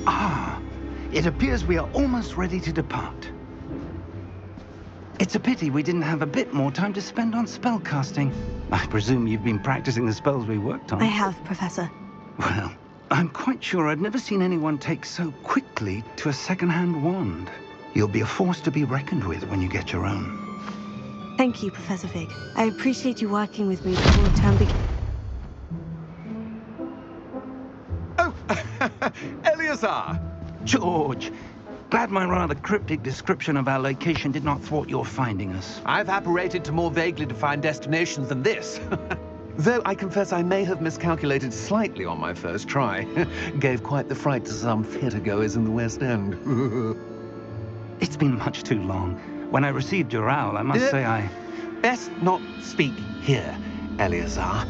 Ah, it appears we are almost ready to depart. It's a pity we didn't have a bit more time to spend on spellcasting. I presume you've been practicing the spells we worked on. I have, Professor. Well, I'm quite sure I've never seen anyone take so quickly to a second-hand wand. You'll be a force to be reckoned with when you get your own. Thank you, Professor Fig. I appreciate you working with me before the term begins. Oh, Eleazar! George, glad my rather cryptic description of our location did not thwart your finding us. I've apparated to more vaguely defined destinations than this. Though I confess I may have miscalculated slightly on my first try. Gave quite the fright to some theatre-goers in the West End. It's been much too long. When I received your owl, I must say I... Best not speak here, Eleazar.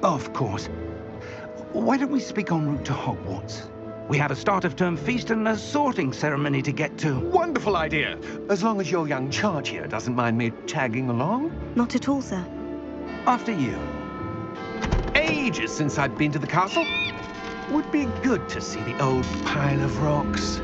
Of course. Why don't we speak en route to Hogwarts? We have a start-of-term feast and a sorting ceremony to get to. Wonderful idea! As long as your young charge here doesn't mind me tagging along. Not at all, sir. After you. Ages since I've been to the castle. Would be good to see the old pile of rocks.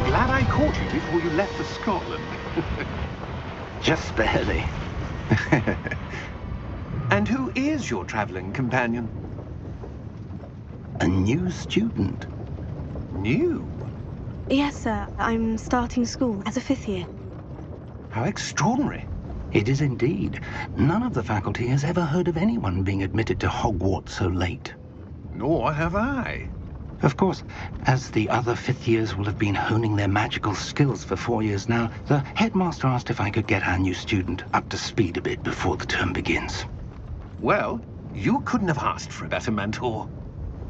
Glad I caught you before you left for Scotland. Just barely. And who is your traveling companion? A new student. New? Yes, sir. I'm starting school as a 5th year. How extraordinary. It is indeed. None of the faculty has ever heard of anyone being admitted to Hogwarts so late. Nor have I. Of course, as the other 5th years will have been honing their magical skills for 4 years now, the headmaster asked if I could get our new student up to speed a bit before the term begins. Well, you couldn't have asked for a better mentor.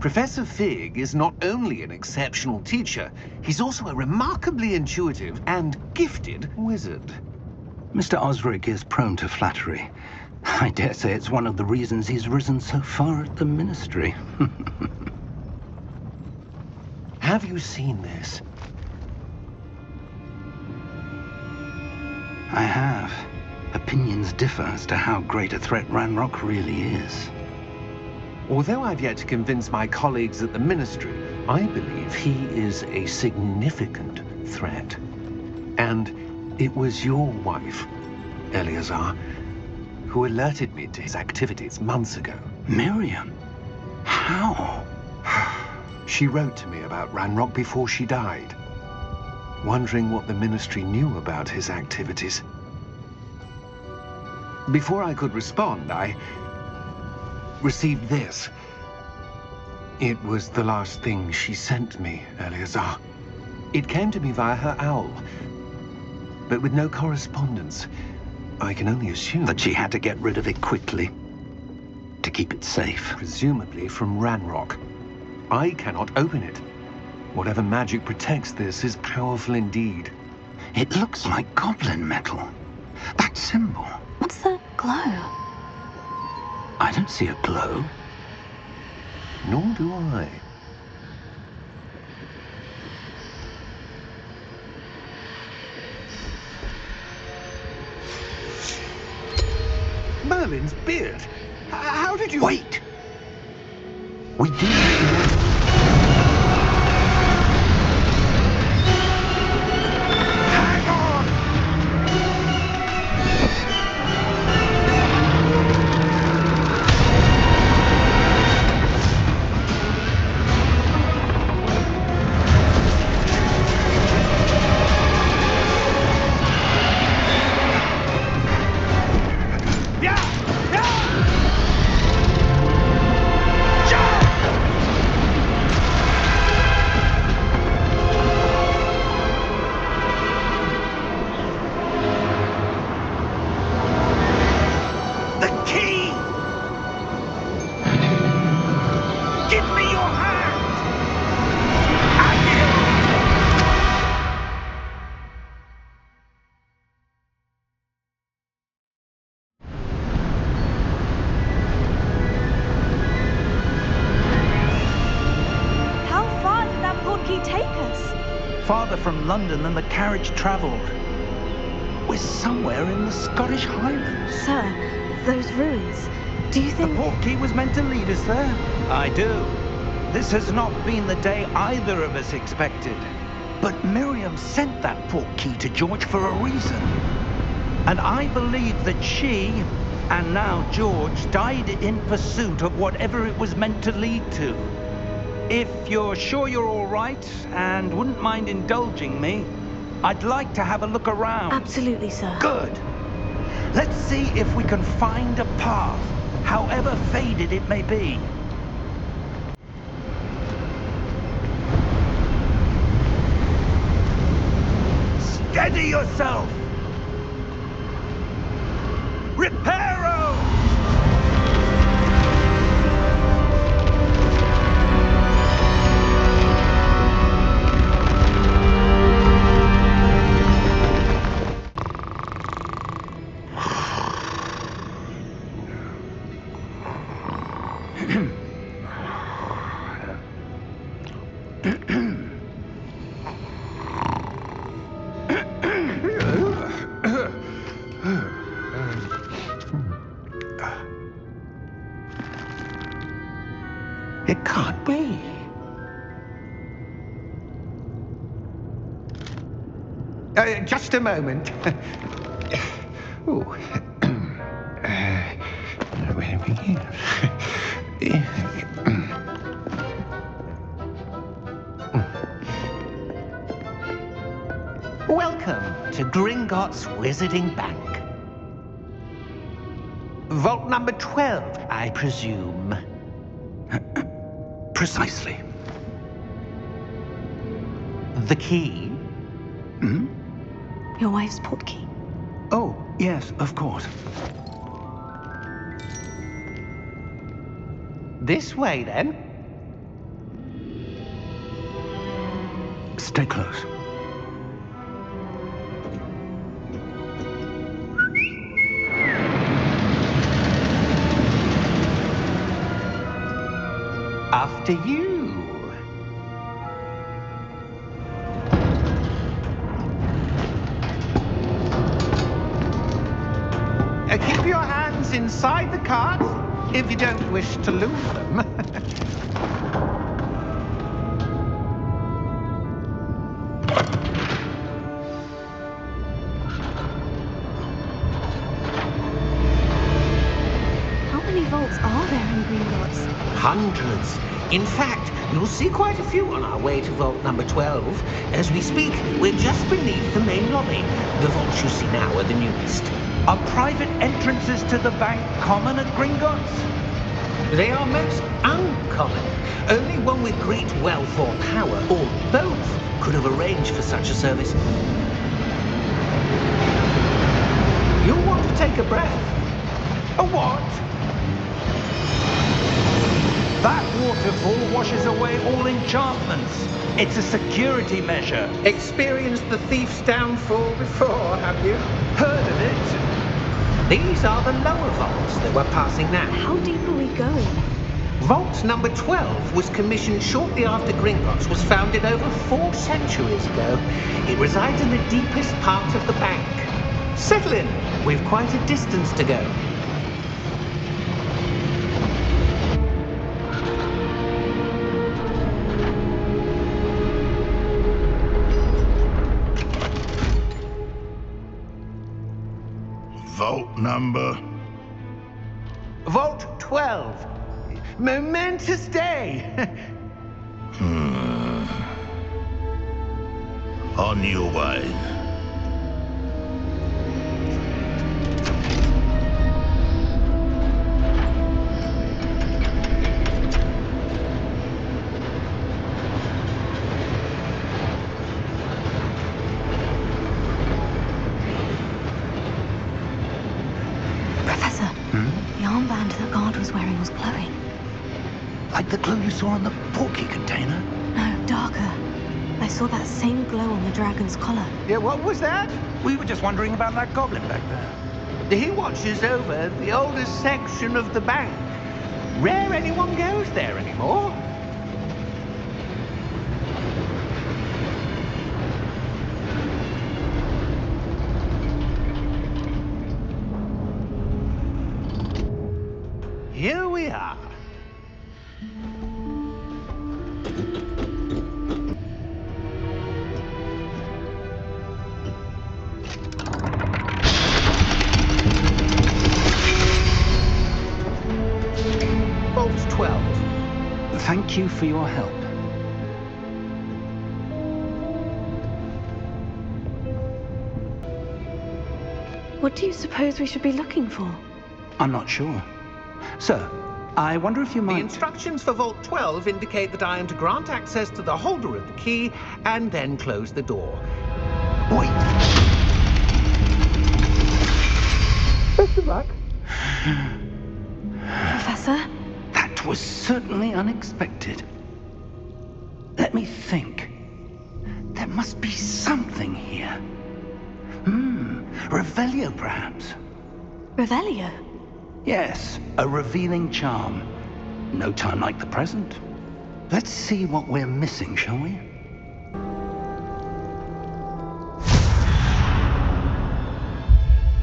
Professor Fig is not only an exceptional teacher, he's also a remarkably intuitive and gifted wizard. Mr. Osric is prone to flattery. I dare say it's one of the reasons he's risen so far at the ministry. Have you seen this? I have. Opinions differ as to how great a threat Ranrock really is. Although I've yet to convince my colleagues at the ministry, I believe he is a significant threat. And it was your wife, Eleazar, who alerted me to his activities months ago. Miriam? How? She wrote to me about Ranrock before she died, wondering what the ministry knew about his activities. Before I could respond, I received this. It was the last thing she sent me, Eleazar. It came to me via her owl, but with no correspondence. I can only assume That she had to get rid of it quickly, to keep it safe. presumably from Ranrock. I cannot open it. Whatever magic protects this is powerful indeed. It looks like goblin metal. That symbol. What's that glow? I don't see a glow. Nor do I. Merlin's beard! How did you... Wait! We do. Hang on! from London than the carriage travelled. We're somewhere in the Scottish Highlands. Sir, those ruins. Do you The think... Portkey was meant to lead us there? I do. This has not been the day either of us expected. But Miriam sent that Portkey to George for a reason. And I believe that she, and now George, died in pursuit of whatever it was meant to lead to. If you're sure you're all right and wouldn't mind indulging me, I'd like to have a look around. Absolutely, sir. Good. Let's see if we can find a path, however faded it may be. Steady yourself! Reparo! It can't be. Just a moment. Ooh. Where we here? Welcome to Gringotts Wizarding Bank. Vault number 12, I presume. Precisely. The key? Hmm? Your wife's Portkey. Oh, yes, of course. This way, then. Stay close. After you. Keep your hands inside the cart if you don't wish to lose them. How many vaults are there in Gringotts? Hundreds. In fact, you'll see quite a few on our way to vault number 12. As we speak, we're just beneath the main lobby. The vaults you see now are the newest. Are private entrances to the bank common at Gringotts? They are most uncommon. Only one with great wealth or power, or both, could have arranged for such a service. You'll want to take a breath. A what? That waterfall washes away all enchantments. It's a security measure. Experienced the thief's downfall before, have you? Heard of it? These are the lower vaults that we're passing now. How deep are we going? Vault number 12 was commissioned shortly after Gringotts was founded over 4 centuries ago. It resides in the deepest part of the bank. Settle in. We've quite a distance to go. Vault number? Vault 12. Momentous day. On your way. Professor, the armband that guard was wearing was glowing. Like the glow you saw on the Portkey container? No, darker. I saw that same glow on the dragon's collar. Yeah, what was that? We were just wondering about that goblin back there. He watches over the oldest section of the bank. Rare anyone goes there anymore. here we are. Vault 12. Thank you for your help. What do you suppose we should be looking for? I'm not sure. Sir, I wonder if you The might... instructions for Vault 12 indicate that I am to grant access to the holder of the key and then close the door. Wait! Best of luck. Professor? That was certainly unexpected. Let me think. There must be something here. Revelio, perhaps? Revelio? Yes, a revealing charm. No time like the present. Let's see what we're missing, shall we?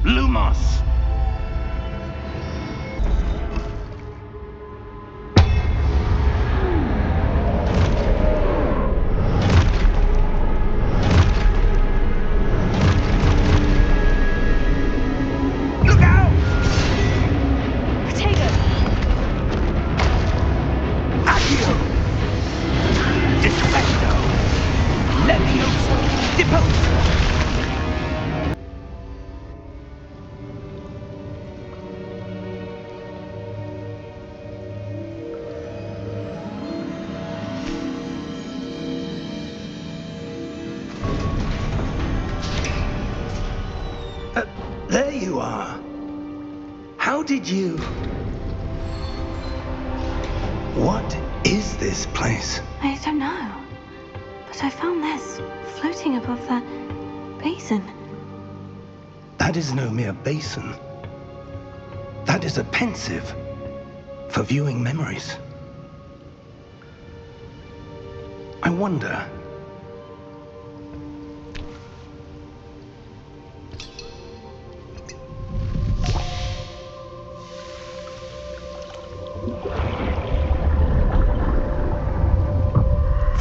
Lumos! Look out! Protego! Accio! Defecto! Levioso! Deposo! There you are. How did you... What is this place? I don't know. But I found this floating above that basin. That is no mere basin. That is a pensive for viewing memories. I wonder...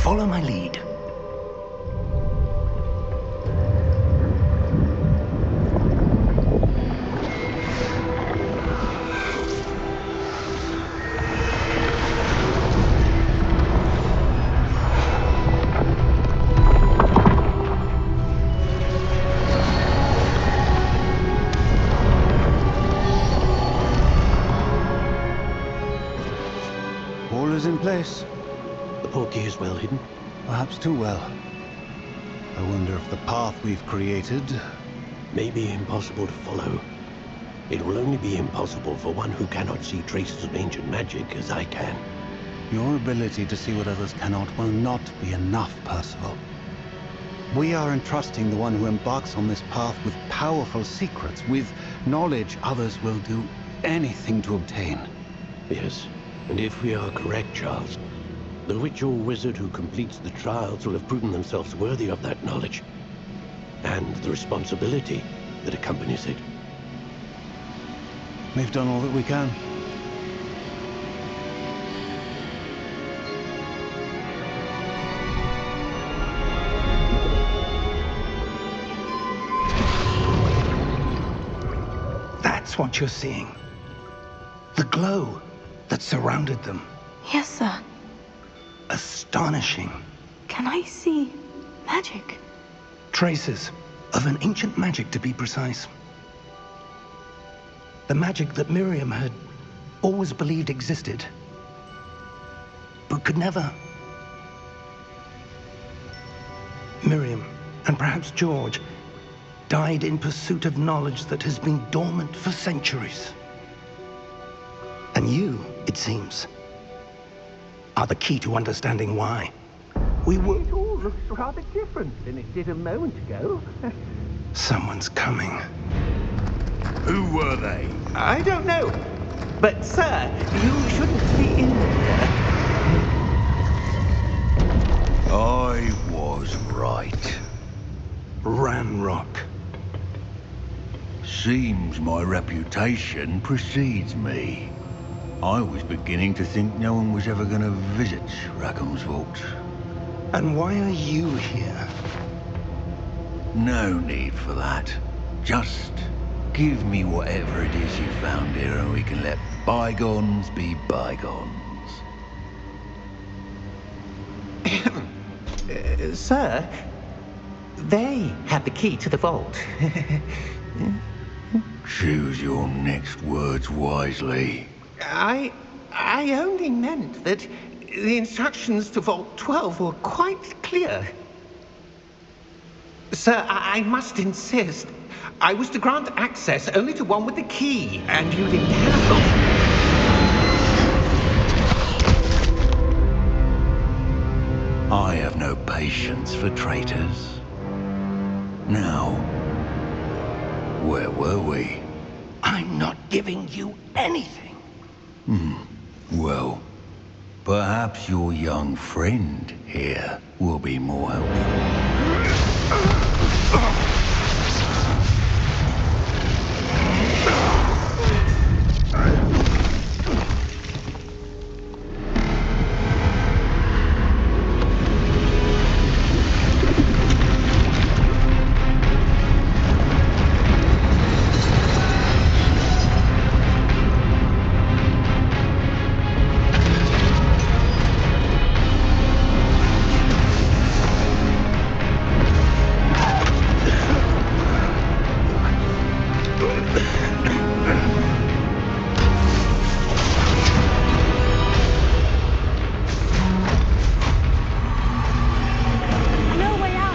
Follow my lead. All is in place. The Portkey is well hidden. Perhaps too well. I wonder if the path we've created... May be impossible to follow. It will only be impossible for one who cannot see traces of ancient magic as I can. Your ability to see what others cannot will not be enough, Percival. We are entrusting the one who embarks on this path with powerful secrets, with knowledge others will do anything to obtain. Yes, and if we are correct, Charles, the witch or wizard who completes the trials will have proven themselves worthy of that knowledge, and the responsibility that accompanies it. We've done all that we can. That's what you're seeing. The glow that surrounded them. Yes, sir. Astonishing. Can I see magic? Traces of an ancient magic, to be precise. The magic that Miriam had always believed existed, but could never. Miriam, and perhaps George, died in pursuit of knowledge that has been dormant for centuries. And you, it seems, are the key to understanding why. We were... It all looks rather different than it did a moment ago. Someone's coming. Who were they? I don't know. But, sir, you shouldn't be in there. I was right. Ranrock. Seems my reputation precedes me. I was beginning to think no one was ever going to visit Rackham's Vault. And why are you here? No need for that. Just give me whatever it is you found here and we can let bygones be bygones. Sir, they had the key to the vault. Choose your next words wisely. I only meant that the instructions to Vault 12 were quite clear. Sir, I must insist. I was to grant access only to one with the key, and you didn't have. I have no patience for traitors. Now, where were we? I'm not giving you anything. Well, perhaps your young friend here will be more helpful. No way out.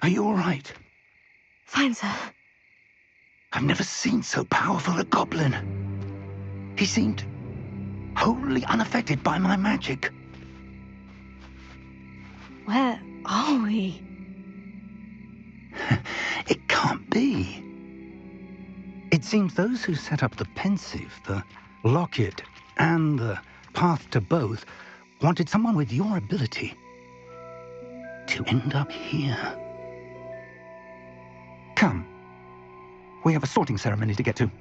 Are you all right? Fine, sir. I've never seen so powerful a goblin. He seemed wholly unaffected by my magic. Where are we? It can't be. It seems those who set up the pensive, the locket, and the path to both wanted someone with your ability to end up here. Come. We have a sorting ceremony to get to.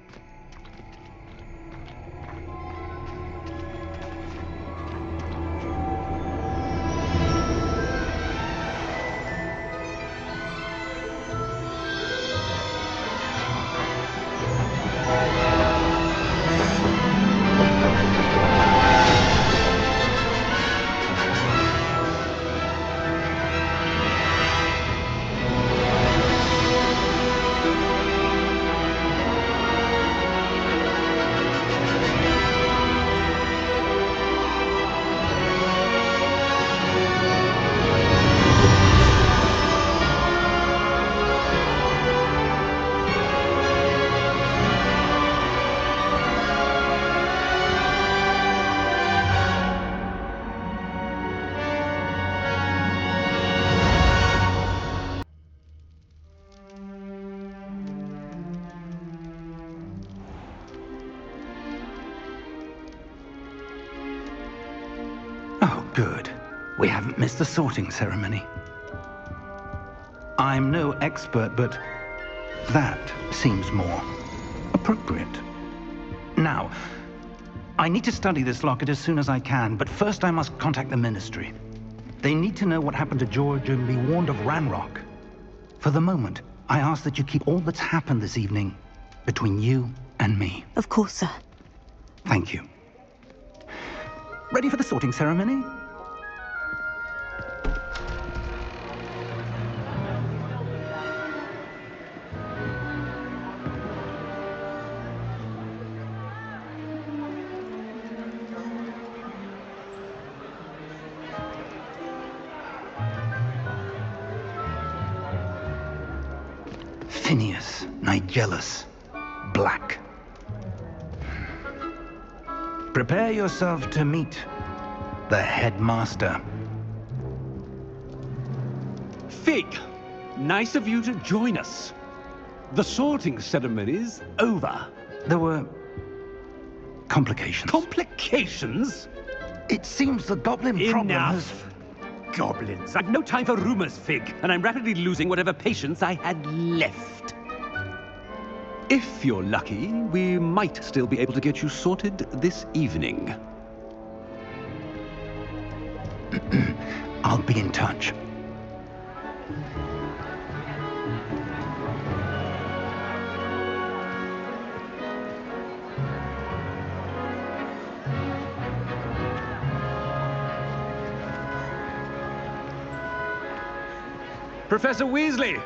Oh, good. We haven't missed the sorting ceremony. I'm no expert, but that seems more appropriate. Now, I need to study this locket as soon as I can, but first I must contact the Ministry. They need to know what happened to George and be warned of Ranrock. For the moment, I ask that you keep all that's happened this evening between you and me. Of course, sir. Thank you. Ready for the sorting ceremony? Phineas, Nigellus, Black. Prepare yourself to meet the headmaster. Fig, nice of you to join us. The sorting ceremony's over. There were complications. Complications? It seems the goblin problem has... Enough. Goblins. I've no time for rumors, Fig, and I'm rapidly losing whatever patience I had left. If you're lucky, we might still be able to get you sorted this evening. I'll be in touch. Professor Weasley,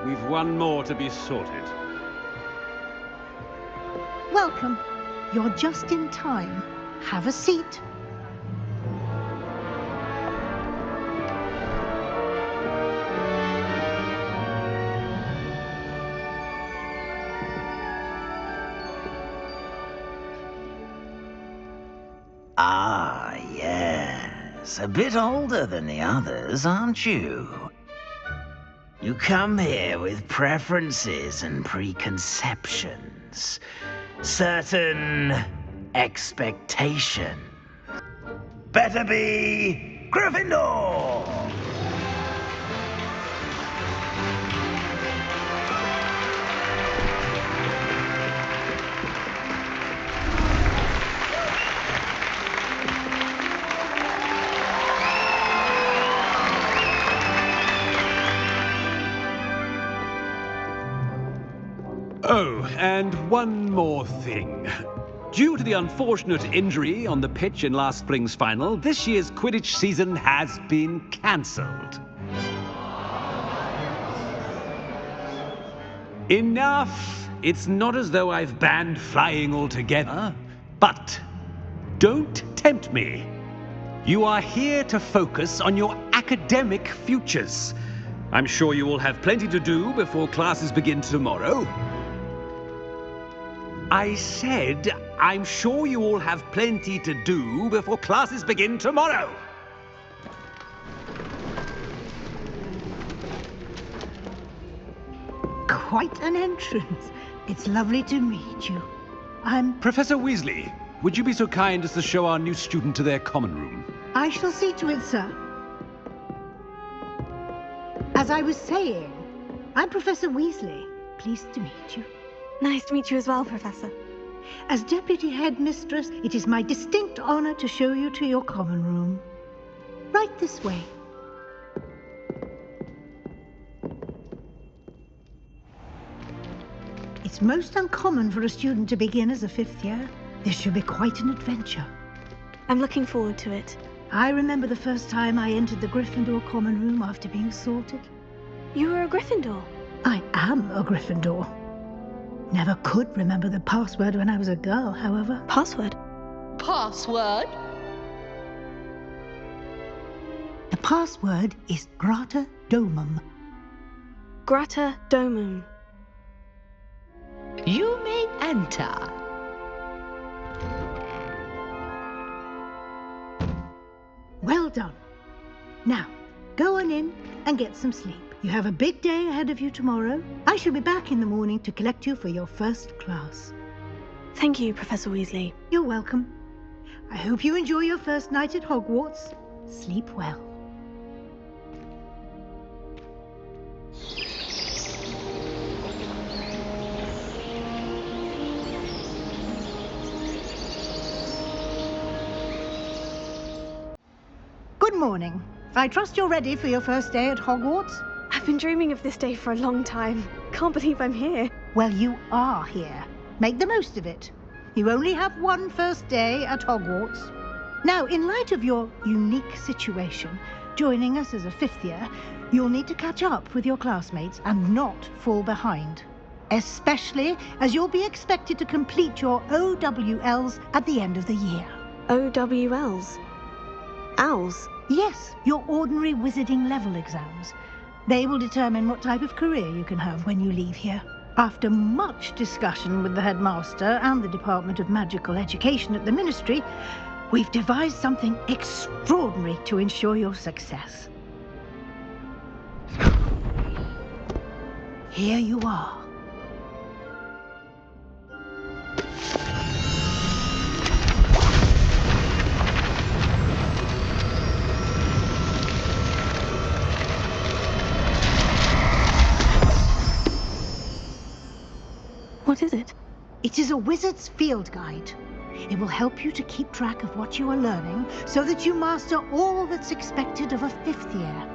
we've one more to be sorted. Welcome. You're just in time. Have a seat. Ah, yes. A bit older than the others, aren't you? You come here with preferences and preconceptions. Certain expectation. Better be Gryffindor! Oh, and one more thing. Due to the unfortunate injury on the pitch in last spring's final, this year's Quidditch season has been cancelled. Enough! It's not as though I've banned flying altogether, but don't tempt me. You are here to focus on your academic futures. I'm sure you will have plenty to do before classes begin tomorrow. I said, I'm sure you all have plenty to do before classes begin tomorrow. Quite an entrance. It's lovely to meet you. I'm... Professor Weasley, would you be so kind as to show our new student to their common room? I shall see to it, sir. As I was saying, I'm Professor Weasley. Pleased to meet you. Nice to meet you as well, Professor. As Deputy Headmistress, it is my distinct honor to show you to your common room. Right this way. It's most uncommon for a student to begin as a fifth year. This should be quite an adventure. I'm looking forward to it. I remember the first time I entered the Gryffindor common room after being sorted. You were a Gryffindor? I am a Gryffindor. Never could remember the password when I was a girl, however. Password? Password? The password is Grata Domum. Grata Domum. You may enter. Well done. Now, go on in and get some sleep. You have a big day ahead of you tomorrow. I shall be back in the morning to collect you for your first class. Thank you, Professor Weasley. You're welcome. I hope you enjoy your first night at Hogwarts. Sleep well. Good morning. I trust you're ready for your first day at Hogwarts? I've been dreaming of this day for a long time. Can't believe I'm here. Well, you are here. Make the most of it. You only have one first day at Hogwarts. Now, in light of your unique situation, joining us as a fifth year, you'll need to catch up with your classmates and not fall behind. Especially as you'll be expected to complete your OWLs at the end of the year. OWLs? Owls? Yes, your ordinary wizarding level exams. They will determine what type of career you can have when you leave here. After much discussion with the headmaster and the Department of Magical Education at the Ministry, we've devised something extraordinary to ensure your success. here you are. What is it? It is a wizard's field guide. It will help you to keep track of what you are learning so that you master all that's expected of a 5th year.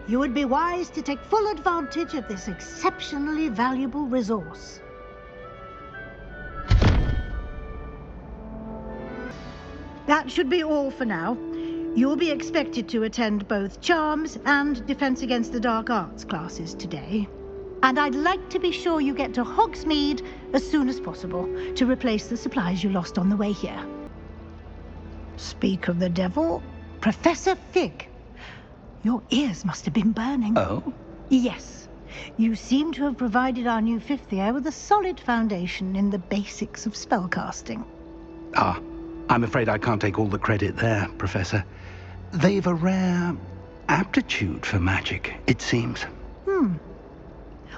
You would be wise to take full advantage of this exceptionally valuable resource. That should be all for now. You'll be expected to attend both Charms and Defense Against the Dark Arts classes today. And I'd like to be sure you get to Hogsmeade as soon as possible to replace the supplies you lost on the way here. Speak of the devil, Professor Fig. Your ears must have been burning. Oh? Yes. You seem to have provided our new 5th year with a solid foundation in the basics of spellcasting. Ah, I'm afraid I can't take all the credit there, Professor. They've a rare aptitude for magic, it seems.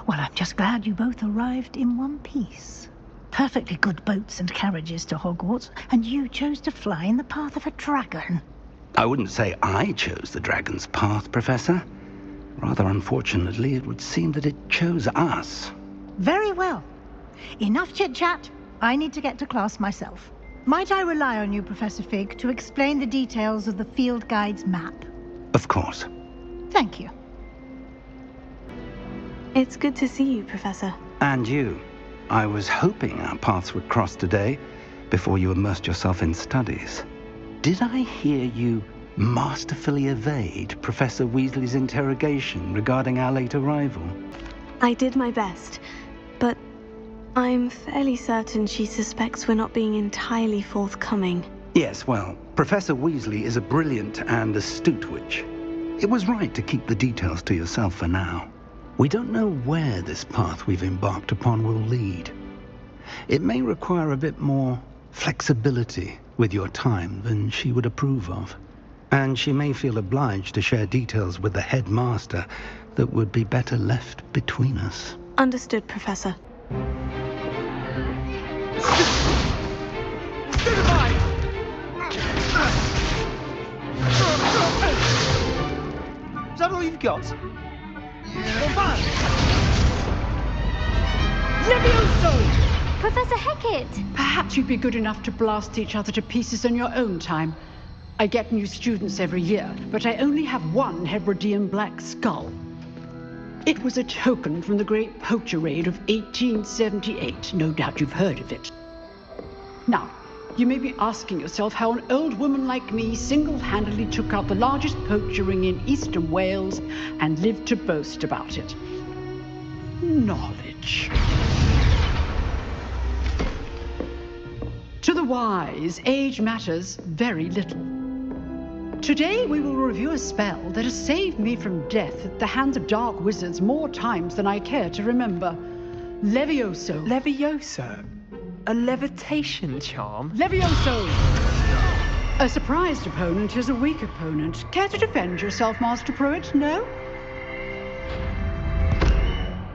Well, I'm just glad you both arrived in one piece. Perfectly good boats and carriages to Hogwarts, and you chose to fly in the path of a dragon. I wouldn't say I chose the dragon's path, Professor. Rather unfortunately, it would seem that it chose us. Very well. Enough chit-chat. I need to get to class myself. Might I rely on you, Professor Fig, to explain the details of the field guide's map? Of course. Thank you. It's good to see you, Professor. And you. I was hoping our paths would cross today, before you immersed yourself in studies. Did I hear you masterfully evade Professor Weasley's interrogation regarding our late arrival? I did my best, but I'm fairly certain she suspects we're not being entirely forthcoming. Yes, well, Professor Weasley is a brilliant and astute witch. It was right to keep the details to yourself for now. We don't know where this path we've embarked upon will lead. It may require a bit more flexibility with your time than she would approve of. And she may feel obliged to share details with the headmaster that would be better left between us. Understood, Professor. Is that all you've got? Levioso! Professor Hecat! Perhaps you'd be good enough to blast each other to pieces in your own time. I get new students every year, but I only have one Hebridean black skull. It was a token from the Great Poacher Raid of 1878. No doubt you've heard of it. Now, you may be asking yourself how an old woman like me single-handedly took out the largest poacher ring in eastern Wales and lived to boast about it. Knowledge. To the wise, age matters very little. Today we will review a spell that has saved me from death at the hands of dark wizards more times than I care to remember. Levioso. Levioso? A levitation charm? Levioso! A surprised opponent is a weak opponent. Care to defend yourself, Master Pruitt? No?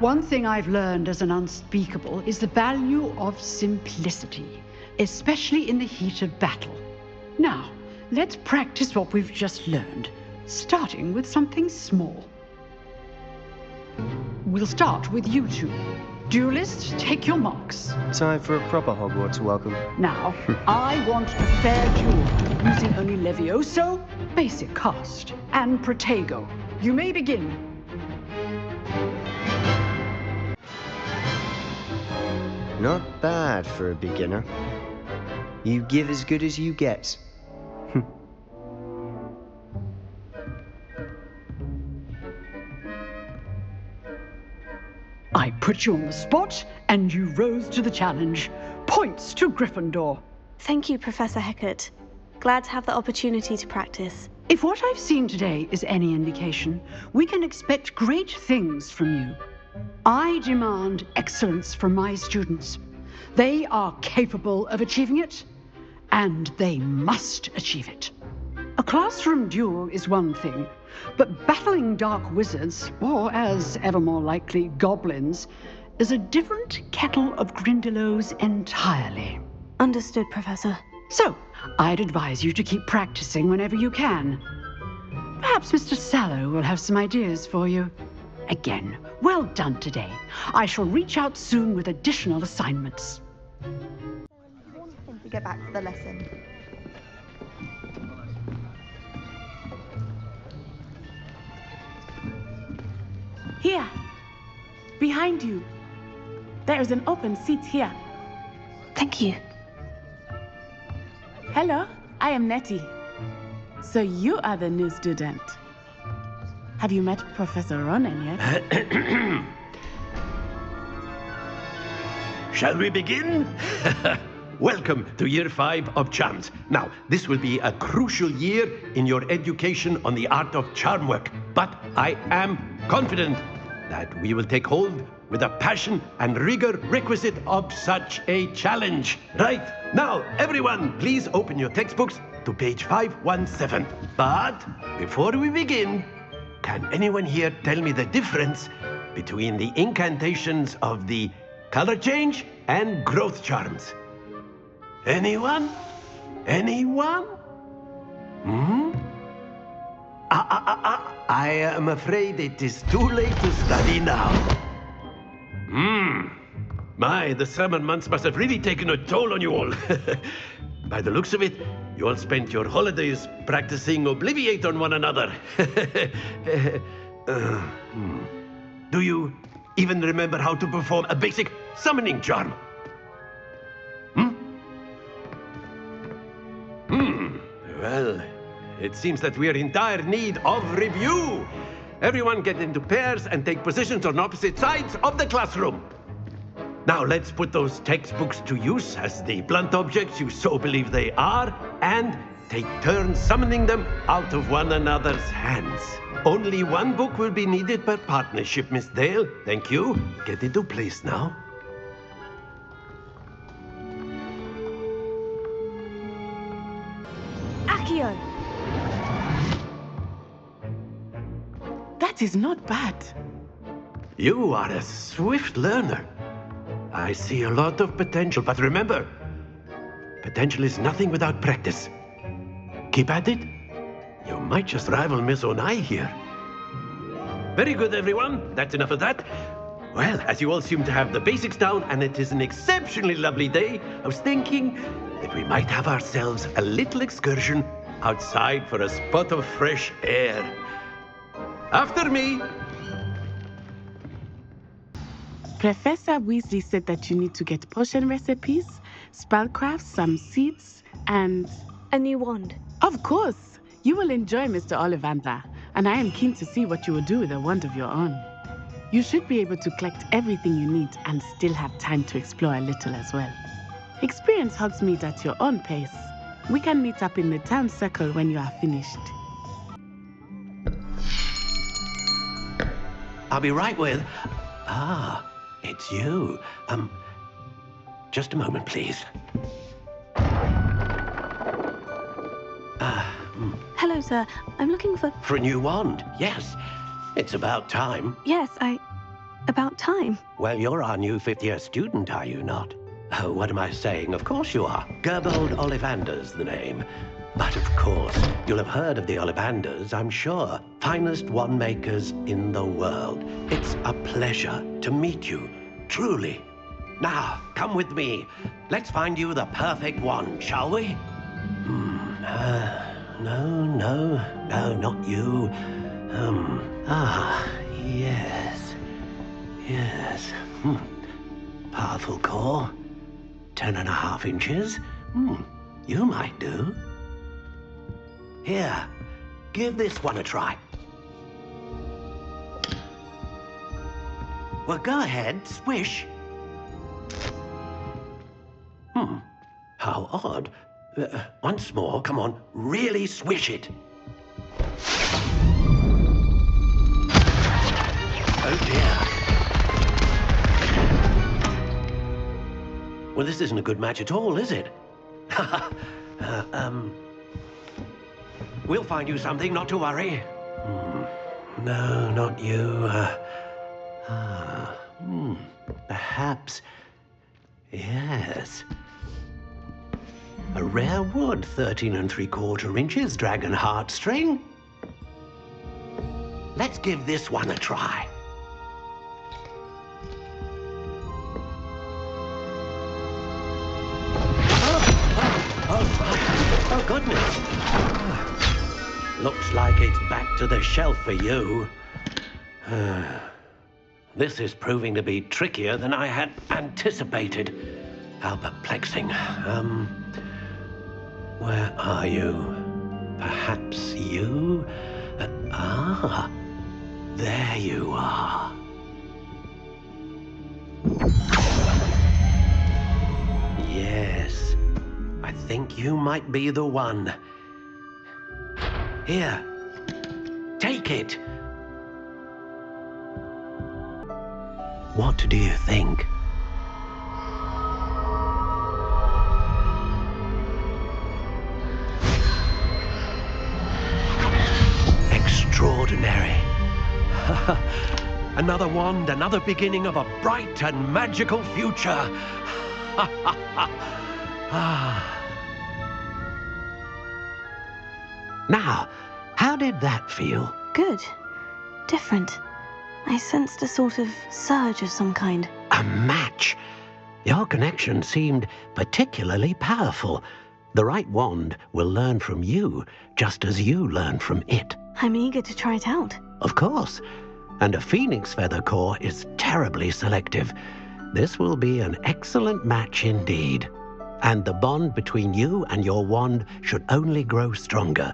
One thing I've learned as an unspeakable is the value of simplicity, especially in the heat of battle. Now, let's practice what we've just learned, starting with something small. We'll start with you two. Duelists, take your marks. Time for a proper Hogwarts welcome. Now, I want a fair duel, using only Levioso, basic cast, and Protego. You may begin. Not bad for a beginner. You give as good as you get. I put you on the spot, and you rose to the challenge. Points to Gryffindor. Thank you, Professor Hecat. Glad to have the opportunity to practice. If what I've seen today is any indication, we can expect great things from you. I demand excellence from my students. They are capable of achieving it, and they must achieve it. A classroom duel is one thing, but battling dark wizards, or as ever more likely, goblins, is a different kettle of Grindylows entirely. Understood, Professor. So, I'd advise you to keep practicing whenever you can. Perhaps Mr. Sallow will have some ideas for you. Again, well done today. I shall reach out soon with additional assignments. To get back to the lesson. Here, behind you. There is an open seat here. Thank you. Hello, I am Nettie. So you are the new student. Have you met Professor Ronan yet? Shall we begin? Welcome to Year 5 of Charms. Now, this will be a crucial year in your education on the art of charm work, but I am confident that we will take hold with the passion and rigor requisite of such a challenge. Right, now, everyone, please open your textbooks to page 517. But before we begin, can anyone here tell me the difference between the incantations of the color change and growth charms? Anyone? Anyone? I am afraid it is too late to study now. My, the summer months must have really taken a toll on you all. By the looks of it, you all spent your holidays practicing Obliviate on one another. Do you even remember how to perform a basic summoning charm? Well, it seems that we are in dire need of review. Everyone get into pairs and take positions on opposite sides of the classroom. Now let's put those textbooks to use as the blunt objects you so believe they are, and take turns summoning them out of one another's hands. Only one book will be needed per partnership, Miss Dale. Thank you. Get into place now. Accio! That is not bad. You are a swift learner. I see a lot of potential, but remember, potential is nothing without practice. Keep at it. You might just rival Miss Onai here. Very good, everyone. That's enough of that. Well, as you all seem to have the basics down, and it is an exceptionally lovely day, I was thinking that we might have ourselves a little excursion outside for a spot of fresh air. After me. Professor Weasley said that you need to get potion recipes, spellcrafts, some seeds, and... a new wand. Of course! You will enjoy Mr. Ollivander, and I am keen to see what you will do with a wand of your own. You should be able to collect everything you need and still have time to explore a little as well. Experience Hogsmeade at your own pace. We can meet up in the town circle when you are finished. I'll be right with... Ah, it's you. Just a moment, please. Hello, sir. I'm looking for... For a new wand, yes. It's about time. Yes, about time. Well, you're our new fifth-year student, are you not? Oh, what am I saying? Of course you are. Gerbold Ollivander's the name. But of course, you'll have heard of the Ollivanders, I'm sure. Finest wand makers in the world. It's a pleasure to meet you, truly. Now, come with me. Let's find you the perfect wand, shall we? No, not you. Yes. Powerful core. 10.5 inches. You might do. Here, give this one a try. Well, go ahead, swish. How odd. Once more, come on, really swish it. Oh dear. Well, this isn't a good match at all, is it? We'll find you something, not to worry. No, not you. Perhaps. Yes. A rare wood, 13 3/4 inches, dragon heartstring. Let's give this one a try. Oh, goodness. Looks like it's back to the shelf for you. This is proving to be trickier than I had anticipated. How perplexing. Where are you? Perhaps you? There you are. Yes, I think you might be the one. Here, take it. What do you think? Extraordinary. Another wand, another beginning of a bright and magical future. Now, how did that feel? Good. Different. I sensed a sort of surge of some kind. A match. Your connection seemed particularly powerful. The right wand will learn from you, just as you learn from it. I'm eager to try it out. Of course. And a phoenix feather core is terribly selective. This will be an excellent match indeed. And the bond between you and your wand should only grow stronger.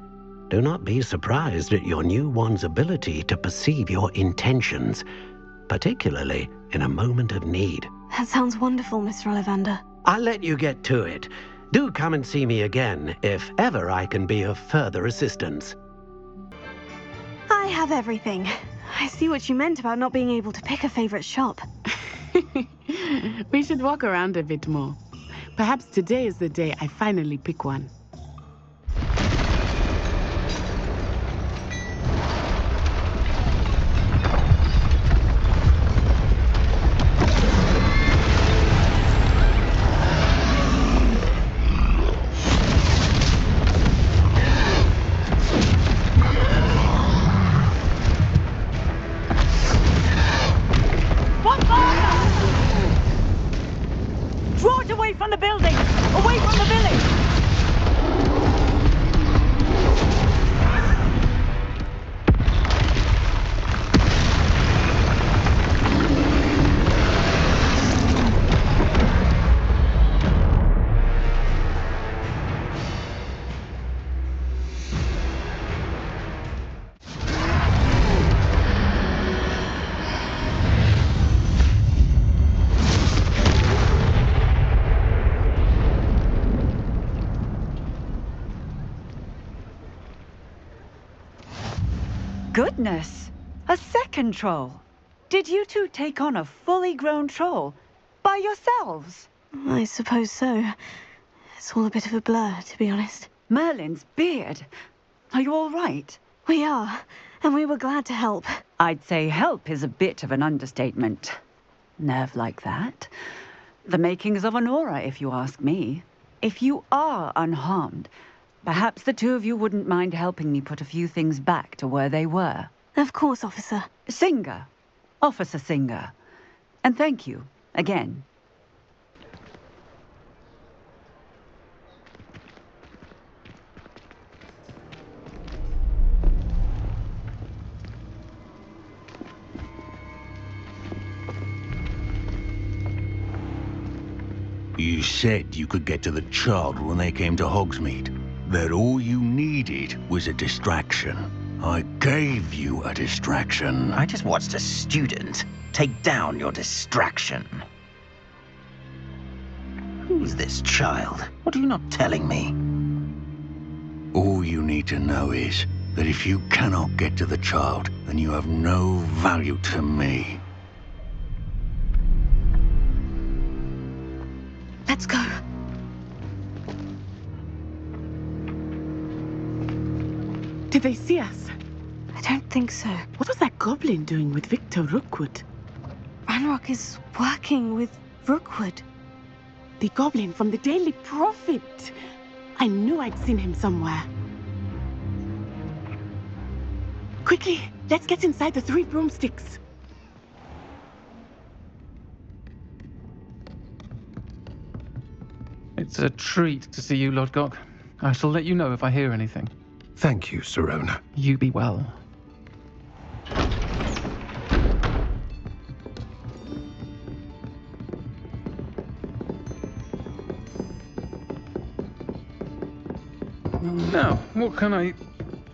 Do not be surprised at your new wand's ability to perceive your intentions, particularly in a moment of need. That sounds wonderful, Mr. Ollivander. I'll let you get to it. Do come and see me again if ever I can be of further assistance. I have everything. I see what you meant about not being able to pick a favorite shop. We should walk around a bit more. Perhaps today is the day I finally pick one. Draw it away from the building! Away from the village! Goodness! A second troll! Did you two take on a fully grown troll? By yourselves? I suppose so. It's all a bit of a blur, to be honest. Merlin's beard! Are you all right? We are, and we were glad to help. I'd say help is a bit of an understatement. Nerve like that. The makings of an aura, if you ask me. If you are unharmed, perhaps the two of you wouldn't mind helping me put a few things back to where they were. Of course, officer. Singer. Officer Singer. And thank you, again. You said you could get to the child when they came to Hogsmeade. That all you needed was a distraction. I gave you a distraction. I just watched a student take down your distraction. Who's this child? What are you not telling me? All you need to know is that if you cannot get to the child, then you have no value to me. Let's go. Did they see us? I don't think so. What was that goblin doing with Victor Rookwood? Ranrock is working with Rookwood. The goblin from the Daily Prophet. I knew I'd seen him somewhere. Quickly, let's get inside the 3 broomsticks. It's a treat to see you, Lodgok. I shall let you know if I hear anything. Thank you, Sirona. You be well. Now, what can I...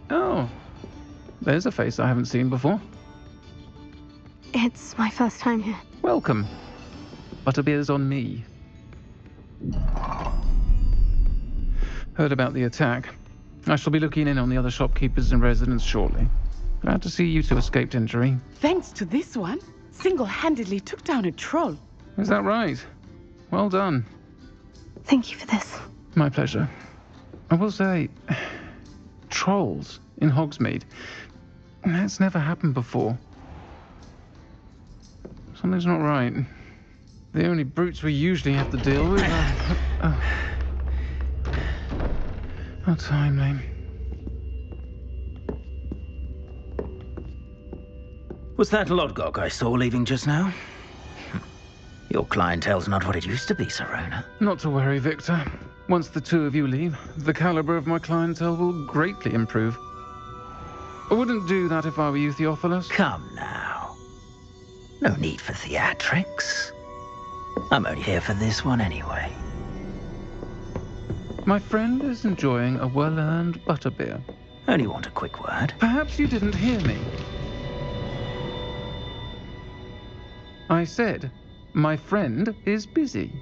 Oh, there's a face I haven't seen before. It's my first time here. Welcome. Butterbeer's on me. Heard about the attack. I shall be looking in on the other shopkeepers and residents shortly. Glad to see you two escaped injury. Thanks to this one, single-handedly took down a troll. Is that right? Well done. Thank you for this. My pleasure. I will say, trolls in Hogsmeade. That's never happened before. Something's not right. The only brutes we usually have to deal with are... How timely. Was that Lodgok I saw leaving just now? Your clientele's not what it used to be, Sirona. Not to worry, Victor. Once the two of you leave, the caliber of my clientele will greatly improve. I wouldn't do that if I were you, Theophilus. Come now. No need for theatrics. I'm only here for this one anyway. My friend is enjoying a well-earned butterbeer. Only want a quick word. Perhaps you didn't hear me. I said, my friend is busy.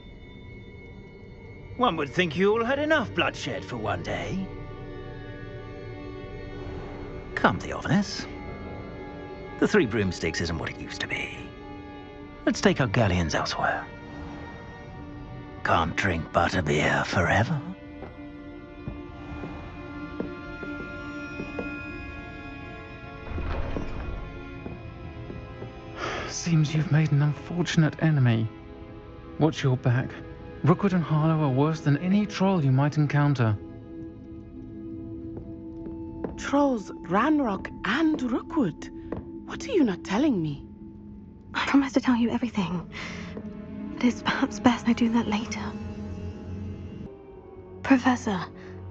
One would think you all had enough bloodshed for one day. Come, Theophilus. The 3 broomsticks isn't what it used to be. Let's take our galleons elsewhere. Can't drink butterbeer forever. Seems you've made an unfortunate enemy. Watch your back. Rookwood and Harlow are worse than any troll you might encounter. Trolls, Ranrock, and Rookwood. What are you not telling me? I promise to tell you everything. But it's perhaps best I do that later. Professor,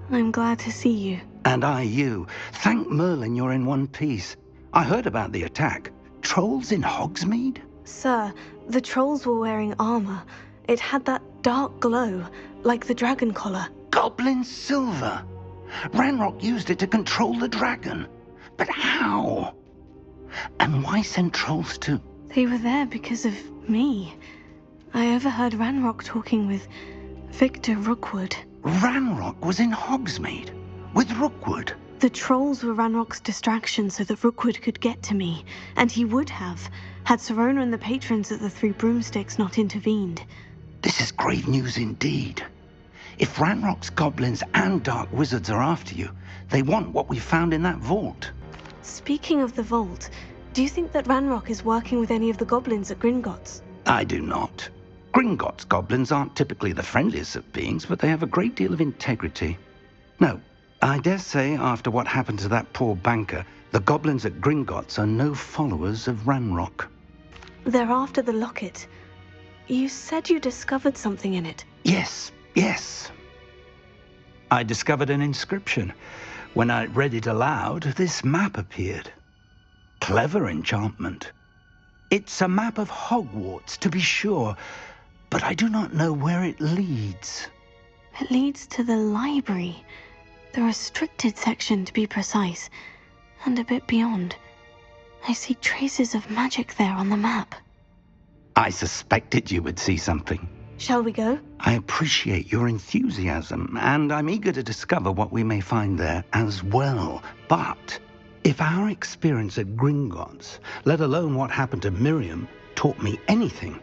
I'm glad to see you. And I you. Thank Merlin you're in one piece. I heard about the attack. Trolls in Hogsmeade? Sir, the trolls were wearing armor. It had that dark glow, like the dragon collar. Goblin silver! Ranrock used it to control the dragon. But how? And why send trolls to... They were there because of me. I overheard Ranrock talking with Victor Rookwood. Ranrock was in Hogsmeade? With Rookwood? The trolls were Ranrock's distraction so that Rookwood could get to me. And he would have, had Sirona and the patrons at the 3 broomsticks not intervened. This is grave news indeed. If Ranrock's goblins and dark wizards are after you, they want what we found in that vault. Speaking of the vault, do you think that Ranrock is working with any of the goblins at Gringotts? I do not. Gringotts goblins aren't typically the friendliest of beings, but they have a great deal of integrity. No, I dare say after what happened to that poor banker, the goblins at Gringotts are no followers of Ranrock. They're after the locket. You said you discovered something in it. Yes. I discovered an inscription. When I read it aloud, this map appeared. Clever enchantment. It's a map of Hogwarts, to be sure, but I do not know where it leads. It leads to the library. The restricted section, to be precise, and a bit beyond. I see traces of magic there on the map. I suspected you would see something. Shall we go? I appreciate your enthusiasm, and I'm eager to discover what we may find there as well. But if our experience at Gringotts, let alone what happened to Miriam, taught me anything,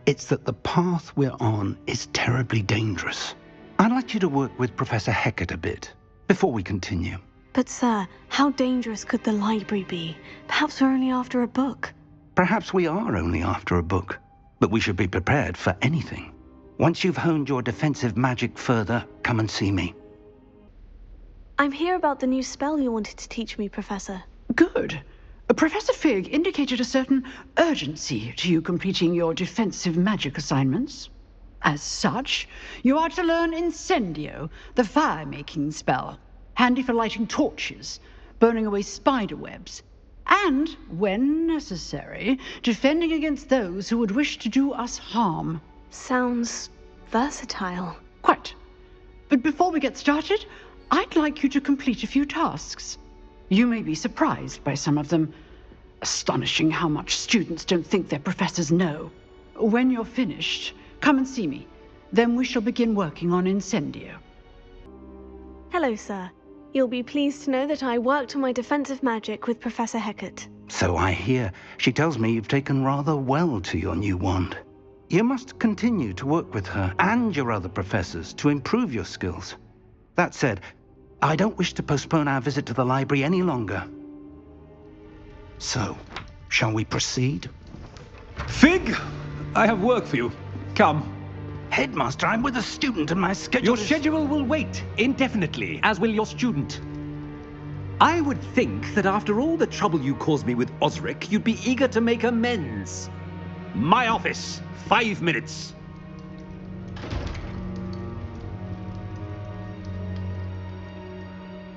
it's that the path we're on is terribly dangerous. I'd like you to work with Professor Hecat a bit before we continue. But sir, how dangerous could the library be? Perhaps we're only after a book. Perhaps we are only after a book, but we should be prepared for anything. Once you've honed your defensive magic further, come and see me. I'm here about the new spell you wanted to teach me, Professor. Good. Professor Fig indicated a certain urgency to you completing your defensive magic assignments. As such, you are to learn Incendio, the fire-making spell, handy for lighting torches, burning away spider webs, and, when necessary, defending against those who would wish to do us harm. Sounds versatile. Quite. But before we get started, I'd like you to complete a few tasks. You may be surprised by some of them. Astonishing how much students don't think their professors know. When you're finished, come and see me. Then we shall begin working on Incendio. Hello, sir. You'll be pleased to know that I worked on my defensive magic with Professor Heckert. So I hear. She tells me you've taken rather well to your new wand. You must continue to work with her and your other professors to improve your skills. That said, I don't wish to postpone our visit to the library any longer. So, shall we proceed? Fig! I have work for you. Come. Headmaster, I'm with a student and my schedule Your schedule will wait indefinitely, as will your student. I would think that after all the trouble you caused me with Osric, you'd be eager to make amends. My office, 5 minutes.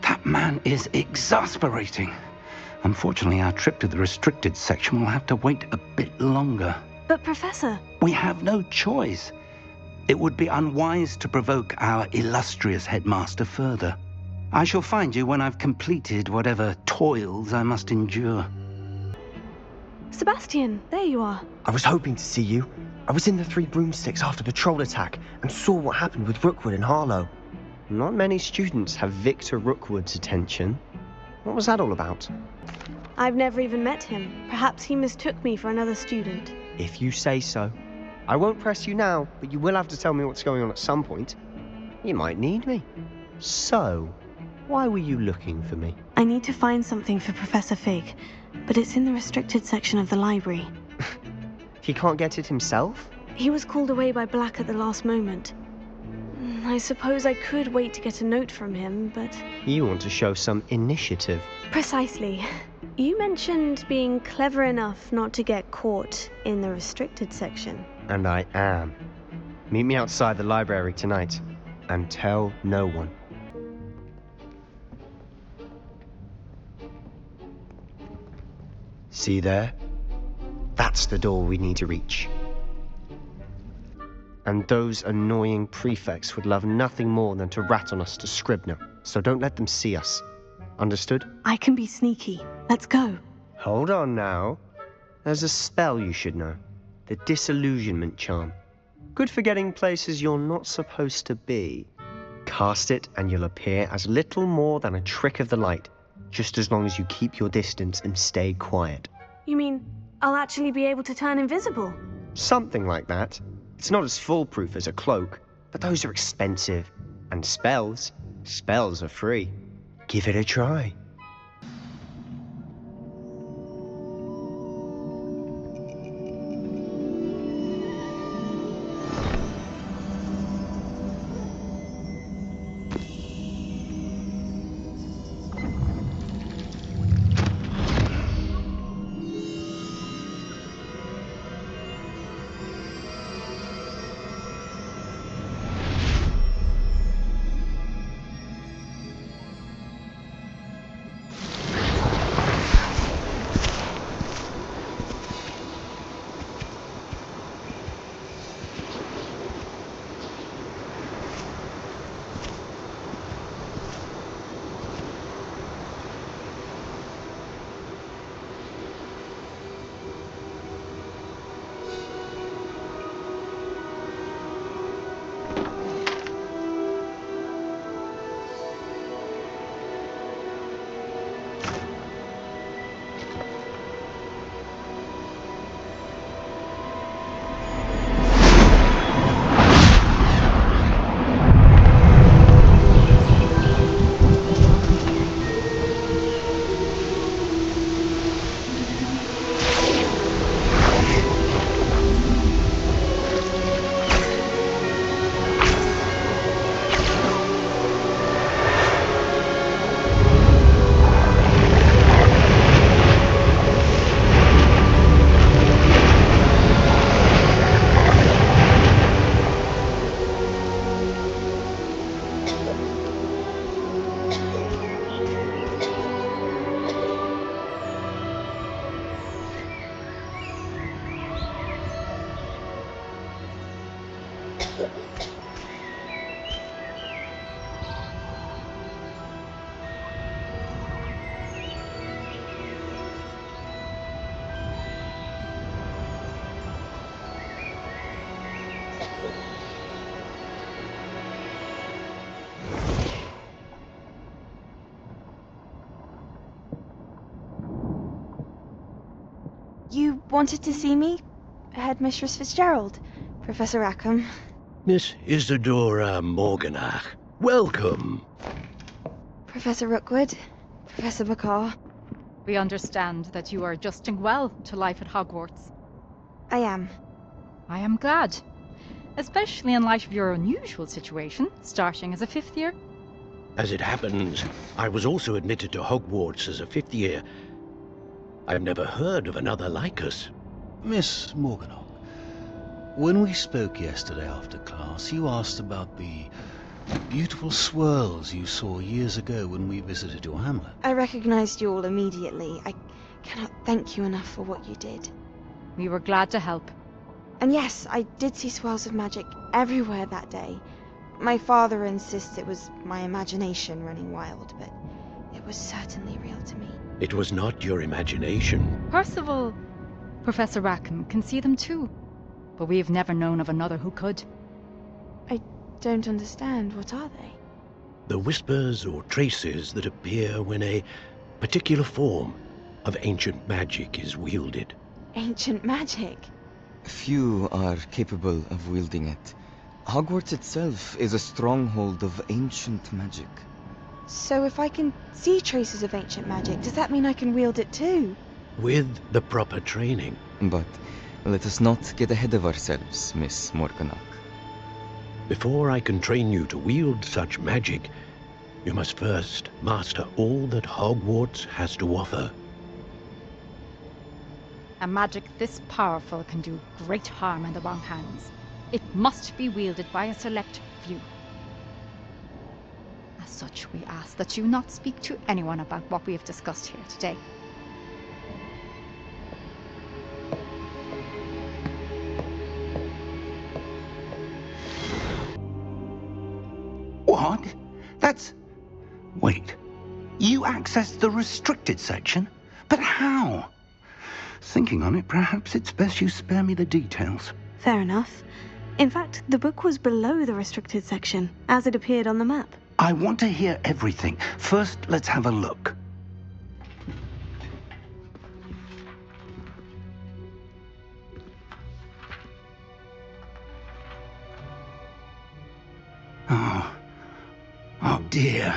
That man is exasperating. Unfortunately, our trip to the restricted section will have to wait a bit longer. But Professor... We have no choice. It would be unwise to provoke our illustrious headmaster further. I shall find you when I've completed whatever toils I must endure. Sebastian, there you are. I was hoping to see you. I was in the Three Broomsticks after the troll attack and saw what happened with Rookwood and Harlow. Not many students have Victor Rookwood's attention. What was that all about? I've never even met him. Perhaps he mistook me for another student. If you say so. I won't press you now, but you will have to tell me what's going on at some point. You might need me. So, why were you looking for me? I need to find something for Professor Fig, but it's in the restricted section of the library. He can't get it himself? He was called away by Black at the last moment. I suppose I could wait to get a note from him, but... You want to show some initiative. Precisely. You mentioned being clever enough not to get caught in the restricted section. And I am. Meet me outside the library tonight, and tell no one. See there? That's the door we need to reach. And those annoying prefects would love nothing more than to rat on us to Scribner, so don't let them see us. Understood? I can be sneaky. Let's go. Hold on now. There's a spell you should know. The Disillusionment Charm. Good for getting places you're not supposed to be. Cast it and you'll appear as little more than a trick of the light, just as long as you keep your distance and stay quiet. You mean I'll actually be able to turn invisible? Something like that. It's not as foolproof as a cloak, but those are expensive. And spells are free. Give it a try. You wanted to see me? Headmistress Fitzgerald, Professor Rackham. Miss Isadora Morganach, welcome. Professor Rookwood, Professor McCaw. We understand that you are adjusting well to life at Hogwarts. I am. I am glad. Especially in light of your unusual situation, starting as a 5th year. As it happens, I was also admitted to Hogwarts as a 5th year. I've never heard of another like us. Miss Morganach, when we spoke yesterday after class, you asked about the beautiful swirls you saw years ago when we visited your hamlet. I recognized you all immediately. I cannot thank you enough for what you did. We were glad to help. And yes, I did see swirls of magic everywhere that day. My father insists it was my imagination running wild, but it was certainly real to me. It was not your imagination. Percival, Professor Rackham can see them too, but we have never known of another who could. I don't understand. What are they? The whispers or traces that appear when a particular form of ancient magic is wielded. Ancient magic? Few are capable of wielding it. Hogwarts itself is a stronghold of ancient magic. So if I can see traces of ancient magic, does that mean I can wield it too? With the proper training. But let us not get ahead of ourselves, Miss Morganach. Before I can train you to wield such magic, you must first master all that Hogwarts has to offer. A magic this powerful can do great harm in the wrong hands. It must be wielded by a select few. As such, we ask that you not speak to anyone about what we have discussed here today. What? That's... Wait. You accessed the restricted section? But how? Thinking on it, perhaps it's best you spare me the details. Fair enough. In fact, the book was below the restricted section, as it appeared on the map. I want to hear everything. First, let's have a look. Oh dear.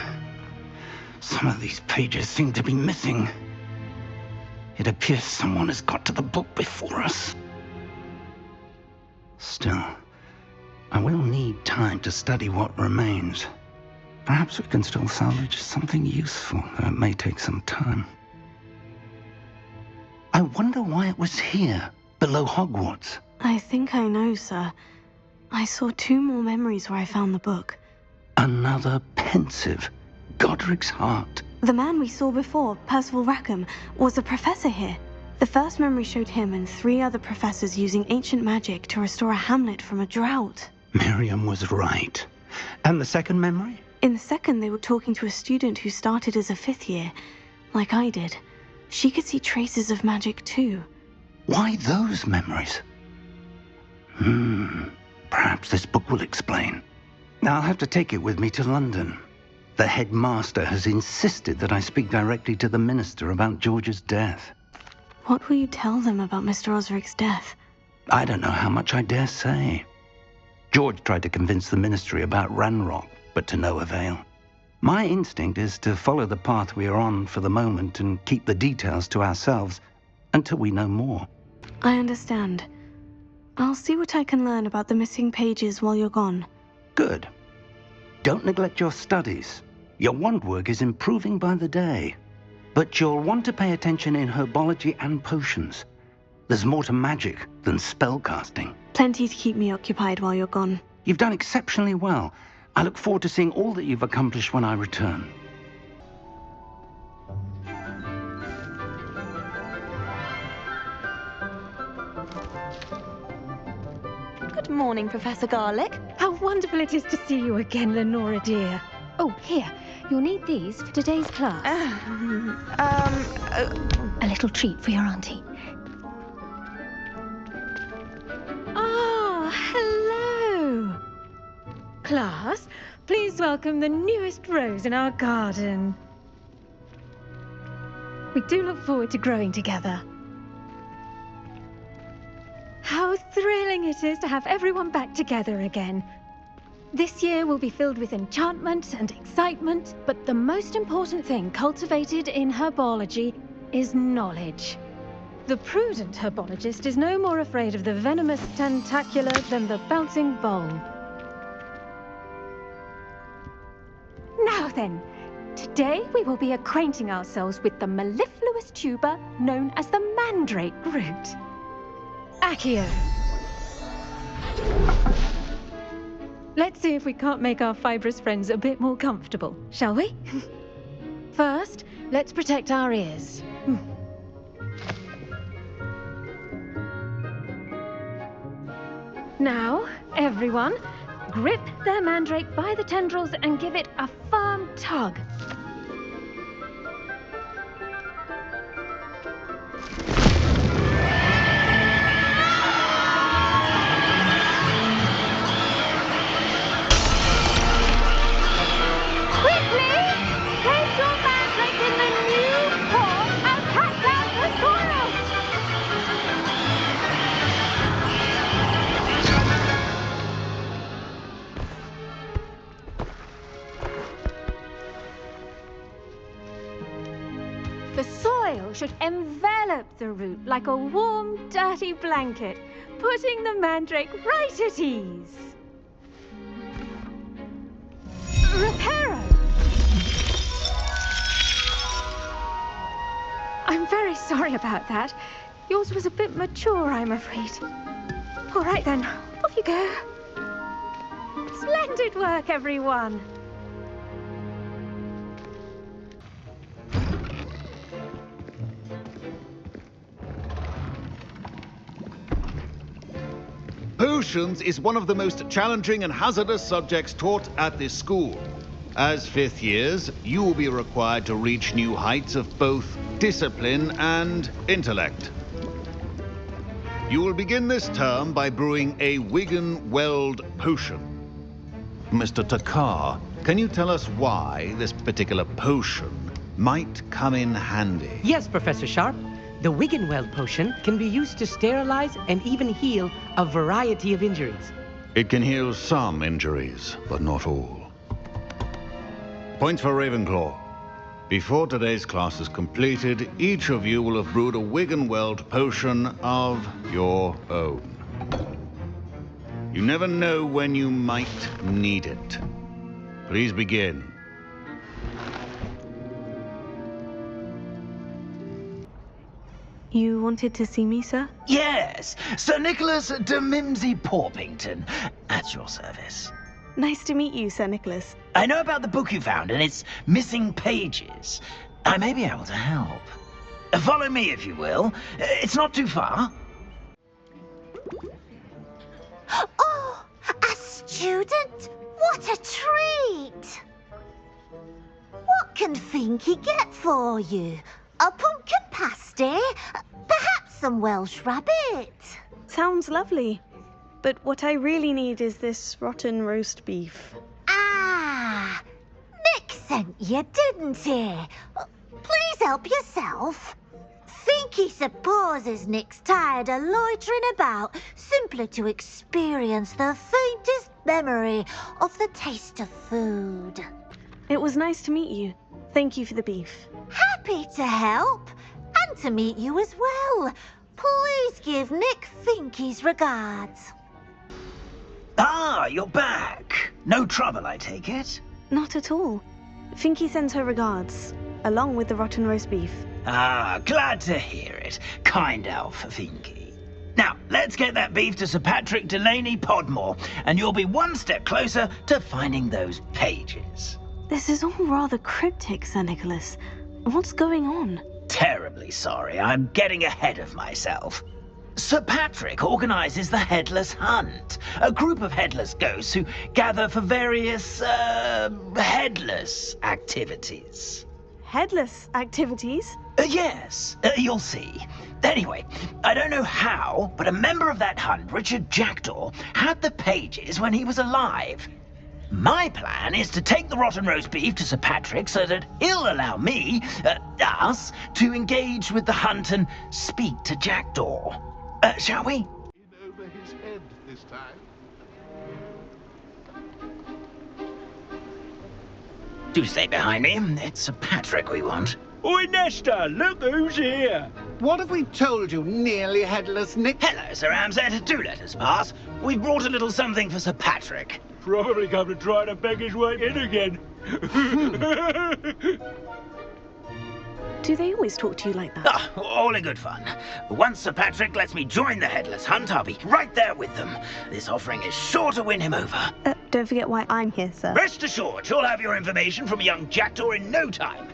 Some of these pages seem to be missing. It appears someone has got to the book before us. Still, I will need time to study what remains. Perhaps we can still salvage something useful, though it may take some time. I wonder why it was here, below Hogwarts. I think I know, sir. I saw 2 more memories where I found the book. Another pensive, Godric's heart. The man we saw before, Percival Rackham, was a professor here. The first memory showed him and 3 other professors using ancient magic to restore a hamlet from a drought. Miriam was right. And the second memory? In the second, they were talking to a student who started as a 5th year, like I did. She could see traces of magic too. Why those memories? Perhaps this book will explain. I'll have to take it with me to London. The headmaster has insisted that I speak directly to the minister about George's death. What will you tell them about Mr. Osric's death? I don't know how much I dare say. George tried to convince the ministry about Ranrock, but to no avail. My instinct is to follow the path we are on for the moment and keep the details to ourselves until we know more. I understand. I'll see what I can learn about the missing pages while you're gone. Good. Don't neglect your studies. Your wand work is improving by the day. But you'll want to pay attention in herbology and potions. There's more to magic than spellcasting. Plenty to keep me occupied while you're gone. You've done exceptionally well. I look forward to seeing all that you've accomplished when I return. Good morning, Professor Garlick. How wonderful it is to see you again, Lenora dear. Oh, here. You'll need these for today's class. A little treat for your auntie. Ah, hello. Class, please welcome the newest rose in our garden. We do look forward to growing together. thrilling it is to have everyone back together again. This year will be filled with enchantment and excitement, but the most important thing cultivated in herbology is knowledge. The prudent herbologist is no more afraid of the venomous tentacular than the bouncing bulb. Now then, today we will be acquainting ourselves with the mellifluous tuber known as the mandrake root. Accio. Let's see if we can't make our fibrous friends a bit more comfortable, shall we? First, let's protect our ears. Now, everyone, grip their mandrake by the tendrils and give it a firm tug. The soil should envelop the root like a warm, dirty blanket, putting the mandrake right at ease. Reparo! I'm very sorry about that. Yours was a bit mature, I'm afraid. All right then, off you go. Splendid work, everyone. Potions is one of the most challenging and hazardous subjects taught at this school. As fifth years, you will be required to reach new heights of both discipline and intellect. You will begin this term by brewing a Wiggenweld potion. Mr. Takar, can you tell us why this particular potion might come in handy? Yes, Professor Sharp. The Wiggenweld potion can be used to sterilize and even heal a variety of injuries. It can heal some injuries, but not all. Points for Ravenclaw. Before today's class is completed, each of you will have brewed a Wiggenweld potion of your own. You never know when you might need it. Please begin. You wanted to see me, sir? Yes, Sir Nicholas de Mimsy Porpington, at your service. Nice to meet you, Sir Nicholas. I know about the book you found and its missing pages. I may be able to help. Follow me, if you will. It's not too far. Oh, a student? What a treat! What can Finky get for you? A pumpkin pasty? Perhaps some Welsh rabbit? Sounds lovely. But what I really need is this rotten roast beef. Ah! Nick sent you, didn't he? Please help yourself. Finky supposes Nick's tired of loitering about simply to experience the faintest memory of the taste of food. It was nice to meet you. Thank you for the beef. Happy to help, and to meet you as well. Please give Nick Finky's regards. Ah, you're back. No trouble, I take it? Not at all. Finky sends her regards, along with the rotten roast beef. Ah, glad to hear it. Kind elf, Finky. Now, let's get that beef to Sir Patrick Delaney Podmore, and you'll be one step closer to finding those pages. This is all rather cryptic, Sir Nicholas. What's going on? Terribly sorry, I'm getting ahead of myself. Sir Patrick organizes the Headless Hunt, a group of headless ghosts who gather for various, headless activities. Headless activities? Yes, you'll see. Anyway, I don't know how, but a member of that hunt, Richard Jackdaw, had the pages when he was alive. My plan is to take the rotten roast beef to Sir Patrick so that he'll allow me, us, to engage with the hunt and speak to Jackdaw. Shall we? this time. Do stay behind me. It's Sir Patrick we want. Oi, Nesta, look who's here. What have we told you, nearly headless Nick? Hello, Sir Ramsed. Do let us pass. We've brought a little something for Sir Patrick. Probably come to try to beg his way in again. Do they always talk to you like that? Ah, all in good fun. Once Sir Patrick lets me join the Headless Hunt, I'll be right there with them. This offering is sure to win him over. Don't forget why I'm here, sir. Rest assured, you'll have your information from young Jackdaw in no time.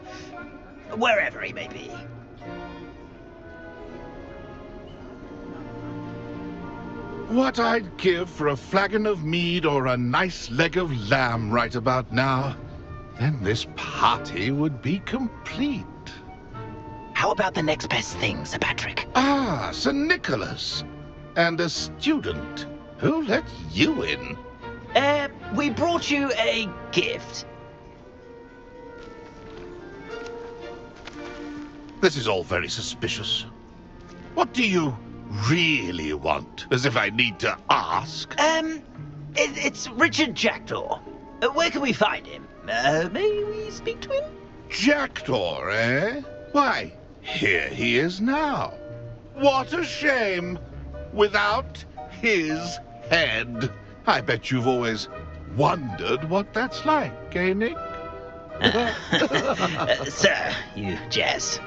Wherever he may be. What I'd give for a flagon of mead or a nice leg of lamb right about now. Then this party would be complete. How about the next best thing, Sir Patrick? Ah, Sir Nicholas. And a student. Who let you in? We brought you a gift. This is all very suspicious. What do you really want? As if I need to ask. It's Richard Jackdaw. Where can we find him? May we speak to him? Jackdaw, eh? Why, here he is now. What a shame. Without his head. I bet you've always wondered what that's like, eh, Nick? Sir, you jest.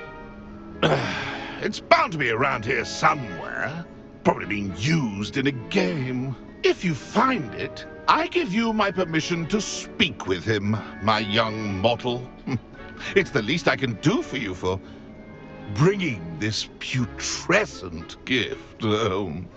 It's bound to be around here somewhere. Probably being used in a game. If you find it, I give you my permission to speak with him, my young mortal. It's the least I can do for you for bringing this putrescent gift home.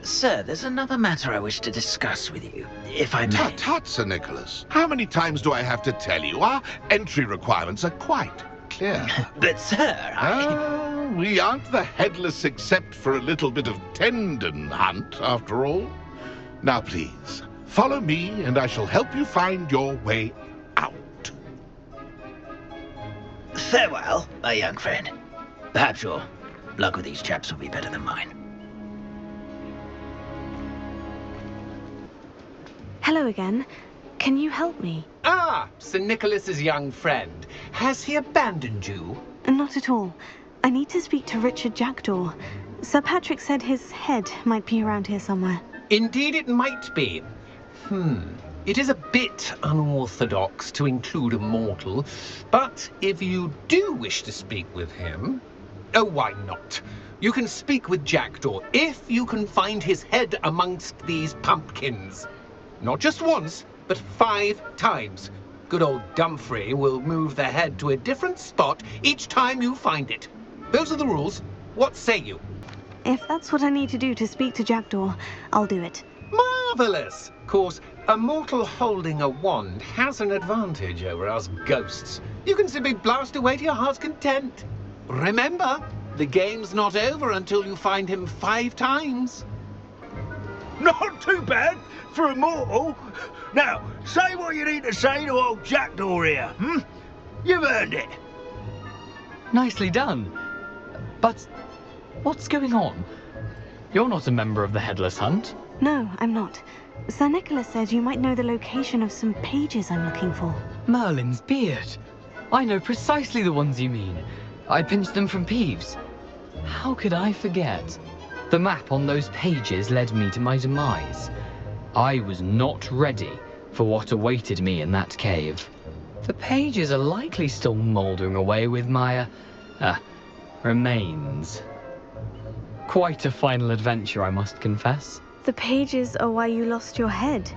Sir, there's another matter I wish to discuss with you, if I may. Tut, tut, Sir Nicholas. How many times do I have to tell you? Our entry requirements are quite clear. But, sir, we aren't the Headless except for a little bit of tendon hunt, after all. Now, please, follow me, and I shall help you find your way out. Farewell, my young friend. Perhaps your luck with these chaps will be better than mine. Hello again. Can you help me? Ah, Sir Nicholas's young friend. Has he abandoned you? Not at all. I need to speak to Richard Jackdaw. Sir Patrick said his head might be around here somewhere. Indeed it might be. It is a bit unorthodox to include a mortal, but if you do wish to speak with him... Oh, why not? You can speak with Jackdaw if you can find his head amongst these pumpkins. Not just once, but 5 times. Good old Dumfrey will move the head to a different spot each time you find it. Those are the rules. What say you? If that's what I need to do to speak to Jackdaw, I'll do it. Marvellous! Of course, a mortal holding a wand has an advantage over us ghosts. You can simply blast away to your heart's content. Remember, the game's not over until you find him 5 times. Not too bad for a mortal. Now, say what you need to say to old Jackdaw here, You've earned it. Nicely done. But what's going on? You're not a member of the Headless Hunt. No, I'm not. Sir Nicholas said you might know the location of some pages I'm looking for. Merlin's beard. I know precisely the ones you mean. I pinched them from Peeves. How could I forget? The map on those pages led me to my demise. I was not ready for what awaited me in that cave. The pages are likely still mouldering away with my, remains. Quite a final adventure, I must confess. The pages are why you lost your head.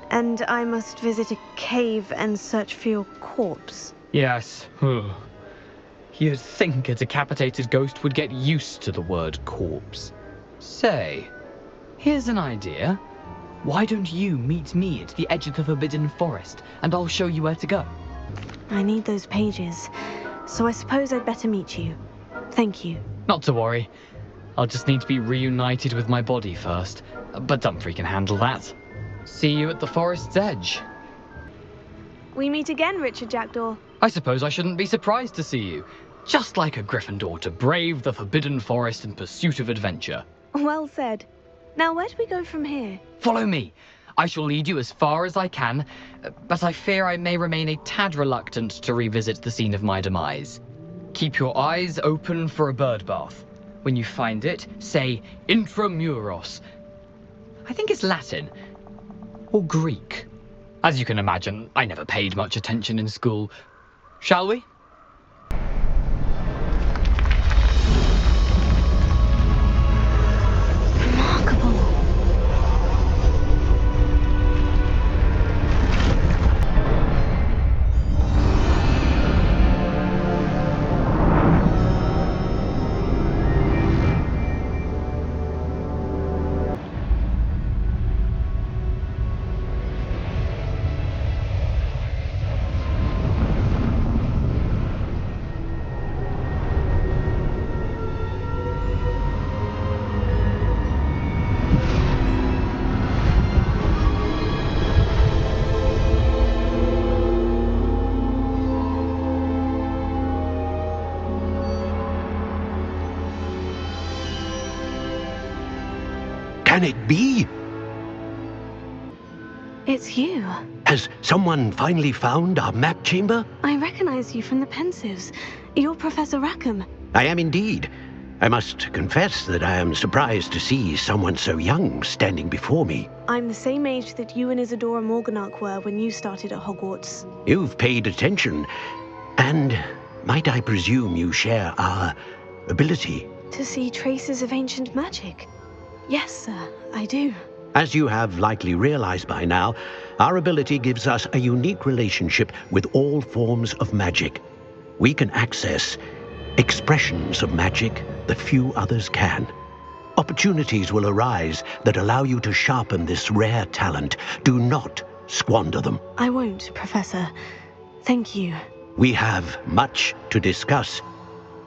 And I must visit a cave and search for your corpse. Yes. You'd think a decapitated ghost would get used to the word corpse. Say, here's an idea. Why don't you meet me at the edge of the Forbidden Forest, and I'll show you where to go? I need those pages, so I suppose I'd better meet you. Thank you. Not to worry. I'll just need to be reunited with my body first, but Dumfrey can handle that. See you at the forest's edge. We meet again, Richard Jackdaw. I suppose I shouldn't be surprised to see you. Just like a Gryffindor to brave the Forbidden Forest in pursuit of adventure. Well said. Now where do we go from here? Follow me. I shall lead you as far as I can, but I fear I may remain a tad reluctant to revisit the scene of my demise. Keep your eyes open for a bird bath. When you find it, say intramuros. I think it's Latin. Or Greek. As you can imagine, I never paid much attention in school. Shall we? Can it be? It's you. Has someone finally found our map chamber? I recognize you from the Pensives. You're Professor Rackham. I am indeed. I must confess that I am surprised to see someone so young standing before me. I'm the same age that you and Isadora Morganach were when you started at Hogwarts. You've paid attention. And might I presume you share our ability? To see traces of ancient magic. Yes, sir, I do. As you have likely realized by now, our ability gives us a unique relationship with all forms of magic. We can access expressions of magic that few others can. Opportunities will arise that allow you to sharpen this rare talent. Do not squander them. I won't, Professor. Thank you. We have much to discuss.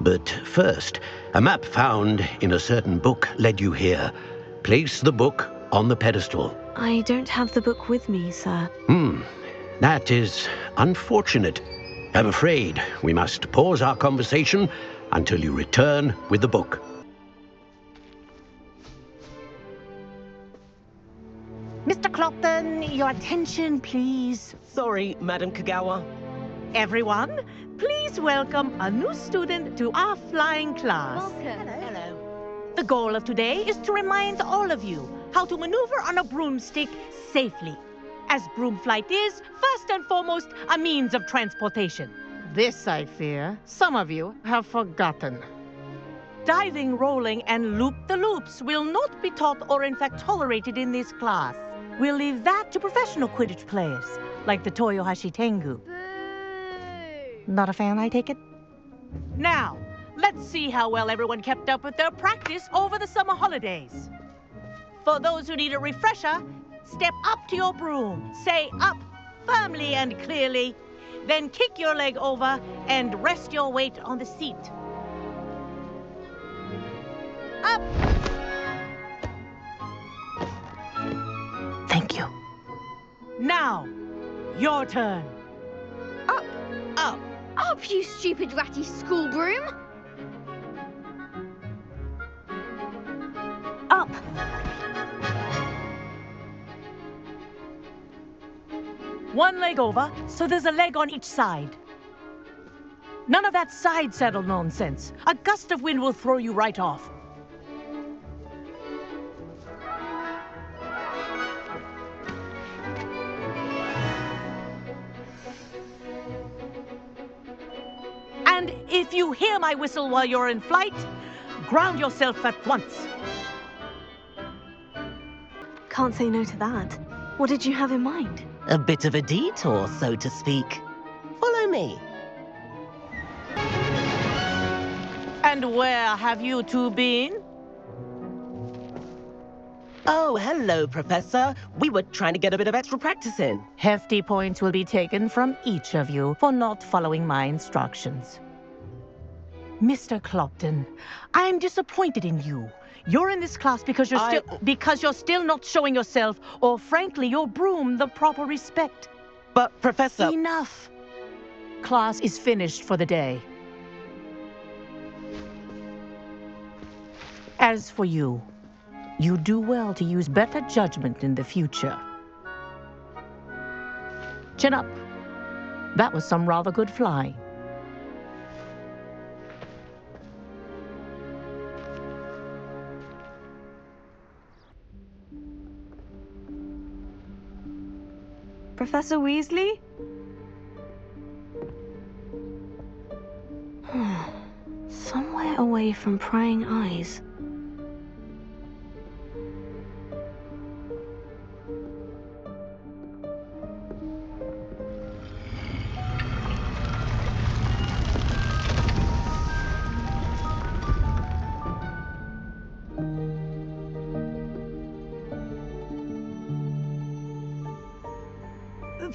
But first, a map found in a certain book led you here. Place the book on the pedestal. I don't have the book with me, sir. That is unfortunate. I'm afraid we must pause our conversation until you return with the book. Mr. Clopton, your attention, please. Sorry, Madam Kagawa. Everyone, please welcome a new student to our flying class. Welcome. Hello. The goal of today is to remind all of you how to maneuver on a broomstick safely, as broom flight is, first and foremost, a means of transportation. This, I fear, some of you have forgotten. Diving, rolling, and loop-the-loops will not be taught or in fact tolerated in this class. We'll leave that to professional Quidditch players, like the Toyohashi Tengu. Not a fan, I take it? Now, let's see how well everyone kept up with their practice over the summer holidays. For those who need a refresher, step up to your broom, say up firmly and clearly, then kick your leg over and rest your weight on the seat. Up! Thank you. Now, your turn. Up! Up! Up, you stupid ratty school broom! Up! One leg over, so there's a leg on each side. None of that side saddle nonsense. A gust of wind will throw you right off. And if you hear my whistle while you're in flight, ground yourself at once. Can't say no to that. What did you have in mind? A bit of a detour, so to speak. Follow me. And where have you two been? Oh, hello, Professor. We were trying to get a bit of extra practice in. Hefty points will be taken from each of you for not following my instructions. Mr. Clopton, I'm disappointed in you. You're in this class because you're still not showing yourself, or frankly, your broom the proper respect. But, Professor... Enough. Class is finished for the day. As for you, You do well to use better judgment in the future. Chin up. That was some rather good flying. Professor Weasley? Somewhere away from prying eyes.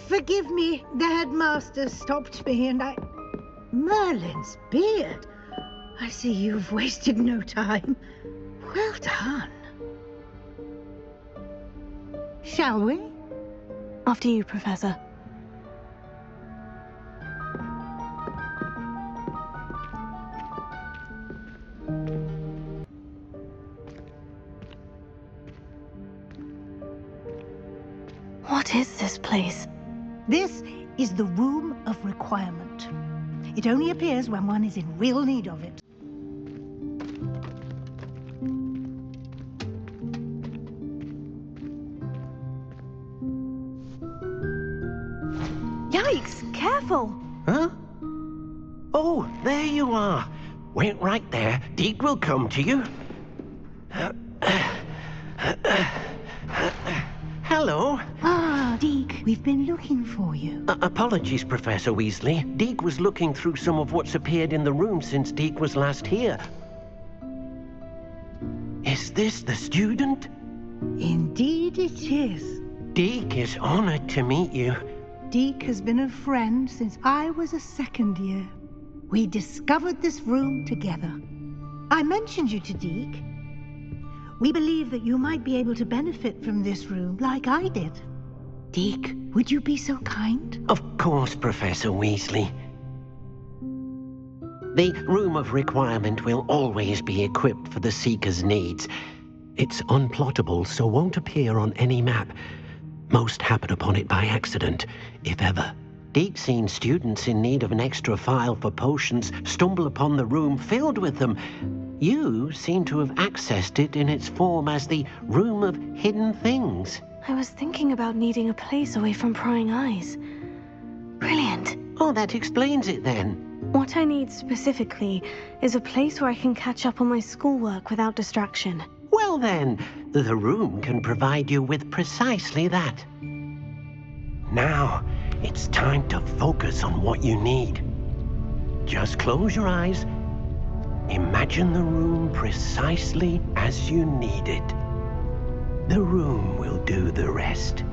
Forgive me, the headmaster stopped me and I... Merlin's beard. I see you've wasted no time. Well done. Shall we? After you, Professor. What is this place? This is the Room of Requirement. It only appears when one is in real need of it. Yikes! Careful! Huh? Oh, there you are. Wait right there. Deke will come to you. Hello. Ah, Deke, we've been looking for you. Apologies, Professor Weasley. Deke was looking through some of what's appeared in the room since Deke was last here. Is this the student? Indeed it is. Deke is honored to meet you. Deke has been a friend since I was a second year. We discovered this room together. I mentioned you to Deke. We believe that you might be able to benefit from this room like I did. Deke, would you be so kind? Of course, Professor Weasley. The Room of Requirement will always be equipped for the Seeker's needs. It's unplottable, so won't appear on any map. Most happen upon it by accident, if ever. Deke's seen students in need of an extra file for potions stumble upon the room filled with them. You seem to have accessed it in its form as the Room of Hidden Things. I was thinking about needing a place away from prying eyes. Brilliant. Oh, that explains it then. What I need specifically is a place where I can catch up on my schoolwork without distraction. Well then, the room can provide you with precisely that. Now, it's time to focus on what you need. Just close your eyes. Imagine the room precisely as you need it. The room will do the rest.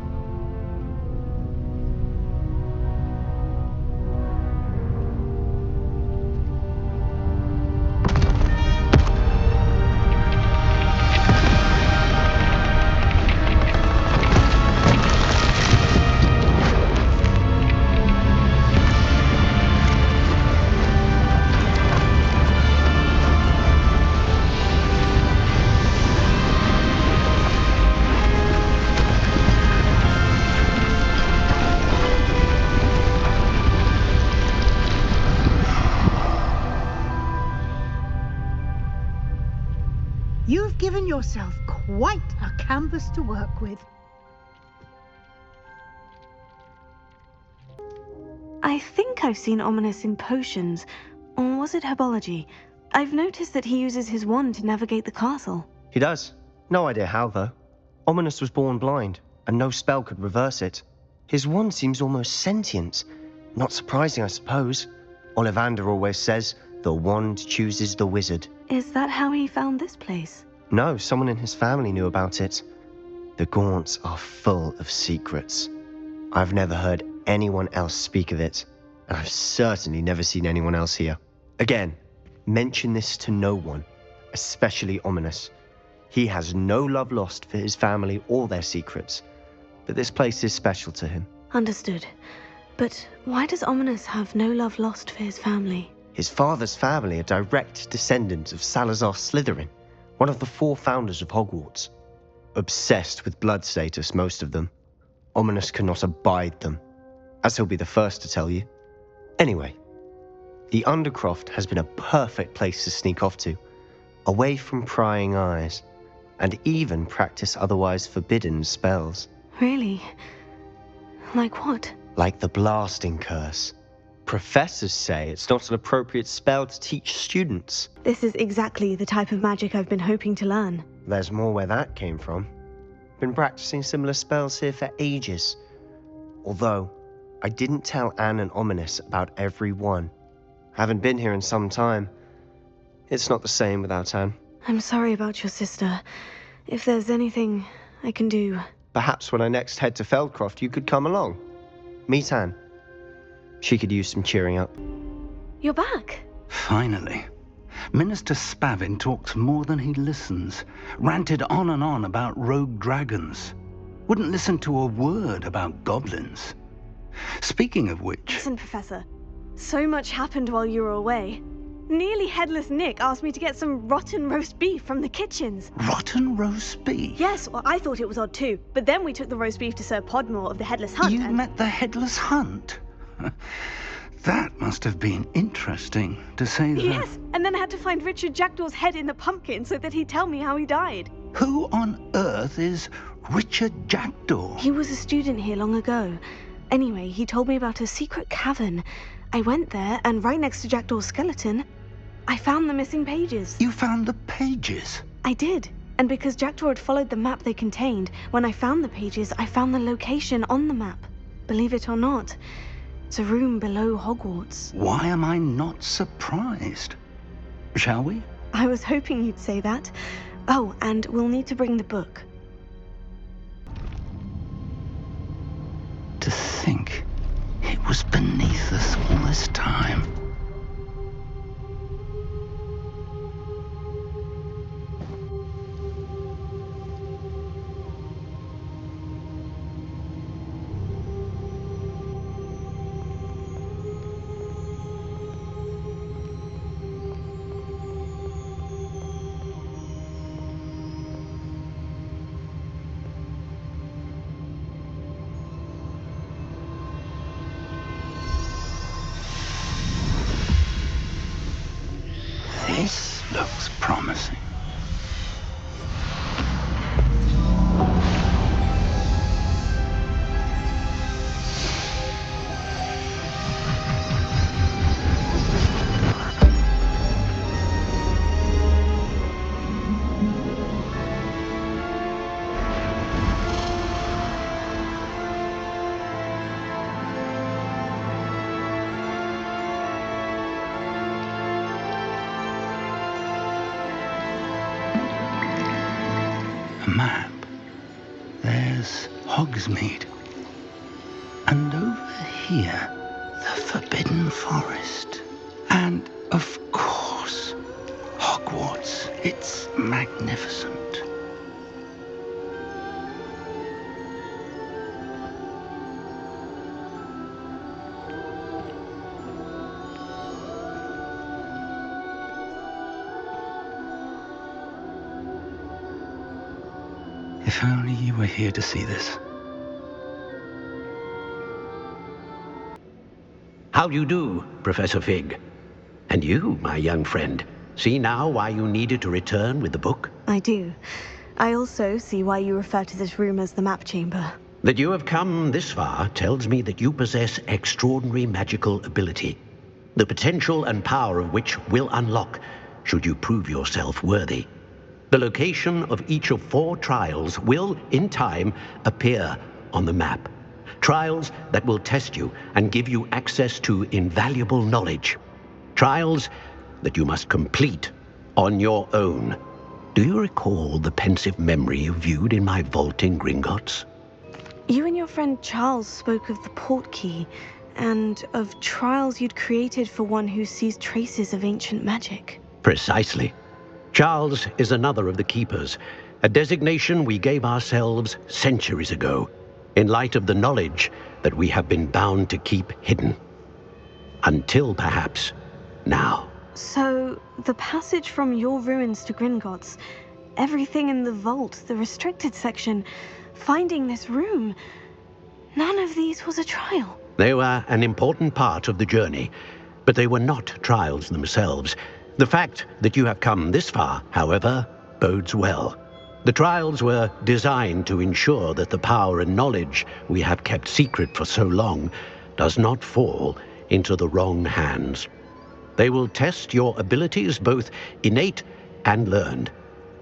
You've given yourself quite a canvas to work with. I think I've seen Ominous in potions, or was it herbology? I've noticed that he uses his wand to navigate the castle. He does. No idea how, though. Ominous was born blind, and no spell could reverse it. His wand seems almost sentient. Not surprising, I suppose. Ollivander always says, the wand chooses the wizard. Is that how he found this place? No, someone in his family knew about it. The Gaunts are full of secrets. I've never heard anyone else speak of it, and I've certainly never seen anyone else here. Again, mention this to no one, especially Ominous. He has no love lost for his family or their secrets, but this place is special to him. Understood. But why does Ominous have no love lost for his family? His father's family are direct descendants of Salazar Slytherin, one of the 4 founders of Hogwarts. Obsessed with blood status, most of them. Ominous cannot abide them, as he'll be the first to tell you. Anyway, the Undercroft has been a perfect place to sneak off to, away from prying eyes, and even practice otherwise forbidden spells. Really? Like what? Like the blasting curse. Professors say it's not an appropriate spell to teach students. This is exactly the type of magic I've been hoping to learn. There's more where that came from. Been practicing similar spells here for ages. Although, I didn't tell Anne and Ominous about every one. Haven't been here in some time. It's not the same without Anne. I'm sorry about your sister. If there's anything I can do... Perhaps when I next head to Feldcroft, you could come along. Meet Anne. She could use some cheering up. You're back. Finally. Minister Spavin talks more than he listens. Ranted on and on about rogue dragons. Wouldn't listen to a word about goblins. Speaking of which... Listen, Professor. So much happened while you were away. Nearly Headless Nick asked me to get some rotten roast beef from the kitchens. Rotten roast beef? Yes, well, I thought it was odd too. But then we took the roast beef to Sir Podmore of the Headless Hunt. You met the Headless Hunt? That must have been interesting, to say the... Yes, and then I had to find Richard Jackdaw's head in the pumpkin so that he'd tell me how he died. Who on earth is Richard Jackdaw? He was a student here long ago. Anyway, he told me about a secret cavern. I went there, and right next to Jackdaw's skeleton, I found the missing pages. You found the pages? I did. And because Jackdaw had followed the map they contained, when I found the pages, I found the location on the map. Believe it or not, it's a room below Hogwarts. Why am I not surprised? Shall we? I was hoping you'd say that. Oh, and we'll need to bring the book. To think it was beneath us all this time. This looks promising. A map. There's Hogsmeade. And over here, the Forbidden Forest. And, of course, Hogwarts. It's magnificent. If only you were here to see this. How do you do, Professor Fig? And you, my young friend, see now why you needed to return with the book? I do. I also see why you refer to this room as the map chamber. That you have come this far tells me that you possess extraordinary magical ability, the potential and power of which will unlock should you prove yourself worthy. The location of each of 4 trials will, in time, appear on the map. Trials that will test you and give you access to invaluable knowledge. Trials that you must complete on your own. Do you recall the pensive memory you viewed in my vault in Gringotts? You and your friend Charles spoke of the Portkey, and of trials you'd created for one who sees traces of ancient magic. Precisely. Charles is another of the Keepers, a designation we gave ourselves centuries ago, in light of the knowledge that we have been bound to keep hidden. Until, perhaps, now. So, the passage from your ruins to Gringotts, everything in the vault, the restricted section, finding this room. None of these was a trial. They were an important part of the journey, but they were not trials themselves. The fact that you have come this far, however, bodes well. The trials were designed to ensure that the power and knowledge we have kept secret for so long does not fall into the wrong hands. They will test your abilities, both innate and learned.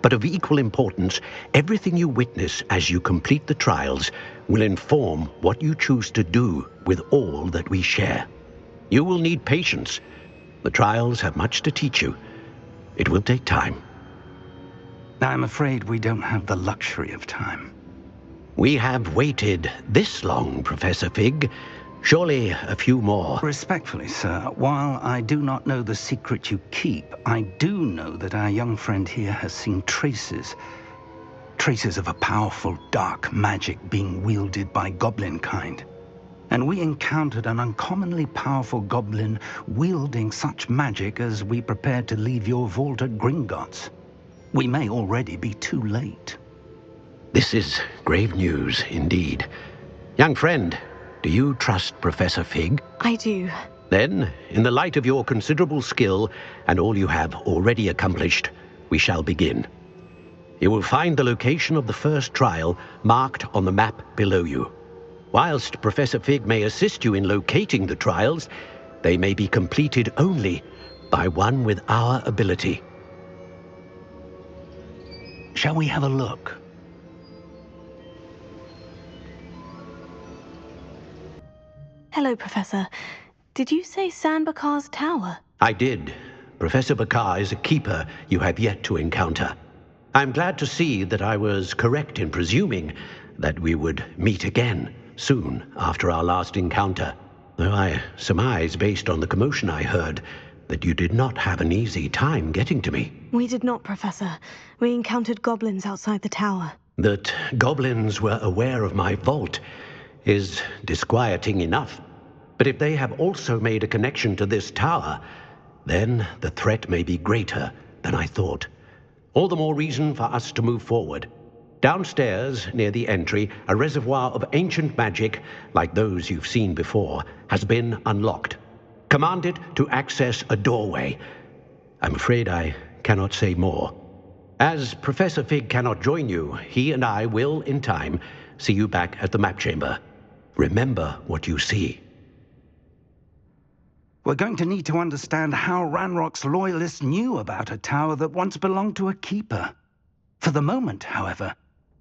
But of equal importance, everything you witness as you complete the trials will inform what you choose to do with all that we share. You will need patience. The trials have much to teach you. It will take time. I'm afraid we don't have the luxury of time. We have waited this long, Professor Fig. Surely a few more. Respectfully, sir, while I do not know the secret you keep, I do know that our young friend here has seen traces of a powerful dark magic being wielded by goblin kind. And we encountered an uncommonly powerful goblin wielding such magic as we prepared to leave your vault at Gringotts. We may already be too late. This is grave news indeed. Young friend, do you trust Professor Fig? I do. Then, in the light of your considerable skill and all you have already accomplished, we shall begin. You will find the location of the first trial marked on the map below you. Whilst Professor Fig may assist you in locating the trials, they may be completed only by one with our ability. Shall we have a look? Hello, Professor. Did you say Sanbakar's tower? I did. Professor Bakar is a keeper you have yet to encounter. I'm glad to see that I was correct in presuming that we would meet again soon after our last encounter, though I surmise, based on the commotion I heard, that you did not have an easy time getting to me. We did not, Professor. We encountered goblins outside the tower. That goblins were aware of my vault is disquieting enough. But if they have also made a connection to this tower, then the threat may be greater than I thought. All the more reason for us to move forward. Downstairs, near the entry, a reservoir of ancient magic, like those you've seen before, has been unlocked. Command it to access a doorway. I'm afraid I cannot say more. As Professor Fig cannot join you, he and I will, in time, see you back at the map chamber. Remember what you see. We're going to need to understand how Ranrock's loyalists knew about a tower that once belonged to a keeper. For the moment, however,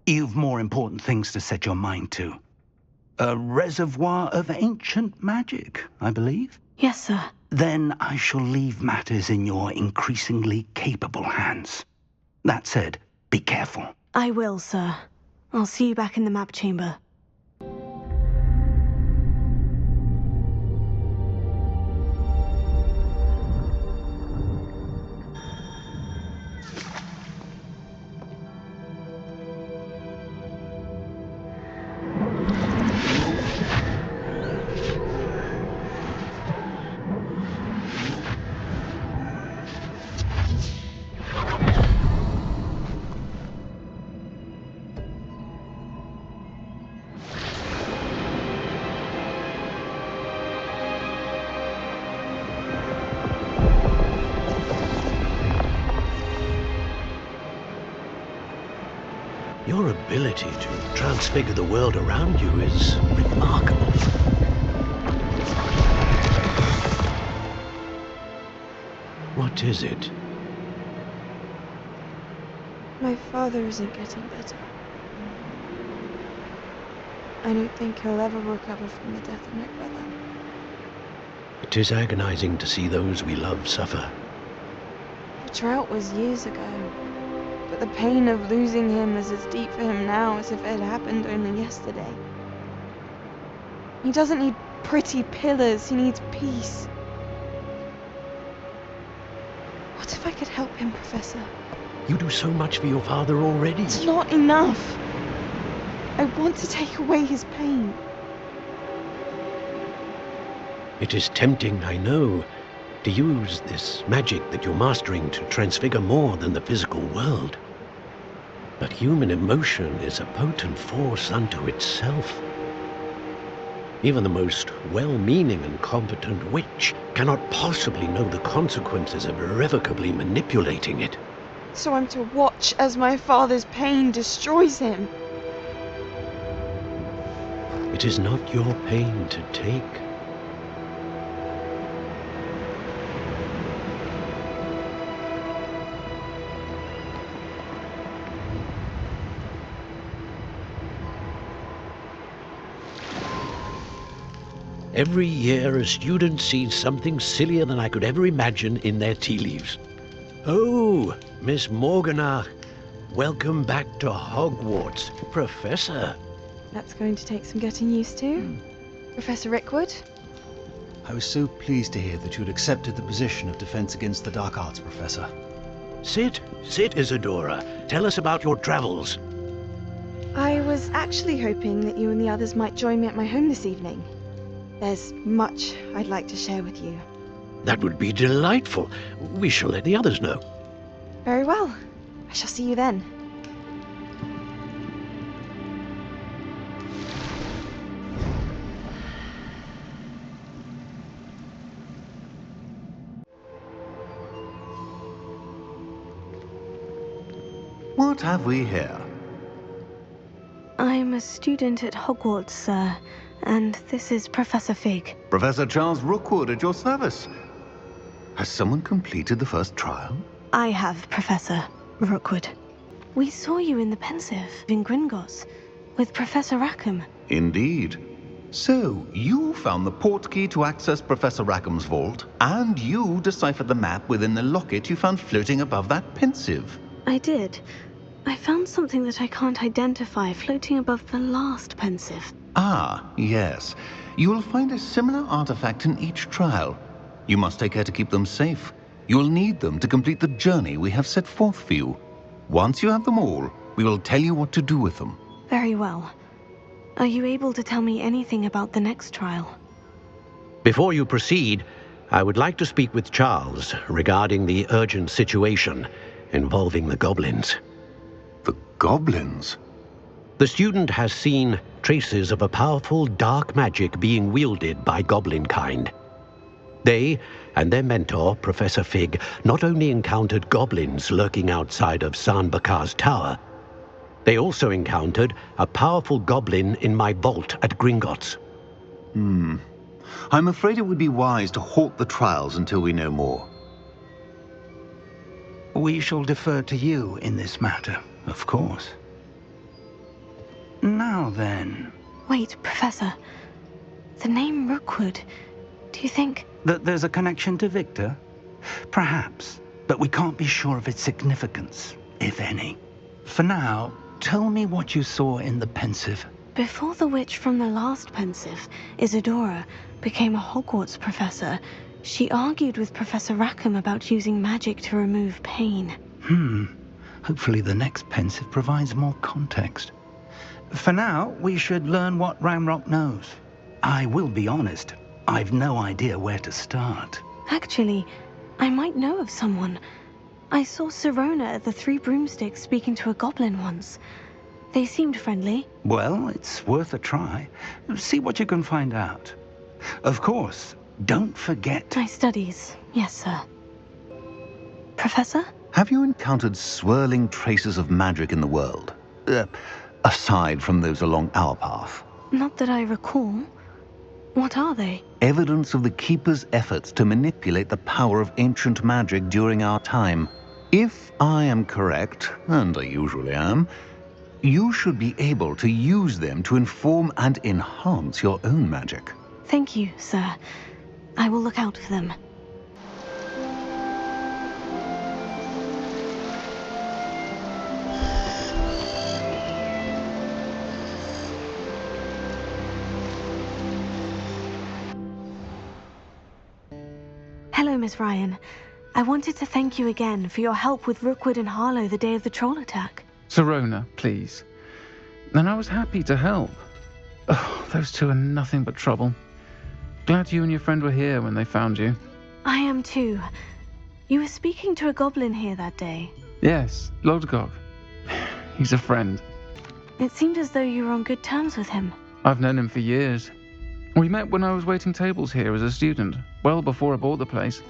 you've more important things to set your mind to. A reservoir of ancient magic, I believe? Yes, sir. Then I shall leave matters in your increasingly capable hands. That said, be careful. I will, sir. I'll see you back in the map chamber. Your ability to transfigure the world around you is remarkable. What is it? My father isn't getting better. I don't think he'll ever recover from the death of my brother. It is agonizing to see those we love suffer. The drought was years ago, but the pain of losing him is as deep for him now as if it had happened only yesterday. He doesn't need pretty pillars, he needs peace. What if I could help him, Professor? You do so much for your father already. It's not enough. I want to take away his pain. It is tempting, I know, to use this magic that you're mastering to transfigure more than the physical world. But human emotion is a potent force unto itself. Even the most well-meaning and competent witch cannot possibly know the consequences of irrevocably manipulating it. So I'm to watch as my father's pain destroys him. It is not your pain to take. Every year, a student sees something sillier than I could ever imagine in their tea leaves. Oh, Miss Morganach, welcome back to Hogwarts, Professor. That's going to take some getting used to. Professor Rickwood? I was so pleased to hear that you had accepted the position of Defense Against the Dark Arts, Professor. Sit, Isadora. Tell us about your travels. I was actually hoping that you and the others might join me at my home this evening. There's much I'd like to share with you. That would be delightful. We shall let the others know. Very well. I shall see you then. What have we here? I'm a student at Hogwarts, sir, and this is Professor Fig. Professor Charles Rookwood at your service. Has someone completed the first trial? I have, Professor Rookwood. We saw you in the Pensive in Gringotts with Professor Rackham. Indeed. So, you found the portkey to access Professor Rackham's vault, and you deciphered the map within the locket you found floating above that Pensive. I did. I found something that I can't identify floating above the last Pensive. Ah, yes. You will find a similar artifact in each trial. You must take care to keep them safe. You will need them to complete the journey we have set forth for you. Once you have them all, we will tell you what to do with them. Very well. Are you able to tell me anything about the next trial? Before you proceed, I would like to speak with Charles regarding the urgent situation involving the goblins. The goblins? The student has seen traces of a powerful dark magic being wielded by goblin kind. They and their mentor, Professor Fig, not only encountered goblins lurking outside of Sanbakar's tower, they also encountered a powerful goblin in my vault at Gringotts. I'm afraid it would be wise to halt the trials until we know more. We shall defer to you in this matter, of course. Now then... Wait, Professor. The name Rookwood. Do you think... that there's a connection to Victor? Perhaps, but we can't be sure of its significance, if any. For now, tell me what you saw in the Pensive. Before the witch from the last Pensive, Isadora, became a Hogwarts professor, she argued with Professor Rackham about using magic to remove pain. Hopefully the next Pensive provides more context. For now, we should learn what Ramrock knows. I will be honest, I've no idea where to start. Actually, I might know of someone. I saw Sirona at the Three Broomsticks speaking to a goblin once. They seemed friendly. Well, it's worth a try. See what you can find out. Of course, don't forget... My studies, yes, sir. Professor? Have you encountered swirling traces of magic in the world? Aside from those along our path? Not that I recall. What are they? Evidence of the Keeper's efforts to manipulate the power of ancient magic during our time. If I am correct, and I usually am, you should be able to use them to inform and enhance your own magic. Thank you, sir. I will look out for them. Hello, Miss Ryan. I wanted to thank you again for your help with Rookwood and Harlow the day of the troll attack. Sirona, please. And I was happy to help. Oh, those two are nothing but trouble. Glad you and your friend were here when they found you. I am too. You were speaking to a goblin here that day. Yes, Lodgok. He's a friend. It seemed as though you were on good terms with him. I've known him for years. We met when I was waiting tables here as a student, well before I bought the place.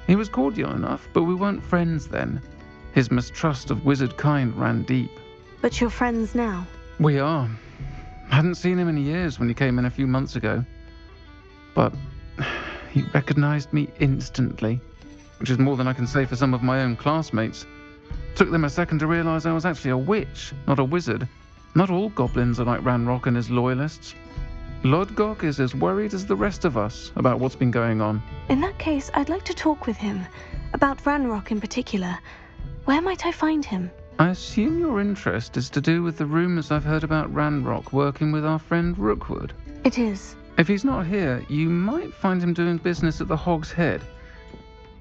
He was cordial enough, but we weren't friends then. His mistrust of wizard kind ran deep. But you're friends now? We are. Hadn't seen him in years when he came in a few months ago. But he recognized me instantly, which is more than I can say for some of my own classmates. Took them a second to realize I was actually a witch, not a wizard. Not all goblins are like Ranrock and his loyalists. Lodgok is as worried as the rest of us about what's been going on. In that case, I'd like to talk with him. About Ranrock in particular. Where might I find him? I assume your interest is to do with the rumors I've heard about Ranrock working with our friend Rookwood. It is. If he's not here, you might find him doing business at the Hog's Head.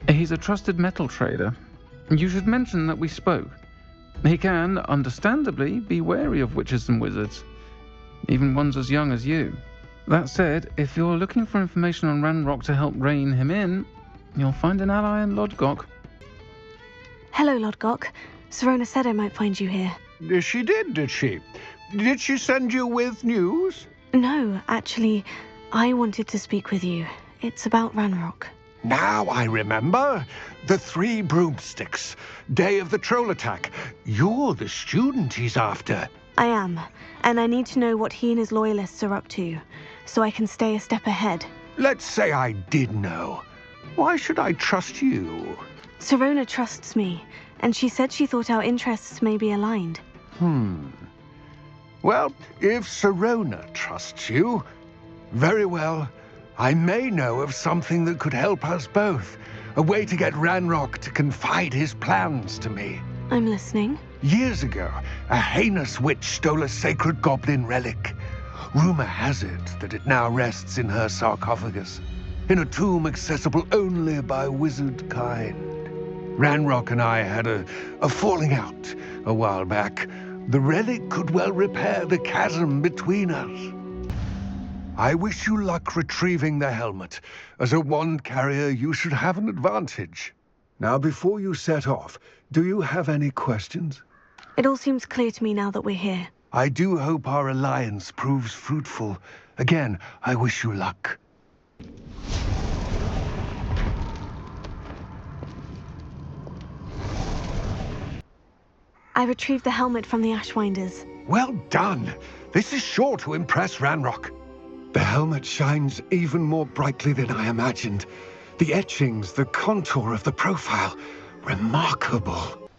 He's a trusted metal trader. You should mention that we spoke. He can, understandably, be wary of witches and wizards, even ones as young as you. That said, if you're looking for information on Ranrock to help rein him in, you'll find an ally in Lodgok. Hello, Lodgok. Sirona said I might find you here. She did she? Did she send you with news? No, actually, I wanted to speak with you. It's about Ranrock. Now I remember. The 3 broomsticks. Day of the troll attack. You're the student he's after. I am, and I need to know what he and his loyalists are up to, so I can stay a step ahead. Let's say I did know. Why should I trust you? Sirona trusts me, and she said she thought our interests may be aligned. Well, if Sirona trusts you, very well. I may know of something that could help us both. A way to get Ranrock to confide his plans to me. I'm listening. Years ago, a heinous witch stole a sacred goblin relic. Rumor has it that it now rests in her sarcophagus, in a tomb accessible only by wizard kind. Ranrock and I had a falling out a while back. The relic could well repair the chasm between us. I wish you luck retrieving the helmet. As a wand carrier, you should have an advantage. Now, before you set off, do you have any questions? It all seems clear to me now that we're here. I do hope our alliance proves fruitful. Again, I wish you luck. I retrieved the helmet from the Ashwinders. Well done! This is sure to impress Ranrock. The helmet shines even more brightly than I imagined. The etchings, the contour of the profile, remarkable.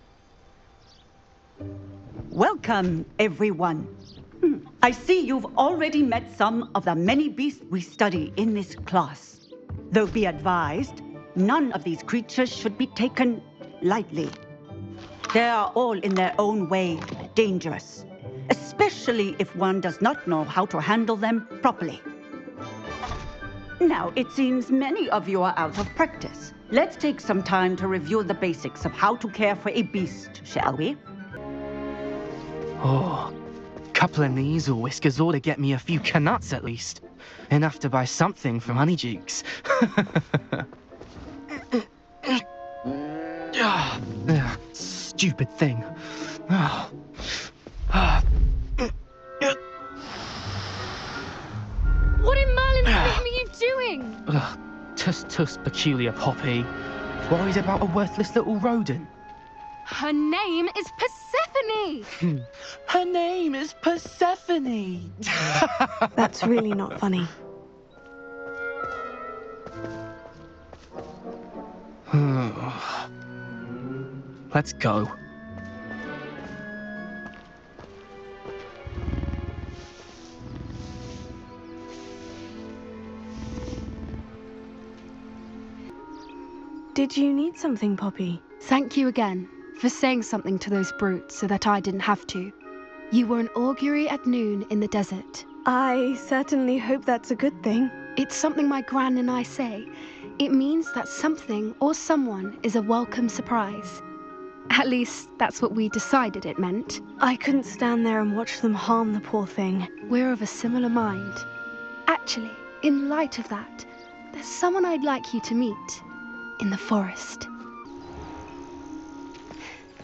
Welcome, everyone. I see you've already met some of the many beasts we study in this class. Though be advised, none of these creatures should be taken lightly. They are all in their own way dangerous, especially if one does not know how to handle them properly. Now, it seems many of you are out of practice. Let's take some time to review the basics of how to care for a beast, shall we? Oh, a couple of Neasel whiskers ought to get me a few canuts at least. Enough to buy something from Honeydukes. Stupid thing. What in Merlin's name are you doing? Tuss, peculiar Poppy. Worried about a worthless little rodent. Her name is Persephone! Her name is Persephone! That's really not funny. Let's go. Did you need something, Poppy? Thank you again for saying something to those brutes so that I didn't have to. You were an augury at noon in the desert. I certainly hope that's a good thing. It's something my gran and I say. It means that something or someone is a welcome surprise. At least, that's what we decided it meant. I couldn't stand there and watch them harm the poor thing. We're of a similar mind. Actually, in light of that, there's someone I'd like you to meet. In the forest.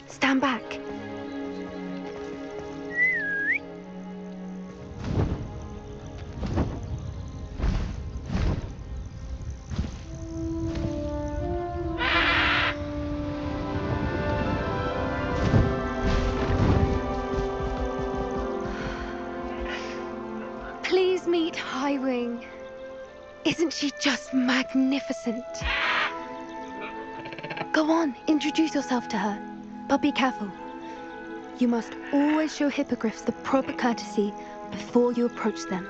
Stand back. Isn't she just magnificent? Go on, introduce yourself to her. But be careful. You must always show hippogriffs the proper courtesy before you approach them.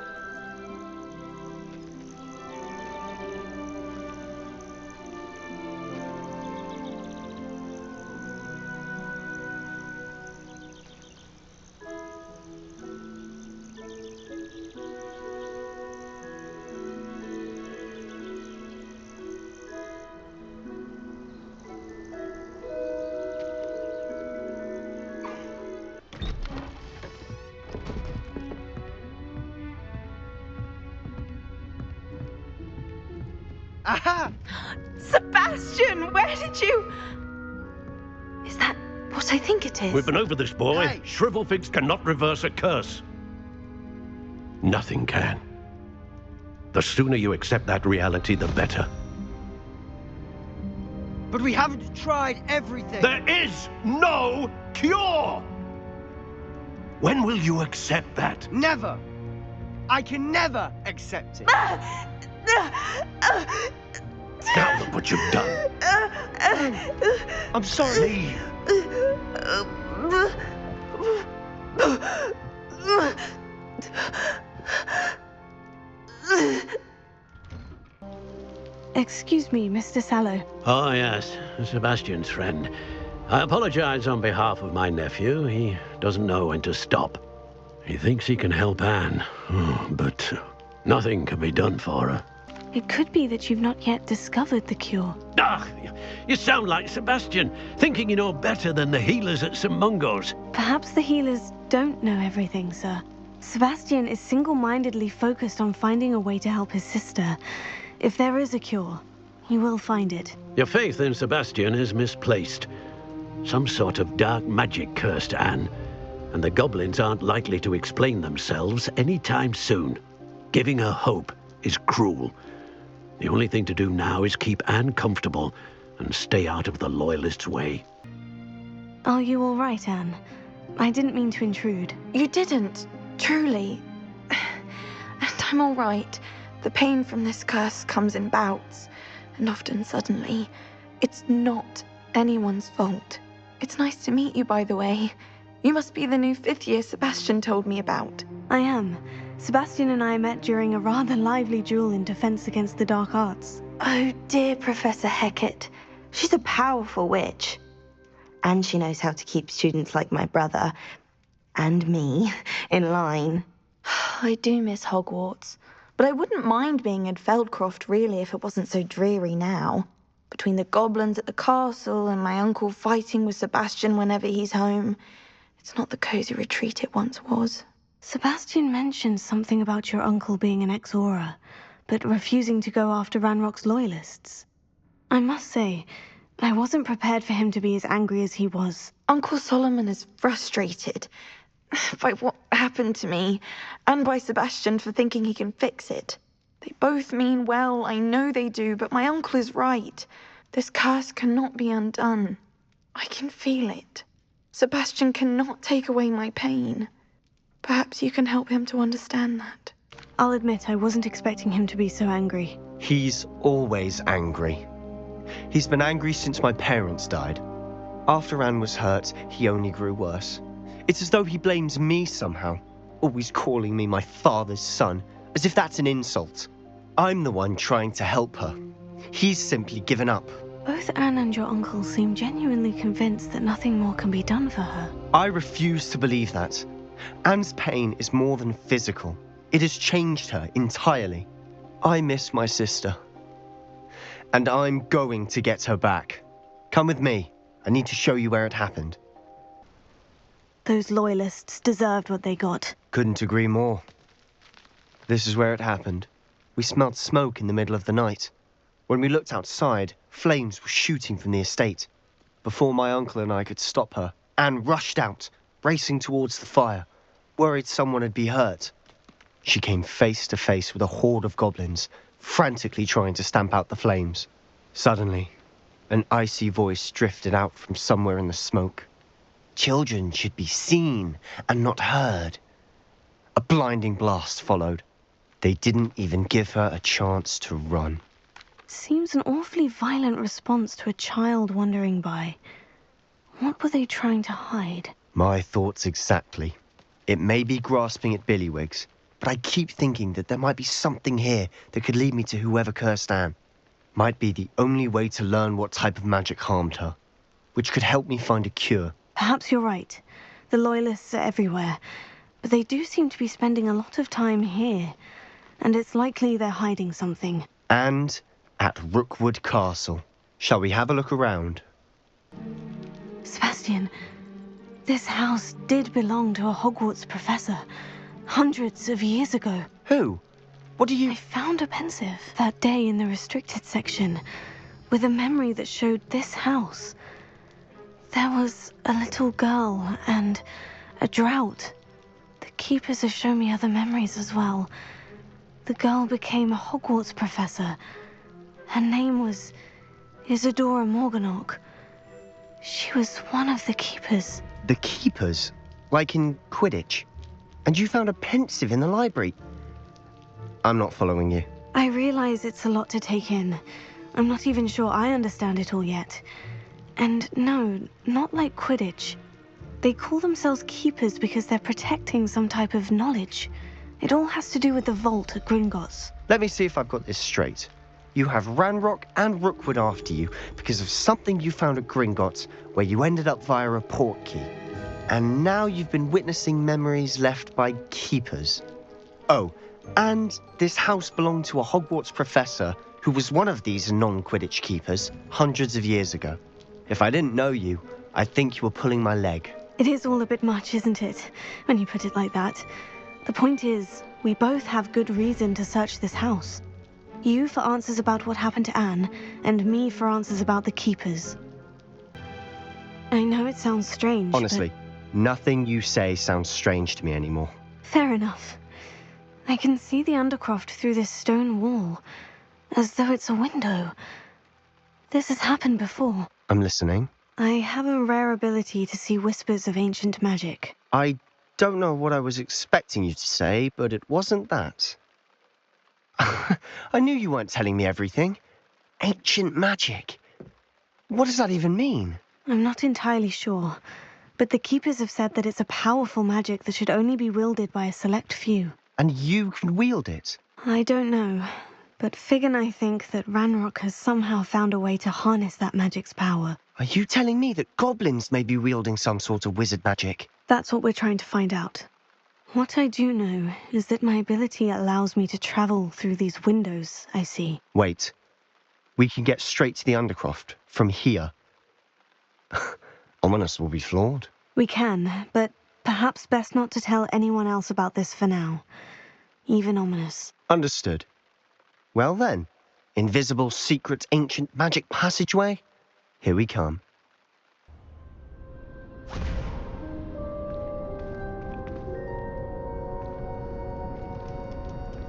Aha! Sebastian, where did you... Is that what I think it is? We've been over this, boy. Hey. Shrivelfigs cannot reverse a curse. Nothing can. The sooner you accept that reality, the better. But we haven't tried everything. There is no cure! When will you accept that? Never. I can never accept it. Now look what you've done. I'm sorry. Excuse me, Mr. Sallow. Oh, yes, Sebastian's friend. I apologize on behalf of my nephew. He doesn't know when to stop. He thinks he can help Anne, but nothing can be done for her. It could be that you've not yet discovered the cure. Ah, you sound like Sebastian, thinking you know better than the healers at St. Mungo's. Perhaps the healers don't know everything, sir. Sebastian is single-mindedly focused on finding a way to help his sister. If there is a cure, he will find it. Your faith in Sebastian is misplaced. Some sort of dark magic cursed Anne, and the goblins aren't likely to explain themselves anytime soon. Giving her hope is cruel. The only thing to do now is keep Anne comfortable and stay out of the Loyalists' way. Are you all right, Anne? I didn't mean to intrude. You didn't, truly. And I'm all right. The pain from this curse comes in bouts, and often suddenly. It's not anyone's fault. It's nice to meet you, by the way. You must be the new 5th year Sebastian told me about. I am. Sebastian and I met during a rather lively duel in defense against the dark arts. Oh dear, Professor Hecat. She's a powerful witch. And she knows how to keep students like my brother, and me, in line. I do miss Hogwarts, but I wouldn't mind being in Feldcroft, really, if it wasn't so dreary now. Between the goblins at the castle and my uncle fighting with Sebastian whenever he's home, it's not the cozy retreat it once was. Sebastian mentioned something about your uncle being an ex-Auror, but refusing to go after Ranrock's Loyalists. I must say, I wasn't prepared for him to be as angry as he was. Uncle Solomon is frustrated by what happened to me, and by Sebastian for thinking he can fix it. They both mean well, I know they do, but my uncle is right. This curse cannot be undone. I can feel it. Sebastian cannot take away my pain. Perhaps you can help him to understand that. I'll admit I wasn't expecting him to be so angry. He's always angry. He's been angry since my parents died. After Anne was hurt, he only grew worse. It's as though he blames me somehow, always calling me my father's son, as if that's an insult. I'm the one trying to help her. He's simply given up. Both Anne and your uncle seem genuinely convinced that nothing more can be done for her. I refuse to believe that. Anne's pain is more than physical. It has changed her entirely. I miss my sister. And I'm going to get her back. Come with me. I need to show you where it happened. Those Loyalists deserved what they got. Couldn't agree more. This is where it happened. We smelled smoke in the middle of the night. When we looked outside, flames were shooting from the estate. Before my uncle and I could stop her, Anne rushed out, racing towards the fire, worried someone had been hurt. She came face to face with a horde of goblins, frantically trying to stamp out the flames. Suddenly, an icy voice drifted out from somewhere in the smoke. Children should be seen and not heard. A blinding blast followed. They didn't even give her a chance to run. Seems an awfully violent response to a child wandering by. What were they trying to hide? My thoughts exactly. It may be grasping at Billywigs, but I keep thinking that there might be something here that could lead me to whoever cursed Anne. Might be the only way to learn what type of magic harmed her, which could help me find a cure. Perhaps you're right. The Loyalists are everywhere, but they do seem to be spending a lot of time here, and it's likely they're hiding something. And at Rookwood Castle. Shall we have a look around? Sebastian, this house did belong to a Hogwarts professor, hundreds of years ago. Who? What do you... I found a pensive that day in the restricted section, with a memory that showed this house. There was a little girl and a drought. The keepers have shown me other memories as well. The girl became a Hogwarts professor. Her name was Isadora Morganach. She was one of the keepers. The keepers? Like in Quidditch? And you found a pensive in the library? I'm not following you. I realize it's a lot to take in. I'm not even sure I understand it all yet. And no, not like Quidditch. They call themselves keepers because they're protecting some type of knowledge. It all has to do with the vault at Gringotts. Let me see if I've got this straight. You have Ranrock and Rookwood after you because of something you found at Gringotts, where you ended up via a portkey. And now you've been witnessing memories left by keepers. Oh, and this house belonged to a Hogwarts professor who was one of these non-Quidditch keepers hundreds of years ago. If I didn't know you, I'd think you were pulling my leg. It is all a bit much, isn't it, when you put it like that? The point is, we both have good reason to search this house. You for answers about what happened to Anne, and me for answers about the keepers. I know it sounds strange, honestly, nothing you say sounds strange to me anymore. Fair enough. I can see the Undercroft through this stone wall, as though it's a window. This has happened before. I'm listening. I have a rare ability to see whispers of ancient magic. I don't know what I was expecting you to say, but it wasn't that. I knew you weren't telling me everything. Ancient magic. What does that even mean? I'm not entirely sure, but the Keepers have said that it's a powerful magic that should only be wielded by a select few. And you can wield it? I don't know, but Fig and I think that Ranrock has somehow found a way to harness that magic's power. Are you telling me that goblins may be wielding some sort of wizard magic? That's what we're trying to find out. What I do know is that my ability allows me to travel through these windows I see. Wait. We can get straight to the Undercroft from here. Ominous will be floored. We can, but perhaps best not to tell anyone else about this for now. Even Ominous. Understood. Well then, invisible, secret, ancient magic passageway? Here we come.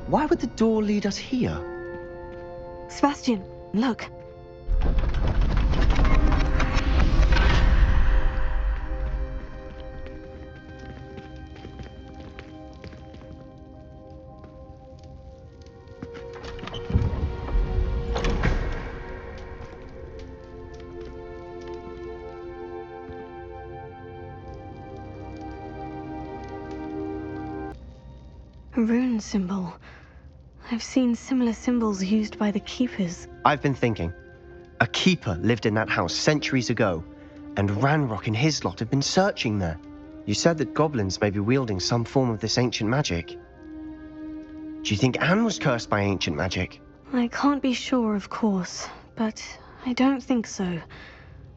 Why would the door lead us here? Sebastian, look. A rune symbol. I've seen similar symbols used by the Keepers. I've been thinking. A keeper lived in that house centuries ago, and Ranrock and his lot have been searching there. You said that goblins may be wielding some form of this ancient magic. Do you think Anne was cursed by ancient magic? I can't be sure, of course, but I don't think so.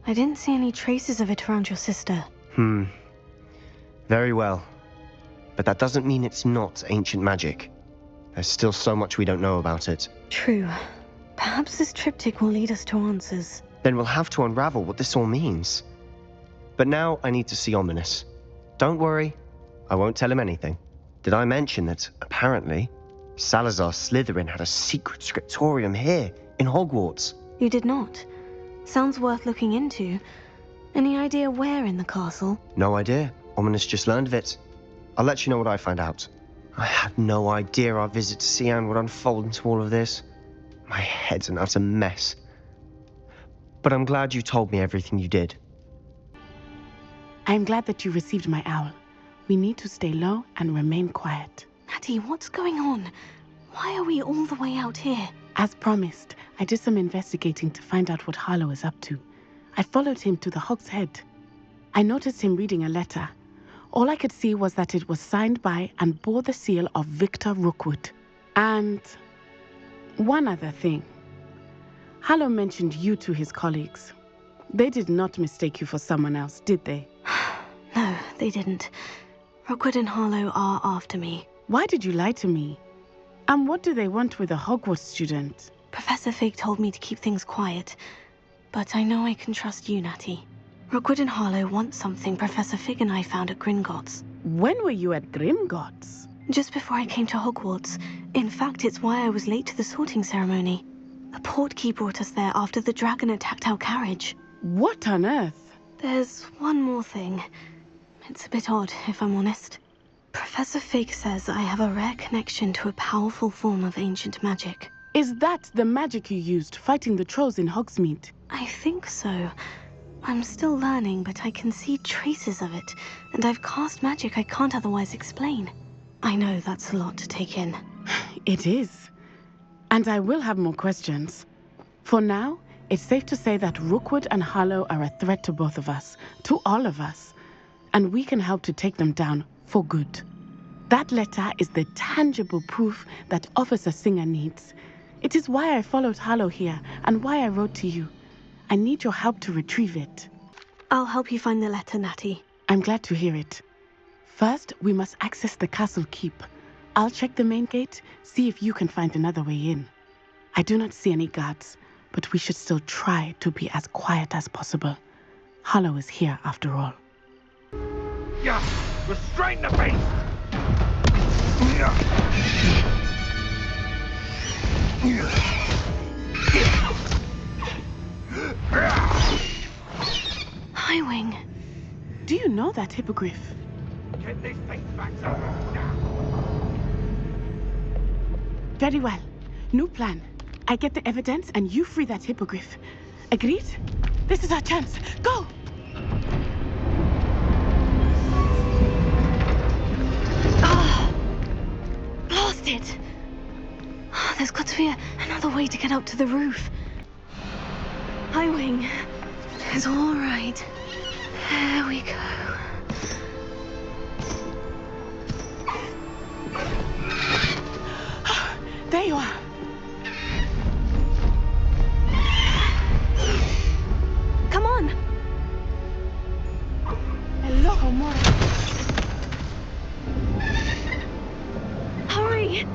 I didn't see any traces of it around your sister. Very well. But that doesn't mean it's not ancient magic. There's still so much we don't know about it. True. Perhaps this triptych will lead us to answers. Then we'll have to unravel what this all means. But now I need to see Ominous. Don't worry, I won't tell him anything. Did I mention that, apparently, Salazar Slytherin had a secret scriptorium here, in Hogwarts? You did not. Sounds worth looking into. Any idea where in the castle? No idea. Ominous just learned of it. I'll let you know what I find out. I had no idea our visit to Sian would unfold into all of this. My head's an utter mess. But I'm glad you told me everything you did. I'm glad that you received my owl. We need to stay low and remain quiet. Natty, what's going on? Why are we all the way out here? As promised, I did some investigating to find out what Harlow is up to. I followed him to the Hog's Head. I noticed him reading a letter. All I could see was that it was signed by and bore the seal of Victor Rookwood. And one other thing. Harlow mentioned you to his colleagues. They did not mistake you for someone else, did they? No, they didn't. Rookwood and Harlow are after me. Why did you lie to me? And what do they want with a Hogwarts student? Professor Fig told me to keep things quiet, but I know I can trust you, Natty. Rookwood and Harlow want something Professor Fig and I found at Gringotts. When were you at Gringotts? Just before I came to Hogwarts. In fact, it's why I was late to the sorting ceremony. A Portkey brought us there after the dragon attacked our carriage. What on earth? There's one more thing. It's a bit odd, if I'm honest. Professor Fig says I have a rare connection to a powerful form of ancient magic. Is that the magic you used fighting the trolls in Hogsmeade? I think so. I'm still learning, but I can see traces of it, and I've cast magic I can't otherwise explain. I know that's a lot to take in. It is. And I will have more questions. For now, it's safe to say that Rookwood and Harlow are a threat to both of us, to all of us, and we can help to take them down for good. That letter is the tangible proof that Officer Singer needs. It is why I followed Harlow here and why I wrote to you. I need your help to retrieve it. I'll help you find the letter, Natty. I'm glad to hear it. First, we must access the castle keep. I'll check the main gate, see if you can find another way in. I do not see any guards, but we should still try to be as quiet as possible. Harlow is here after all. Yeah, restrain the beast! Highwing. Do you know that hippogriff? Get this thing back now. Very well. New plan. I get the evidence and you free that hippogriff. Agreed? This is our chance. Go! Blast it! There's got to be another way to get up to the roof. Highwing. It's all right. There we go. There you are. Come on. Hello, Mora. Hurry.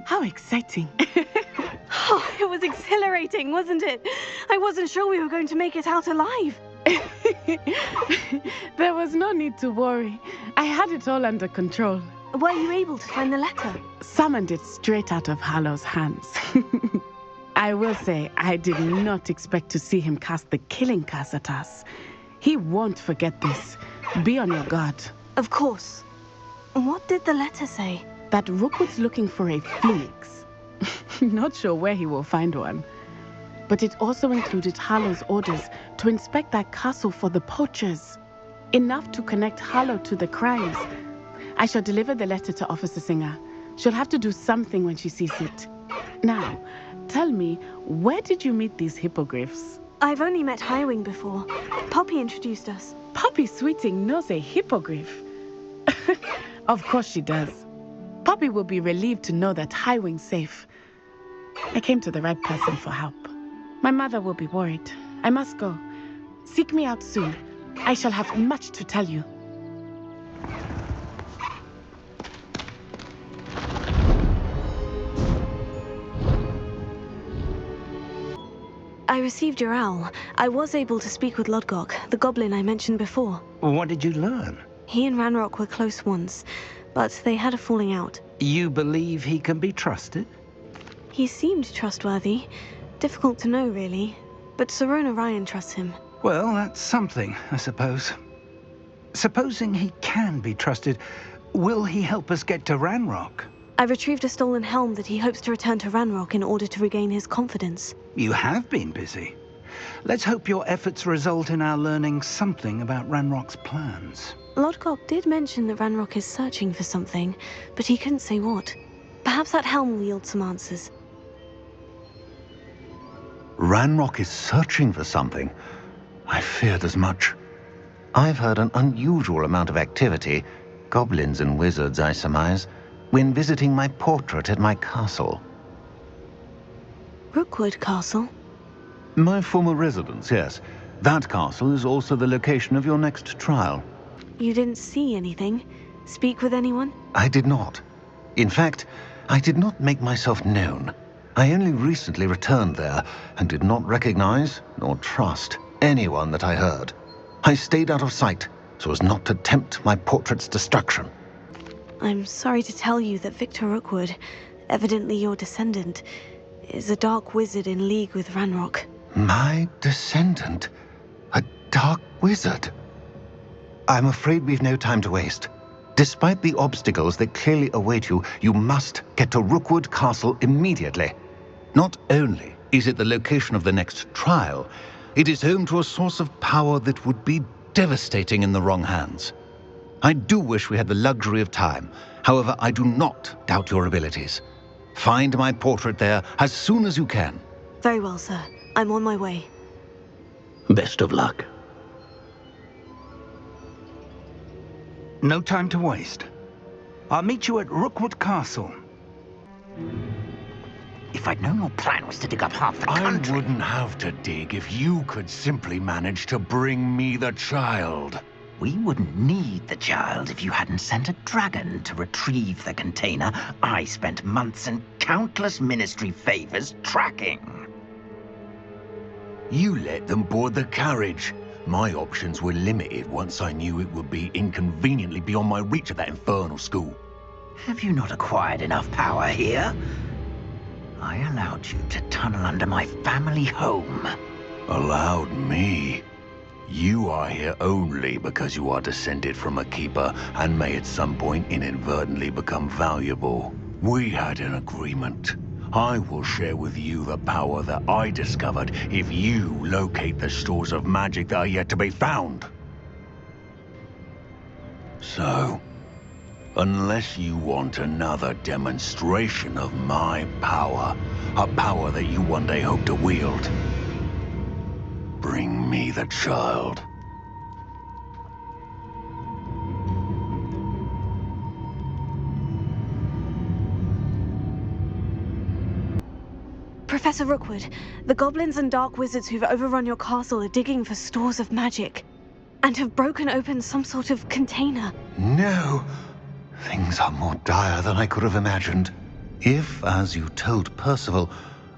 How exciting. Oh, it was exhilarating, wasn't it? I wasn't sure we were going to make it out alive. There was no need to worry. I had it all under control. Were you able to find the letter? Summoned it straight out of Harlow's hands. I will say, I did not expect to see him cast the killing curse at us. He won't forget this. Be on your guard. Of course. What did the letter say? That Rookwood's looking for a phoenix. Not sure where he will find one. But it also included Harlow's orders to inspect that castle for the poachers. Enough to connect Harlow to the crimes. I shall deliver the letter to Officer Singer. She'll have to do something when she sees it. Now, tell me, where did you meet these hippogriffs? I've only met Highwing before. Poppy introduced us. Poppy Sweeting knows a hippogriff. Of course she does. Poppy will be relieved to know that Highwing's safe. I came to the right person for help. My mother will be worried. I must go. Seek me out soon. I shall have much to tell you. I received your owl. I was able to speak with Lodgok, the goblin I mentioned before. What did you learn? He and Ranrock were close once, but they had a falling out. You believe he can be trusted? He seemed trustworthy. Difficult to know, really. But Sirona Ryan trusts him. Well, that's something, I suppose. Supposing he can be trusted, will he help us get to Ranrock? I retrieved a stolen helm that he hopes to return to Ranrock in order to regain his confidence. You have been busy. Let's hope your efforts result in our learning something about Ranrock's plans. Lodgok did mention that Ranrock is searching for something, but he couldn't say what. Perhaps that helm will yield some answers. Ranrock is searching for something? I feared as much. I've heard an unusual amount of activity, goblins and wizards, I surmise, when visiting my portrait at my castle. Rookwood Castle? My former residence, yes. That castle is also the location of your next trial. You didn't see anything? Speak with anyone? I did not. In fact, I did not make myself known. I only recently returned there and did not recognize nor trust anyone that I heard. I stayed out of sight so as not to tempt my portrait's destruction. I'm sorry to tell you that Victor Rookwood, evidently your descendant, is a dark wizard in league with Ranrock. My descendant? A dark wizard? I'm afraid we've no time to waste. Despite the obstacles that clearly await you, you must get to Rookwood Castle immediately. Not only is it the location of the next trial, it is home to a source of power that would be devastating in the wrong hands. I do wish we had the luxury of time. However, I do not doubt your abilities. Find my portrait there as soon as you can. Very well, sir. I'm on my way. Best of luck. No time to waste. I'll meet you at Rookwood Castle. If I'd known your plan was to dig up half the country... I wouldn't have to dig if you could simply manage to bring me the child. We wouldn't need the child if you hadn't sent a dragon to retrieve the container I spent months and countless ministry favors tracking. You let them board the carriage. My options were limited once I knew it would be inconveniently beyond my reach at that infernal school. Have you not acquired enough power here? I allowed you to tunnel under my family home. Allowed me? You are here only because you are descended from a keeper and may at some point inadvertently become valuable. We had an agreement. I will share with you the power that I discovered if you locate the stores of magic that are yet to be found. So, unless you want another demonstration of my power, a power that you one day hope to wield, bring me the child. Professor Rookwood, the goblins and dark wizards who've overrun your castle are digging for stores of magic, and have broken open some sort of container. No! Things are more dire than I could have imagined. If, as you told Percival,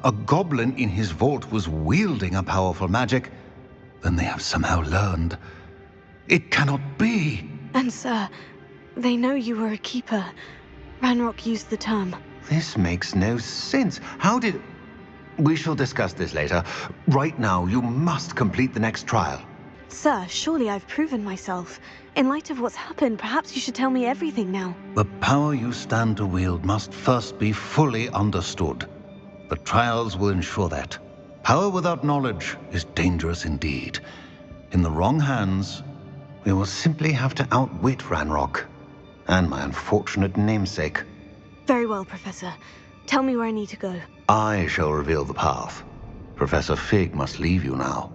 a goblin in his vault was wielding a powerful magic, then they have somehow learned. It cannot be! And sir, they know you were a keeper. Ranrock used the term. This makes no sense. How did... We shall discuss this later. Right now, you must complete the next trial. Sir, surely I've proven myself. In light of what's happened, perhaps you should tell me everything now. The power you stand to wield must first be fully understood. The trials will ensure that. Power without knowledge is dangerous indeed. In the wrong hands, we will simply have to outwit Ranrock and my unfortunate namesake. Very well, Professor. Tell me where I need to go. I shall reveal the path. Professor Fig must leave you now.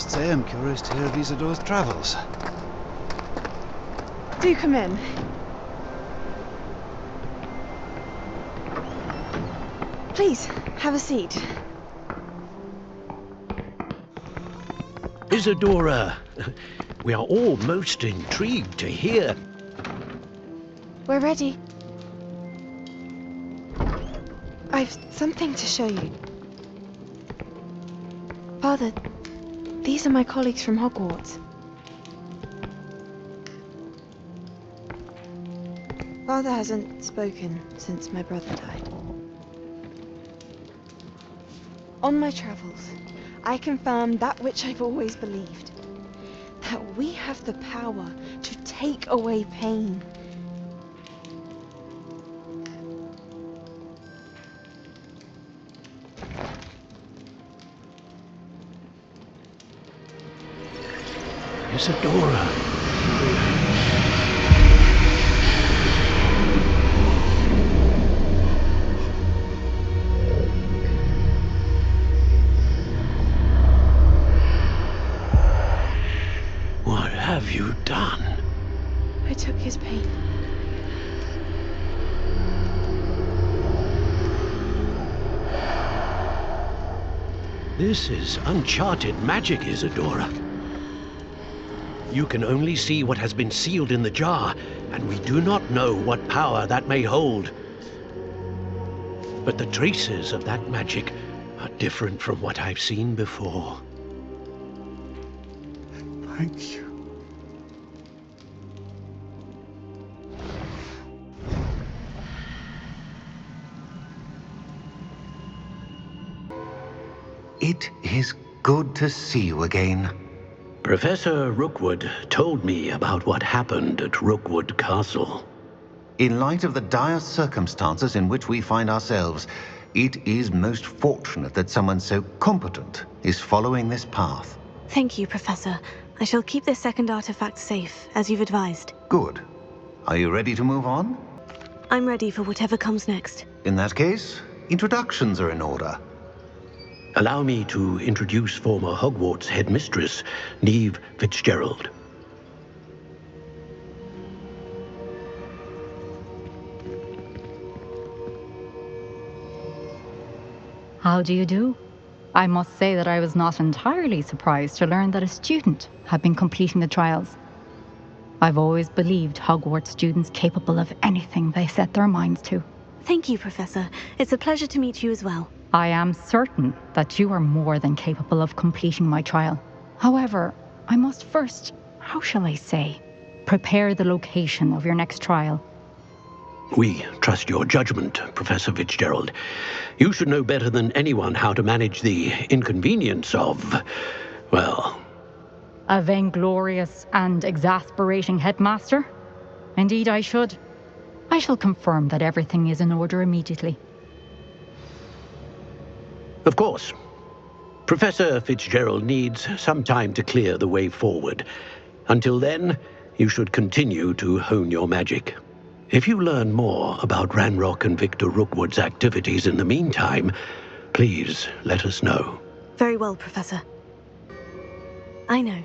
must say I'm curious to hear of Isadora's travels. Do come in. Please, have a seat. Isadora, we are all most intrigued to hear. We're ready. I've something to show you. Father, these are my colleagues from Hogwarts. Father hasn't spoken since my brother died. On my travels, I confirmed that which I've always believed. That we have the power to take away pain. Isadora. What have you done? I took his pain. This is uncharted magic, Isadora. You can only see what has been sealed in the jar, and we do not know what power that may hold. But the traces of that magic are different from what I've seen before. Thank you. It is good to see you again. Professor Rookwood told me about what happened at Rookwood Castle. In light of the dire circumstances in which we find ourselves, it is most fortunate that someone so competent is following this path. Thank you, Professor. I shall keep this second artifact safe, as you've advised. Good. Are you ready to move on? I'm ready for whatever comes next. In that case, introductions are in order. Allow me to introduce former Hogwarts headmistress, Neve Fitzgerald. How do you do? I must say that I was not entirely surprised to learn that a student had been completing the trials. I've always believed Hogwarts students capable of anything they set their minds to. Thank you, Professor. It's a pleasure to meet you as well. I am certain that you are more than capable of completing my trial. However, I must first, how shall I say, prepare the location of your next trial. We trust your judgment, Professor Fitzgerald. You should know better than anyone how to manage the inconvenience of, well... A vainglorious and exasperating headmaster? Indeed I should. I shall confirm that everything is in order immediately. Of course. Professor Fitzgerald needs some time to clear the way forward. Until then, you should continue to hone your magic. If you learn more about Ranrock and Victor Rookwood's activities in the meantime, please let us know. Very well, Professor. I know.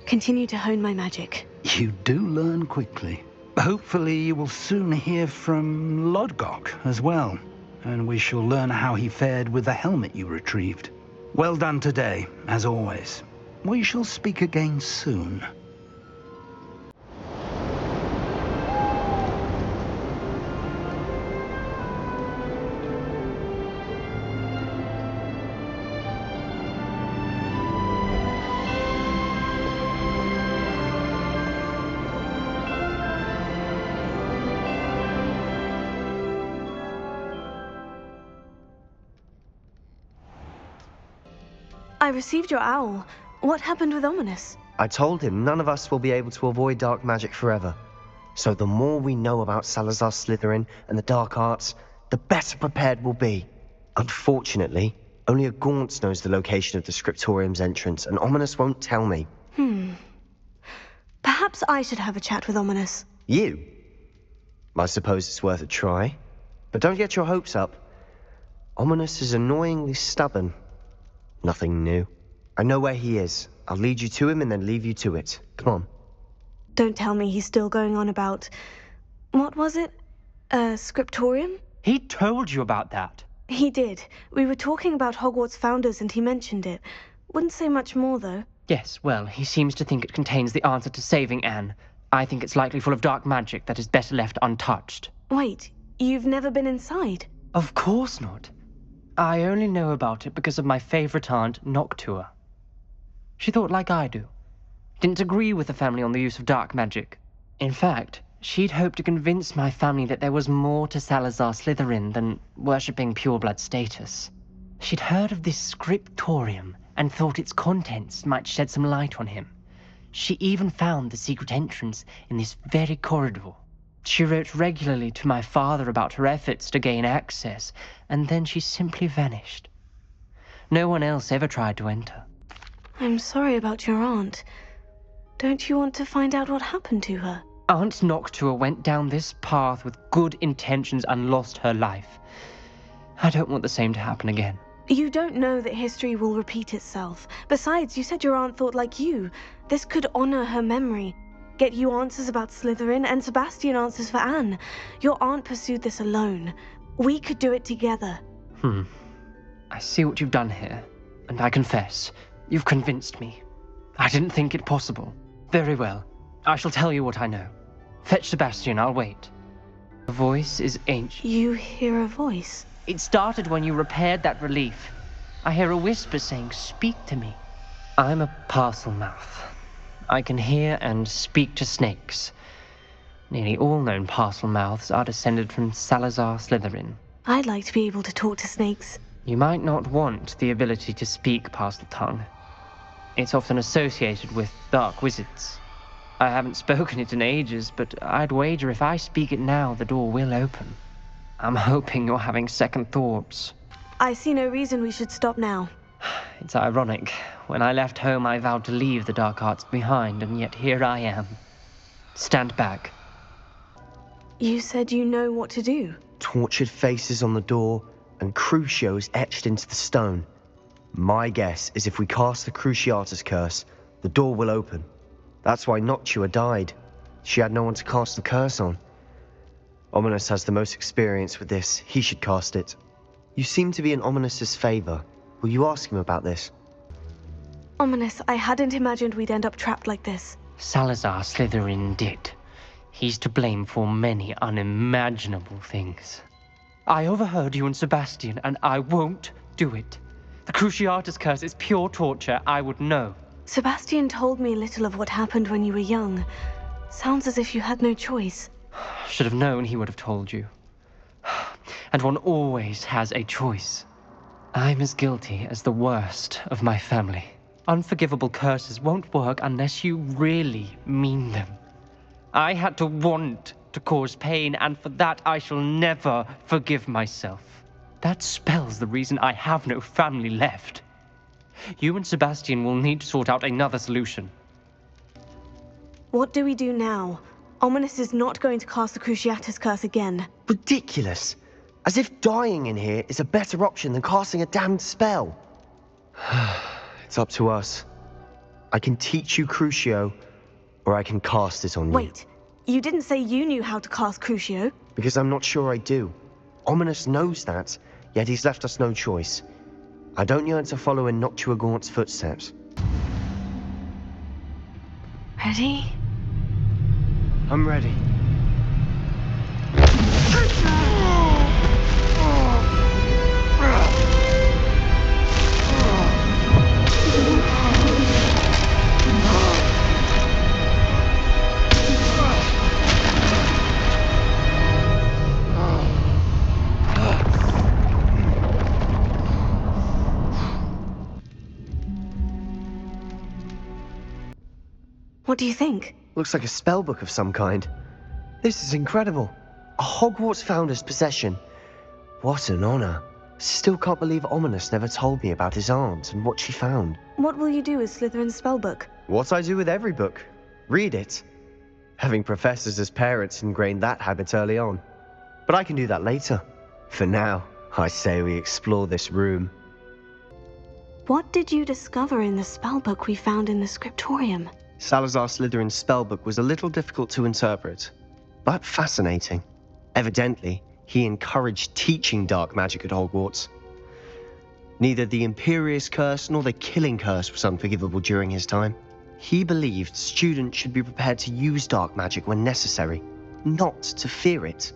Continue to hone my magic. You do learn quickly. Hopefully you will soon hear from Lodgok as well, and we shall learn how he fared with the helmet you retrieved. Well done today, as always. We shall speak again soon. I received your owl. What happened with Ominous? I told him none of us will be able to avoid dark magic forever. So the more we know about Salazar Slytherin and the dark arts, the better prepared we'll be. Unfortunately, only a Gaunt's knows the location of the Scriptorium's entrance, and Ominous won't tell me. Perhaps I should have a chat with Ominous. You? I suppose it's worth a try. But don't get your hopes up. Ominous is annoyingly stubborn. Nothing new. I know where he is. I'll lead you to him and then leave you to it. Come on. Don't tell me he's still going on about... What was it? A scriptorium? He told you about that. He did. We were talking about Hogwarts founders and he mentioned it. Wouldn't say much more, though. Yes, well, he seems to think it contains the answer to saving Anne. I think it's likely full of dark magic that is better left untouched. Wait, you've never been inside? Of course not. I only know about it because of my favorite aunt, Noctua. She thought like I do. Didn't agree with the family on the use of dark magic. In fact, she'd hoped to convince my family that there was more to Salazar Slytherin than worshipping pureblood status. She'd heard of this scriptorium and thought its contents might shed some light on him. She even found the secret entrance in this very corridor. She wrote regularly to my father about her efforts to gain access, and then she simply vanished. No one else ever tried to enter. I'm sorry about your aunt. Don't you want to find out what happened to her? Aunt Noctua went down this path with good intentions and lost her life. I don't want the same to happen again. You don't know that history will repeat itself. Besides, you said your aunt thought like you. This could honor her memory. Get you answers about Slytherin, and Sebastian answers for Anne. Your aunt pursued this alone. We could do it together. I see what you've done here, and I confess, you've convinced me. I didn't think it possible. Very well. I shall tell you what I know. Fetch Sebastian, I'll wait. The voice is ancient. You hear a voice? It started when you repaired that relief. I hear a whisper saying, "Speak to me." I'm a parcel mouth. I can hear and speak to snakes. Nearly all known parcel mouths are descended from Salazar Slytherin. I'd like to be able to talk to snakes. You might not want the ability to speak parcel tongue. It's often associated with dark wizards. I haven't spoken it in ages, but I'd wager if I speak it now, the door will open. I'm hoping you're having second thoughts. I see no reason we should stop now. It's ironic. When I left home, I vowed to leave the dark arts behind, and yet here I am. Stand back. You said you know what to do. Tortured faces on the door, and Crucio is etched into the stone. My guess is if we cast the Cruciatus curse, the door will open. That's why Noctua died. She had no one to cast the curse on. Ominis has the most experience with this. He should cast it. You seem to be in Ominis's favor. Will you ask him about this? Ominis, I hadn't imagined we'd end up trapped like this. Salazar Slytherin did. He's to blame for many unimaginable things. I overheard you and Sebastian, and I won't do it. The Cruciatus curse is pure torture. I would know. Sebastian told me little of what happened when you were young. Sounds as if you had no choice. Should have known he would have told you. And one always has a choice. I'm as guilty as the worst of my family. Unforgivable curses won't work unless you really mean them. I had to want to cause pain, and for that I shall never forgive myself. That spells the reason I have no family left. You and Sebastian will need to sort out another solution. What do we do now? Ominis is not going to cast the Cruciatus curse again. Ridiculous. As if dying in here is a better option than casting a damned spell. It's up to us. I can teach you Crucio, or I can cast it on you. Wait, you didn't say you knew how to cast Crucio? Because I'm not sure I do. Ominis knows that, yet he's left us no choice. I don't yearn to follow in Noctua Gaunt's footsteps. Ready? I'm ready. What do you think? Looks like a spellbook of some kind. This is incredible. A Hogwarts founder's possession. What an honor. Still can't believe Ominis never told me about his aunt and what she found. What will you do with Slytherin's spellbook? What I do with every book. Read it. Having professors as parents ingrained that habit early on. But I can do that later. For now, I say we explore this room. What did you discover in the spellbook we found in the scriptorium? Salazar Slytherin's spellbook was a little difficult to interpret, but fascinating. Evidently, he encouraged teaching dark magic at Hogwarts. Neither the Imperious Curse nor the Killing Curse was unforgivable during his time. He believed students should be prepared to use dark magic when necessary, not to fear it.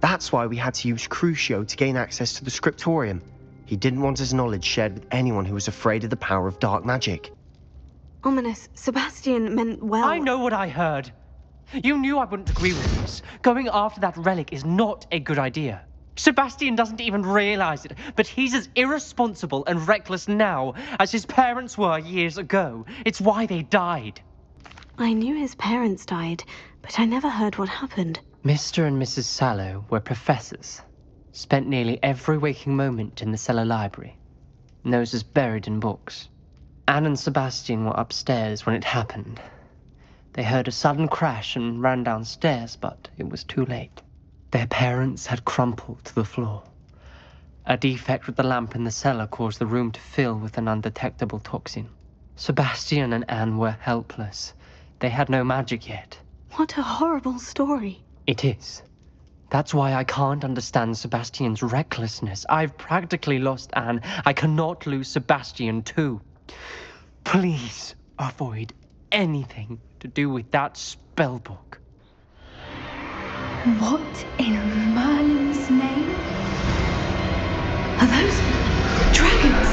That's why we had to use Crucio to gain access to the scriptorium. He didn't want his knowledge shared with anyone who was afraid of the power of dark magic. Ominous, Sebastian meant well. I know what I heard. You knew I wouldn't agree with this. Going after that relic is not a good idea. Sebastian doesn't even realize it, but he's as irresponsible and reckless now as his parents were years ago. It's why they died. I knew his parents died, but I never heard what happened. Mr. and Mrs. Sallow were professors. Spent nearly every waking moment in the cellar library. Noses buried in books. Anne and Sebastian were upstairs when it happened. They heard a sudden crash and ran downstairs, but it was too late. Their parents had crumpled to the floor. A defect with the lamp in the cellar caused the room to fill with an undetectable toxin. Sebastian and Anne were helpless. They had no magic yet. What a horrible story. It is. That's why I can't understand Sebastian's recklessness. I've practically lost Anne. I cannot lose Sebastian too. Please avoid anything to do with that spellbook. What in Merlin's name? Are those dragons?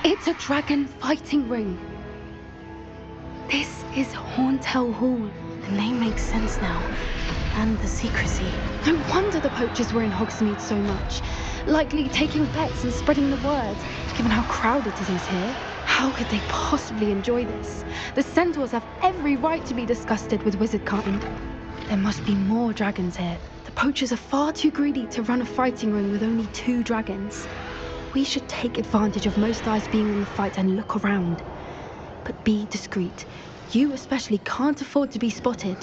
It's a dragon fighting ring. This is Hauntel Hall. The name makes sense now. And the secrecy. No wonder the poachers were in Hogsmeade so much. Likely taking bets and spreading the word, given how crowded it is here. How could they possibly enjoy this? The centaurs have every right to be disgusted with wizardkind. There must be more dragons here. The poachers are far too greedy to run a fighting ring with only 2 dragons. We should take advantage of most eyes being in the fight and look around. But be discreet. You especially can't afford to be spotted.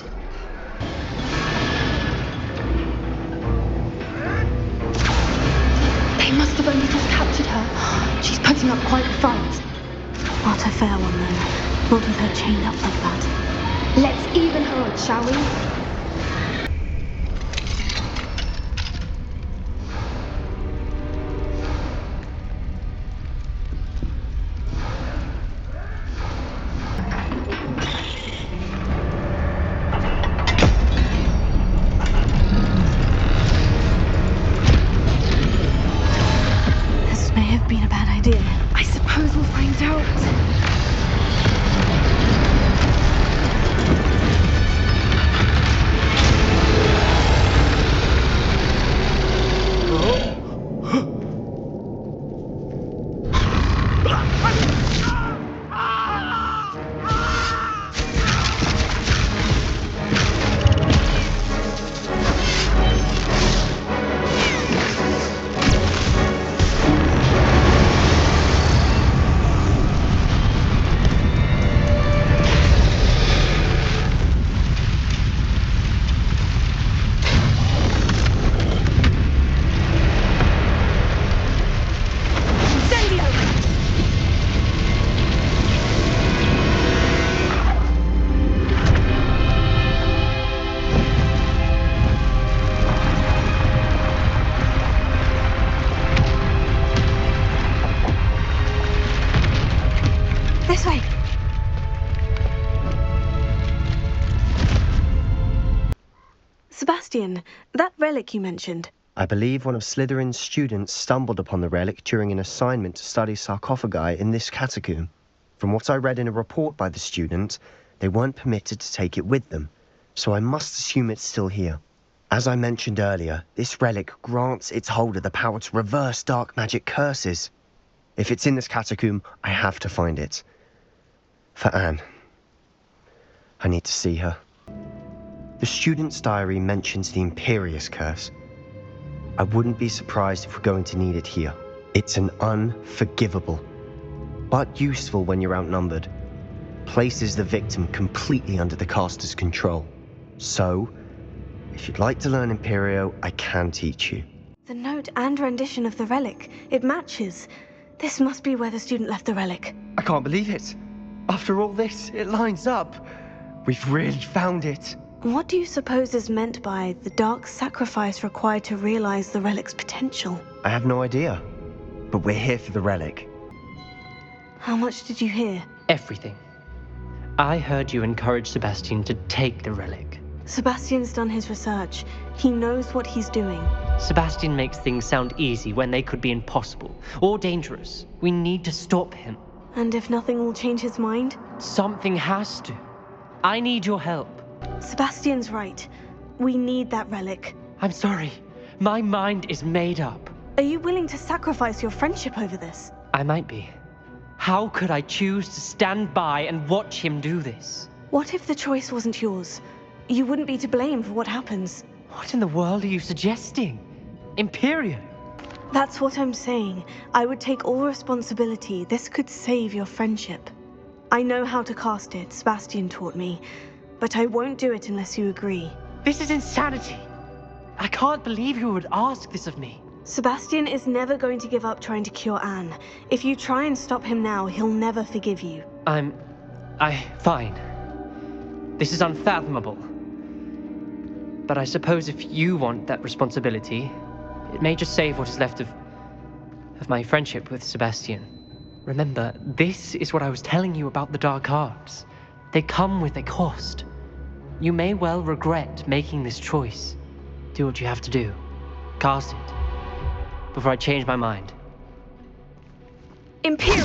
They must have only just captured her. She's putting up quite a fight. Not a fair one, though. Not with her chained up like that. Let's even her odds, shall we? I suppose we'll find out. This way. Sebastian, that relic you mentioned. I believe one of Slytherin's students stumbled upon the relic during an assignment to study sarcophagi in this catacomb. From what I read in a report by the student, they weren't permitted to take it with them, so I must assume it's still here. As I mentioned earlier, this relic grants its holder the power to reverse dark magic curses. If it's in this catacomb, I have to find it. For Anne. I need to see her. The student's diary mentions the Imperious Curse. I wouldn't be surprised if we're going to need it here. It's an unforgivable, but useful when you're outnumbered. Places the victim completely under the caster's control. So, if you'd like to learn Imperio, I can teach you. The note and rendition of the relic, it matches. This must be where the student left the relic. I can't believe it. After all this, it lines up. We've really found it. What do you suppose is meant by the dark sacrifice required to realize the relic's potential? I have no idea, but we're here for the relic. How much did you hear? Everything. I heard you encourage Sebastian to take the relic. Sebastian's done his research. He knows what he's doing. Sebastian makes things sound easy when they could be impossible or dangerous. We need to stop him. And if nothing will change his mind? Something has to. I need your help. Sebastian's right. We need that relic. I'm sorry. My mind is made up. Are you willing to sacrifice your friendship over this? I might be. How could I choose to stand by and watch him do this? What if the choice wasn't yours? You wouldn't be to blame for what happens. What in the world are you suggesting? Imperio? That's what I'm saying. I would take all responsibility. This could save your friendship. I know how to cast it. Sebastian taught me. But I won't do it unless you agree. This is insanity. I can't believe you would ask this of me. Sebastian is never going to give up trying to cure Anne. If you try and stop him now, he'll never forgive you. Fine. This is unfathomable. But I suppose if you want that responsibility, it may just save what is left of my friendship with Sebastian. Remember, this is what I was telling you about the dark arts. They come with a cost. You may well regret making this choice. Do what you have to do. Cast it. Before I change my mind. Imperio!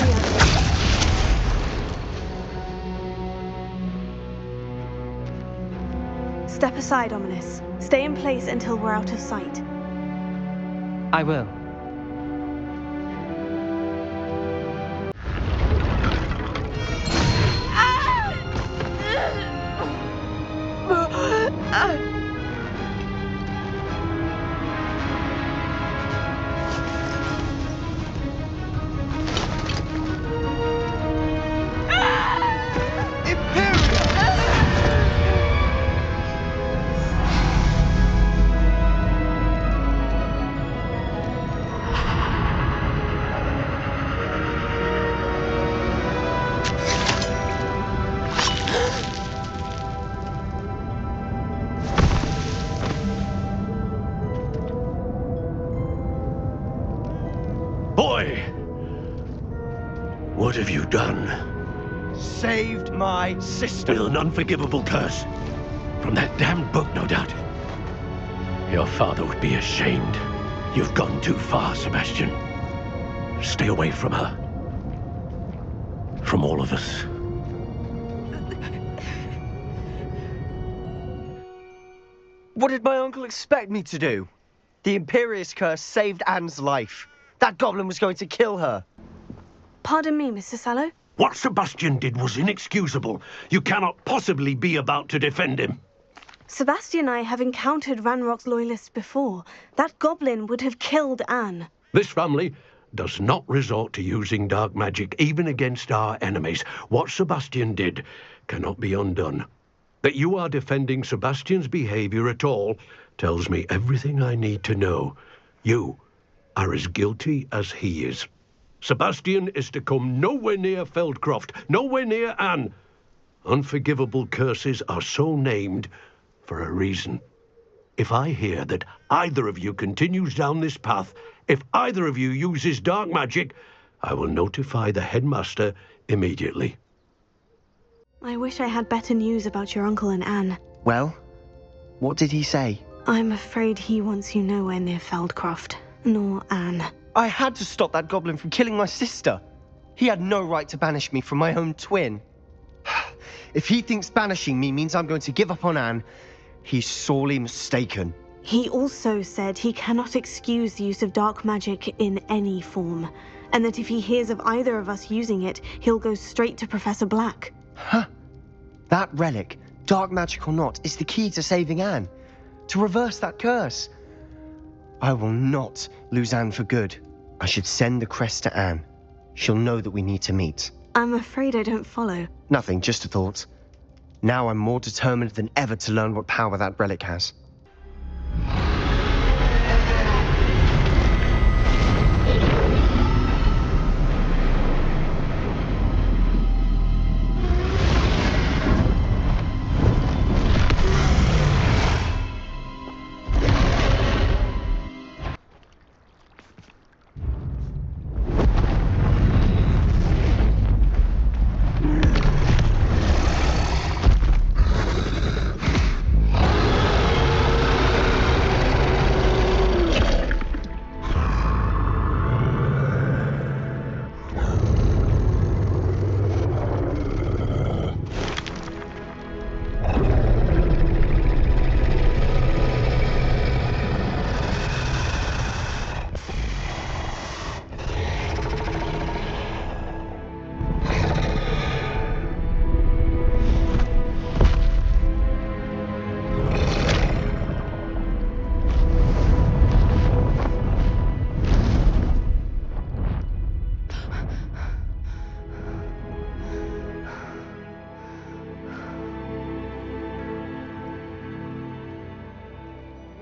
Step aside, Ominous. Stay in place until we're out of sight. I will. Boy! What have you done? Saved my sister. With an unforgivable curse. From that damned book, no doubt. Your father would be ashamed. You've gone too far, Sebastian. Stay away from her. From all of us. What did my uncle expect me to do? The Imperious curse saved Anne's life. That goblin was going to kill her. Pardon me, Mr. Sallow? What Sebastian did was inexcusable. You cannot possibly be about to defend him. Sebastian and I have encountered Ranrock's loyalists before. That goblin would have killed Anne. This family does not resort to using dark magic even against our enemies. What Sebastian did cannot be undone. That you are defending Sebastian's behavior at all tells me everything I need to know. You are as guilty as he is. Sebastian is to come nowhere near Feldcroft, nowhere near Anne. Unforgivable curses are so named for a reason. If I hear that either of you continues down this path, if either of you uses dark magic, I will notify the headmaster immediately. I wish I had better news about your uncle and Anne. Well, what did he say? I'm afraid he wants you nowhere near Feldcroft, nor Anne. I had to stop that goblin from killing my sister. He had no right to banish me from my own twin. If he thinks banishing me means I'm going to give up on Anne, he's sorely mistaken. He also said he cannot excuse the use of dark magic in any form, and that if he hears of either of us using it, he'll go straight to Professor Black. Huh. That relic, dark magic or not, is the key to saving Anne. To reverse that curse. I will not lose Anne for good. I should send the crest to Anne. She'll know that we need to meet. I'm afraid I don't follow. Nothing, just a thought. Now I'm more determined than ever to learn what power that relic has.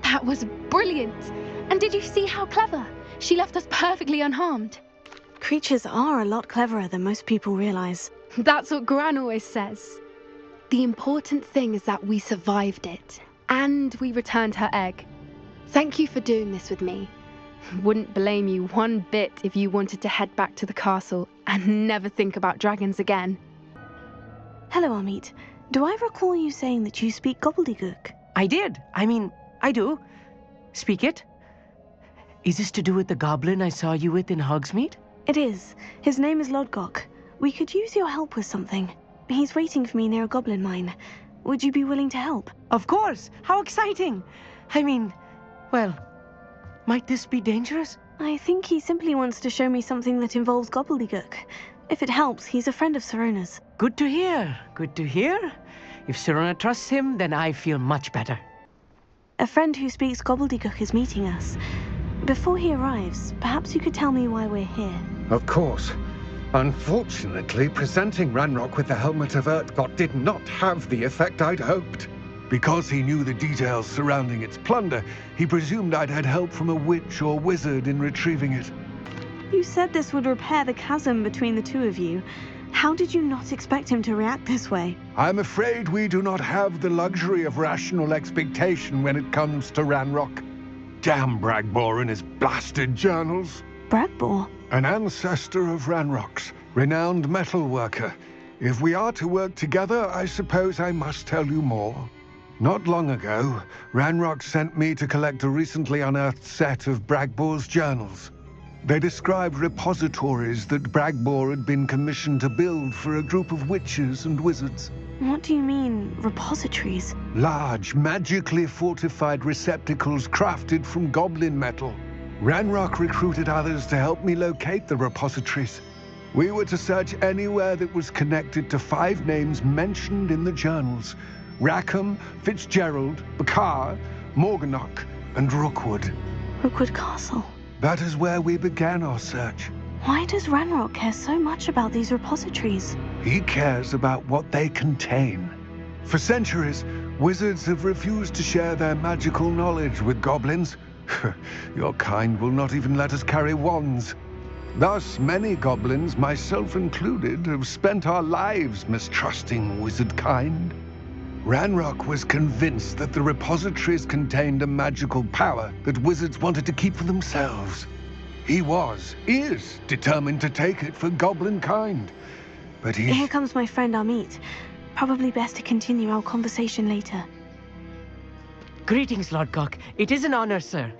That was brilliant! And did you see how clever? She left us perfectly unharmed. Creatures are a lot cleverer than most people realize. That's what Gran always says. The important thing is that we survived it, and we returned her egg. Thank you for doing this with me. Wouldn't blame you one bit if you wanted to head back to the castle and never think about dragons again. Hello, Amit. Do I recall you saying that you speak gobbledygook? I did. I do. Speak it. Is this to do with the goblin I saw you with in Hogsmeade? It is. His name is Lodgok. We could use your help with something. He's waiting for me near a goblin mine. Would you be willing to help? Of course! How exciting! Well, might this be dangerous? I think he simply wants to show me something that involves gobbledygook. If it helps, he's a friend of Sirona's. Good to hear. Good to hear. If Sirona trusts him, then I feel much better. A friend who speaks gobbledygook is meeting us. Before he arrives, perhaps you could tell me why we're here. Of course. Unfortunately, presenting Ranrock with the Helmet of Urtkot did not have the effect I'd hoped. Because he knew the details surrounding its plunder, he presumed I'd had help from a witch or wizard in retrieving it. You said this would repair the chasm between the two of you. How did you not expect him to react this way? I'm afraid we do not have the luxury of rational expectation when it comes to Ranrock. Damn Bragbor and his blasted journals. Bragbor? An ancestor of Ranrock's, renowned metal worker. If we are to work together, I suppose I must tell you more. Not long ago, Ranrock sent me to collect a recently unearthed set of Bragbor's journals. They described repositories that Bragbor had been commissioned to build for a group of witches and wizards. What do you mean, repositories? Large, magically fortified receptacles crafted from goblin metal. Ranrock recruited others to help me locate the repositories. We were to search anywhere that was connected to 5 names mentioned in the journals: Rackham, Fitzgerald, Bakar, Morganach, and Rookwood. Rookwood Castle? That is where we began our search. Why does Ranrock care so much about these repositories? He cares about what they contain. For centuries, wizards have refused to share their magical knowledge with goblins. Your kind will not even let us carry wands. Thus, many goblins, myself included, have spent our lives mistrusting wizard kind. Ranrock was convinced that the repositories contained a magical power that wizards wanted to keep for themselves. He is determined to take it for goblin kind. But Here comes my friend Amit. Probably best to continue our conversation later. Greetings, Lodgok. It is an honor, sir.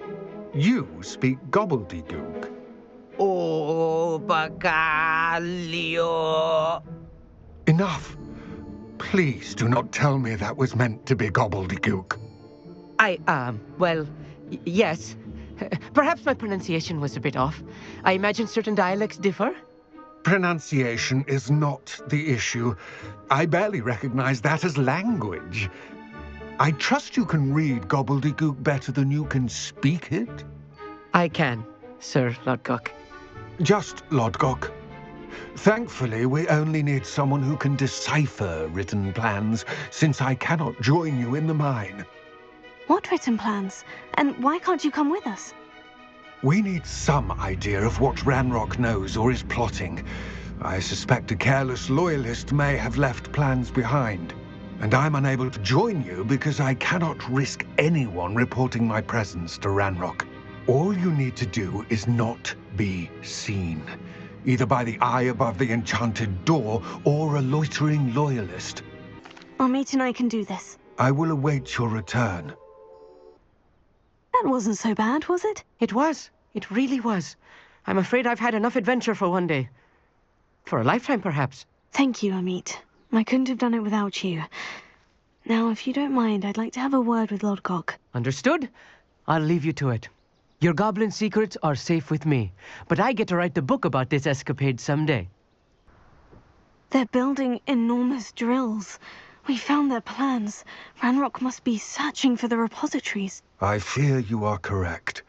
You speak gobbledygook. Oh, Bagalio. Enough. Please do not tell me that was meant to be gobbledygook. Yes. Perhaps my pronunciation was a bit off. I imagine certain dialects differ. Pronunciation is not the issue. I barely recognize that as language. I trust you can read gobbledygook better than you can speak it. I can, Sir Lodgok. Just Lodgok. Thankfully, we only need someone who can decipher written plans, since I cannot join you in the mine. What written plans? And why can't you come with us? We need some idea of what Ranrock knows or is plotting. I suspect a careless loyalist may have left plans behind. And I'm unable to join you because I cannot risk anyone reporting my presence to Ranrock. All you need to do is not be seen, either by the eye above the enchanted door or a loitering loyalist. Amit and I can do this. I will await your return. That wasn't so bad, was it? It was. It really was. I'm afraid I've had enough adventure for one day. For a lifetime, perhaps. Thank you, Amit. I couldn't have done it without you. Now, if you don't mind, I'd like to have a word with Lodgok. Understood? I'll leave you to it. Your goblin secrets are safe with me, but I get to write the book about this escapade someday. They're building enormous drills. We found their plans. Ranrock must be searching for the repositories. I fear you are correct.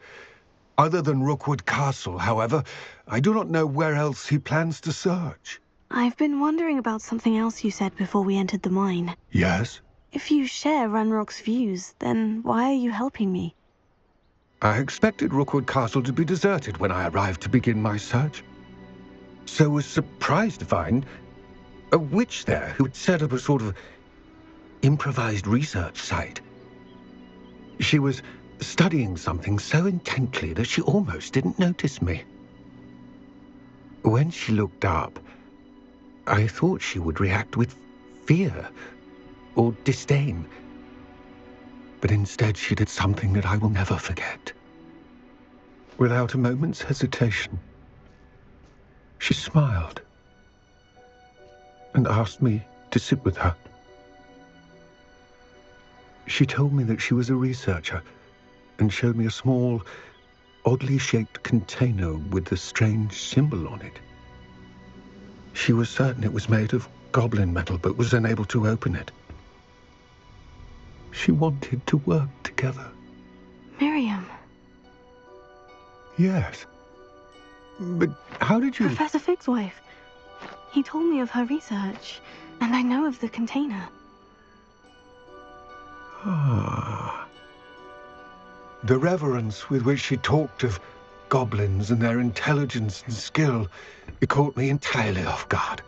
Other than Rookwood Castle, however, I do not know where else he plans to search. I've been wondering about something else you said before we entered the mine. Yes? If you share Ranrock's views, then why are you helping me? I expected Rookwood Castle to be deserted when I arrived to begin my search. So was surprised to find a witch there who had set up a sort of improvised research site. She was studying something so intently that she almost didn't notice me. When she looked up, I thought she would react with fear or disdain. But instead she did something that I will never forget. Without a moment's hesitation, she smiled and asked me to sit with her. She told me that she was a researcher and showed me a small, oddly shaped container with a strange symbol on it. She was certain it was made of goblin metal, but was unable to open it. She wanted to work together. Miriam. Yes. But how did you... Professor Fig's wife. He told me of her research, and I know of the container. Ah. The reverence with which she talked of goblins and their intelligence and skill, it caught me entirely off guard.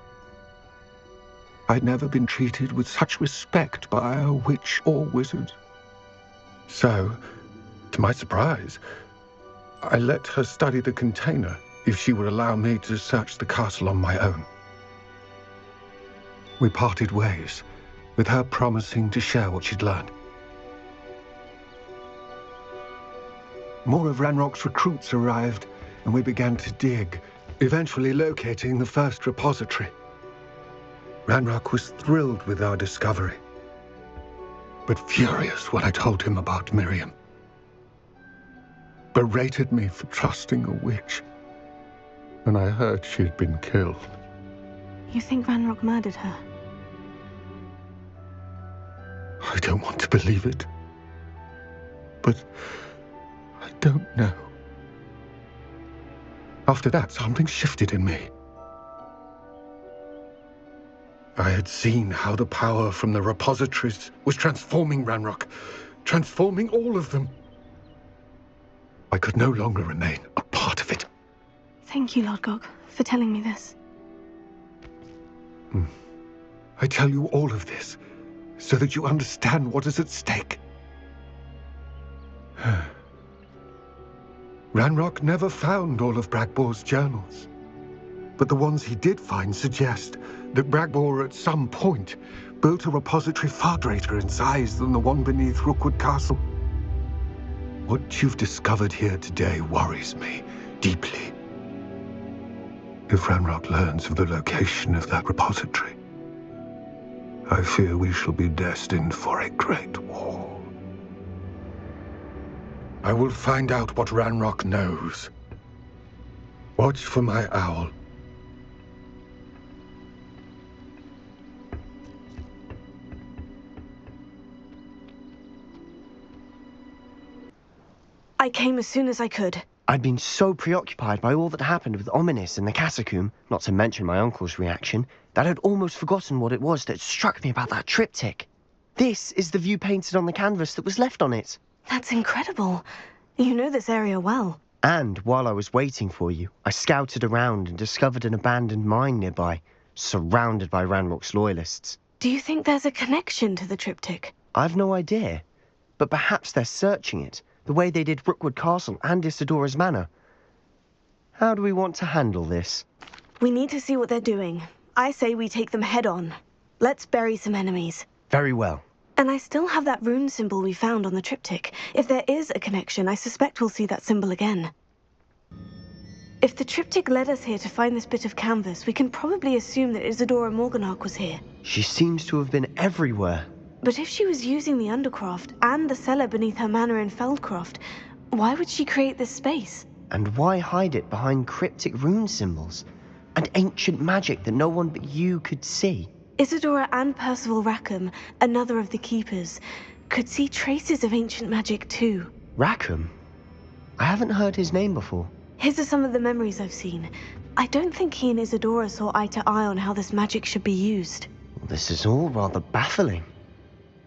I'd never been treated with such respect by a witch or wizard. So, to my surprise, I let her study the container if she would allow me to search the castle on my own. We parted ways, with her promising to share what she'd learned. More of Ranrock's recruits arrived, and we began to dig, eventually locating the first repository. Ranrock was thrilled with our discovery, but furious when I told him about Miriam. Berated me for trusting a witch when I heard she had been killed. You think Ranrock murdered her? I don't want to believe it, but I don't know. After that, something shifted in me. I had seen how the power from the repositories was transforming Ranrock, transforming all of them. I could no longer remain a part of it. Thank you, Lodgok, for telling me this. I tell you all of this so that you understand what is at stake. Ranrock never found all of Bragbor's journals, but the ones he did find suggest that Bragbor at some point built a repository far greater in size than the one beneath Rookwood Castle. What you've discovered here today worries me deeply. If Ranrock learns of the location of that repository, I fear we shall be destined for a great war. I will find out what Ranrock knows. Watch for my owl. I came as soon as I could. I'd been so preoccupied by all that happened with Ominis and the catacomb, not to mention my uncle's reaction, that I'd almost forgotten what it was that struck me about that triptych. This is the view painted on the canvas that was left on it. That's incredible. You know this area well. And while I was waiting for you, I scouted around and discovered an abandoned mine nearby, surrounded by Ranrock's loyalists. Do you think there's a connection to the triptych? I've no idea, but perhaps they're searching it, the way they did Rookwood Castle and Isidora's Manor. How do we want to handle this? We need to see what they're doing. I say we take them head on. Let's bury some enemies. Very well. And I still have that rune symbol we found on the triptych. If there is a connection, I suspect we'll see that symbol again. If the triptych led us here to find this bit of canvas, we can probably assume that Isidora Morganach was here. She seems to have been everywhere. But if she was using the Undercroft and the cellar beneath her manor in Feldcroft, why would she create this space? And why hide it behind cryptic rune symbols and ancient magic that no one but you could see? Isidora and Percival Rackham, another of the Keepers, could see traces of ancient magic too. Rackham? I haven't heard his name before. His are some of the memories I've seen. I don't think he and Isidora saw eye to eye on how this magic should be used. This is all rather baffling.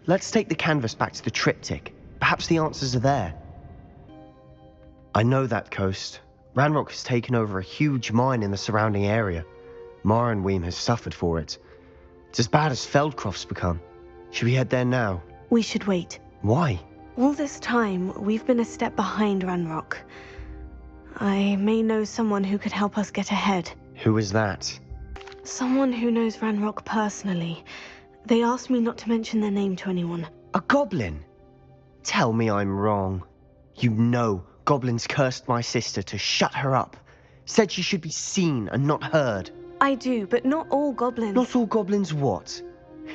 Let's take the canvas back to the triptych. Perhaps the answers are there. I know that coast. Ranrock has taken over a huge mine in the surrounding area. Marenweem has suffered for it. It's as bad as Feldcroft's become. Should we head there now? We should wait. Why? All this time, we've been a step behind Ranrock. I may know someone who could help us get ahead. Who is that? Someone who knows Ranrock personally. They asked me not to mention their name to anyone. A goblin? Tell me I'm wrong. You know goblins cursed my sister to shut her up. Said she should be seen and not heard. I do, but not all goblins. Not all goblins what?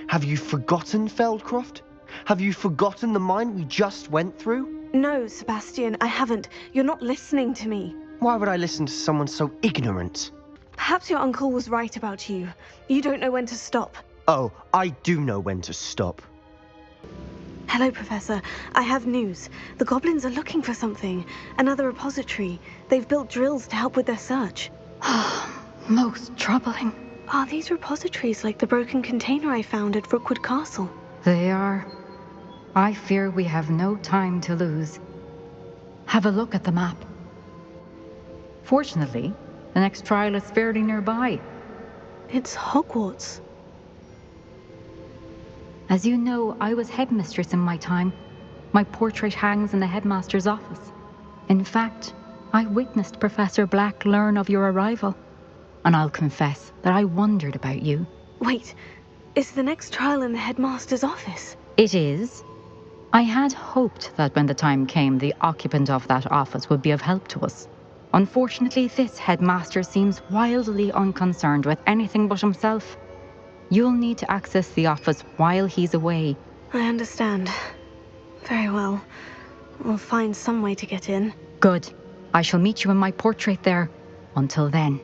Have you forgotten Feldcroft? Have you forgotten the mine we just went through? No, Sebastian, I haven't. You're not listening to me. Why would I listen to someone so ignorant? Perhaps your uncle was right about you. You don't know when to stop. Oh, I do know when to stop. Hello, Professor. I have news. The goblins are looking for something. Another repository. They've built drills to help with their search. Most troubling. Are these repositories like the broken container I found at Rookwood Castle? They are. I fear we have no time to lose. Have a look at the map. Fortunately, the next trial is fairly nearby. It's Hogwarts. As you know, I was headmistress in my time. My portrait hangs in the headmaster's office. In fact, I witnessed Professor Black learn of your arrival. And I'll confess that I wondered about you. Wait, is the next trial in the headmaster's office? It is. I had hoped that when the time came, the occupant of that office would be of help to us. Unfortunately, this headmaster seems wildly unconcerned with anything but himself. You'll need to access the office while he's away. I understand. Very well. We'll find some way to get in. Good. I shall meet you in my portrait there. Until then.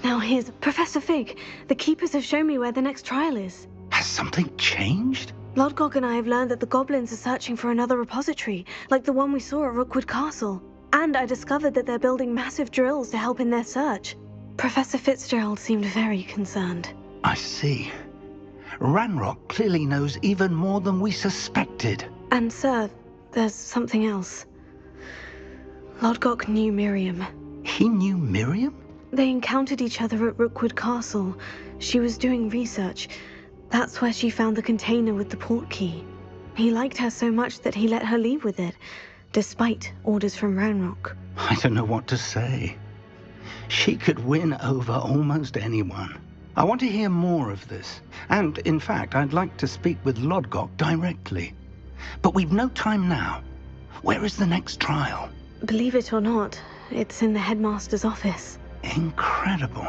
Now here's Professor Fig. The Keepers have shown me where the next trial is. Has something changed? Lodgok and I have learned that the goblins are searching for another repository, like the one we saw at Rookwood Castle. And I discovered that they're building massive drills to help in their search. Professor Fitzgerald seemed very concerned. I see. Ranrock clearly knows even more than we suspected. And sir, there's something else. Lodgok knew Miriam. He knew Miriam? They encountered each other at Rookwood Castle. She was doing research. That's where she found the container with the portkey. He liked her so much that he let her leave with it, despite orders from Ranrock. I don't know what to say. She could win over almost anyone. I want to hear more of this. And, in fact, I'd like to speak with Lodgok directly. But we've no time now. Where is the next trial? Believe it or not, it's in the headmaster's office. Incredible.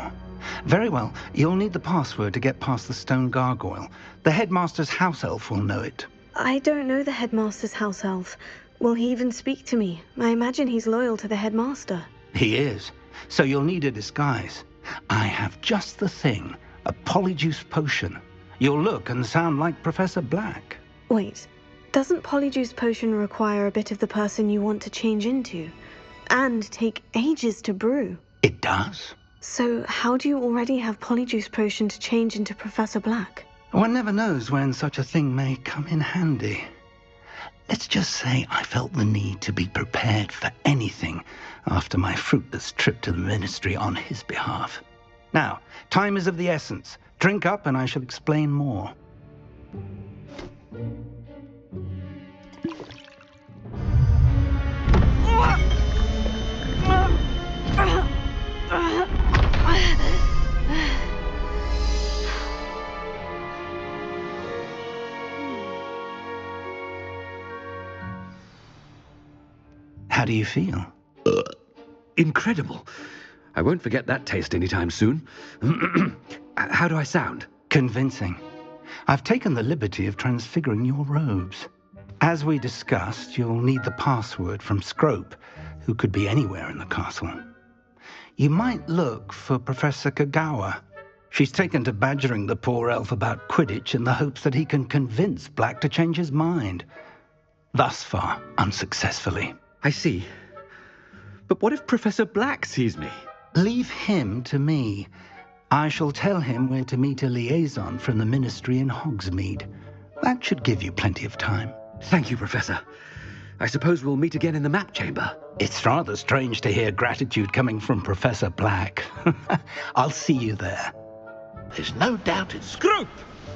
Very well. You'll need the password to get past the stone gargoyle. The headmaster's house elf will know it. I don't know the headmaster's house elf. Will he even speak to me? I imagine he's loyal to the headmaster. He is. So you'll need a disguise. I have just the thing. A polyjuice potion. You'll look and sound like Professor Black. Wait. Doesn't polyjuice potion require a bit of the person you want to change into? and take ages to brew. It does. So how do you already have Polyjuice Potion to change into Professor Black? One never knows when such a thing may come in handy. Let's just say I felt the need to be prepared for anything after my fruitless trip to the Ministry on his behalf. Now, time is of the essence. Drink up and I shall explain more. How do you feel? Incredible. I won't forget that taste anytime soon. How do I sound? Convincing. I've taken the liberty of transfiguring your robes. As we discussed, you'll need the password from Scrope, who could be anywhere in the castle. You might look for Professor Kagawa. She's taken to badgering the poor elf about Quidditch in the hopes that he can convince Black to change his mind. Thus far, unsuccessfully. I see. But what if Professor Black sees me? Leave him to me. I shall tell him where to meet a liaison from the Ministry in Hogsmeade. That should give you plenty of time. Thank you, Professor. I suppose we'll meet again in the map chamber. It's rather strange to hear gratitude coming from Professor Black. I'll see you there. There's no doubt it's... Scrope!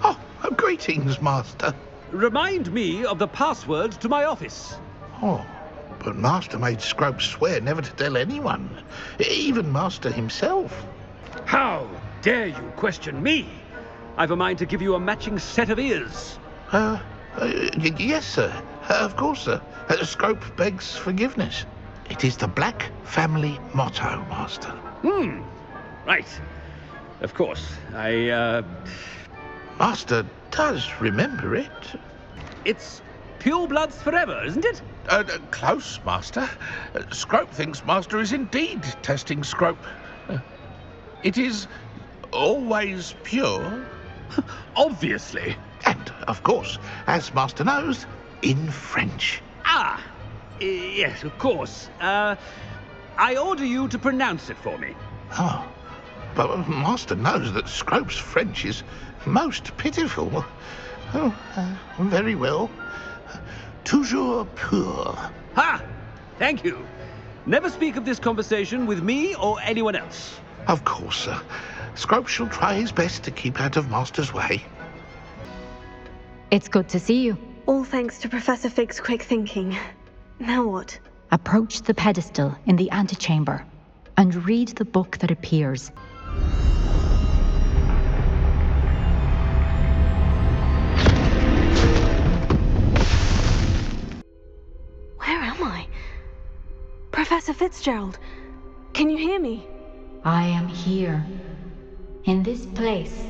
Oh, greetings, Master. Remind me of the password to my office. Oh, but Master made Scrope swear never to tell anyone, even Master himself. How dare you question me? I've a mind to give you a matching set of ears. Yes, sir. Of course, sir. Scrope begs forgiveness. It is the Black family motto, Master. Right. Of course. Master does remember it. It's pure bloods forever, isn't it? Close, Master. Scrope thinks Master is indeed testing Scrope. It is always pure. Obviously. And, of course, as Master knows, in French. Yes, of course. I order you to pronounce it for me. Oh, but Master knows that Scrope's French is most pitiful. Oh, very well. Toujours pur. Ha! Thank you. Never speak of this conversation with me or anyone else. Of course, sir. Scrope shall try his best to keep out of Master's way. It's good to see you. All thanks to Professor Fig's quick thinking. Now what? Approach the pedestal in the antechamber and read the book that appears. Where am I? Professor Fitzgerald, can you hear me? I am here. In this place,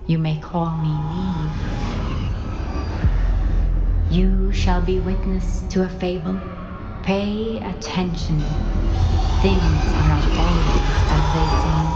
you may call me Neve. You shall be witness to a fable. Pay attention. Things are not always as they seem.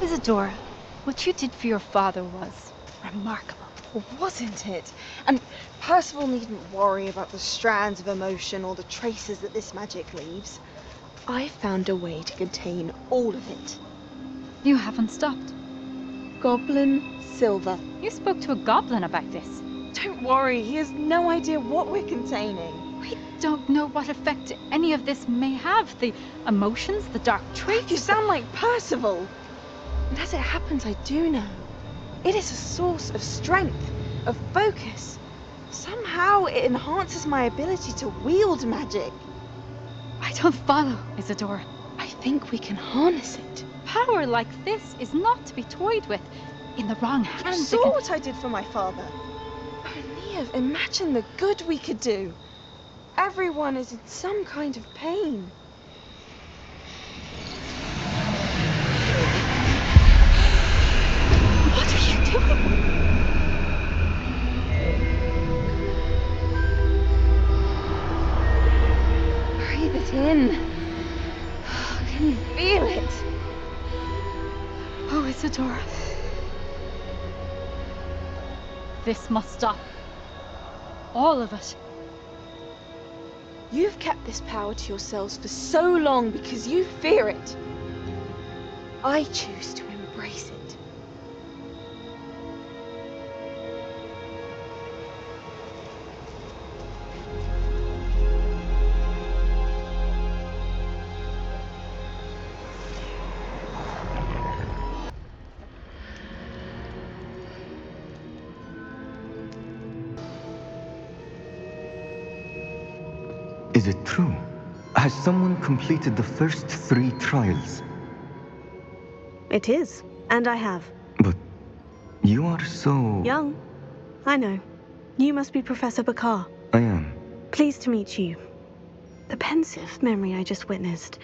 Isadora, what you did for your father was remarkable. Wasn't it? And Percival needn't worry about the strands of emotion or the traces that this magic leaves. I found a way to contain all of it. You haven't stopped. Goblin Silver. You spoke to a goblin about this. Don't worry, he has no idea what we're containing. We don't know what effect any of this may have. The emotions, the dark traits. You sound like Percival. And as it happens, I do know. It is a source of strength. of focus. Somehow it enhances my ability to wield magic. I don't follow, Isadora. I think we can harness it. Power like this is not to be toyed with. In the wrong You hands, saw what I did for my father. Neve, imagine the good we could do. Everyone is in some kind of pain. What are you doing? Breathe it in. Can you feel it? Oh, Isadora. This must stop. All of it. You've kept this power to yourselves for so long because you fear it. I choose to embrace it. Is it true? Has someone completed the first 3 trials? It is, and I have. But you are so... Young. I know. You must be Professor Bakar. I am. Pleased to meet you. The pensive memory I just witnessed.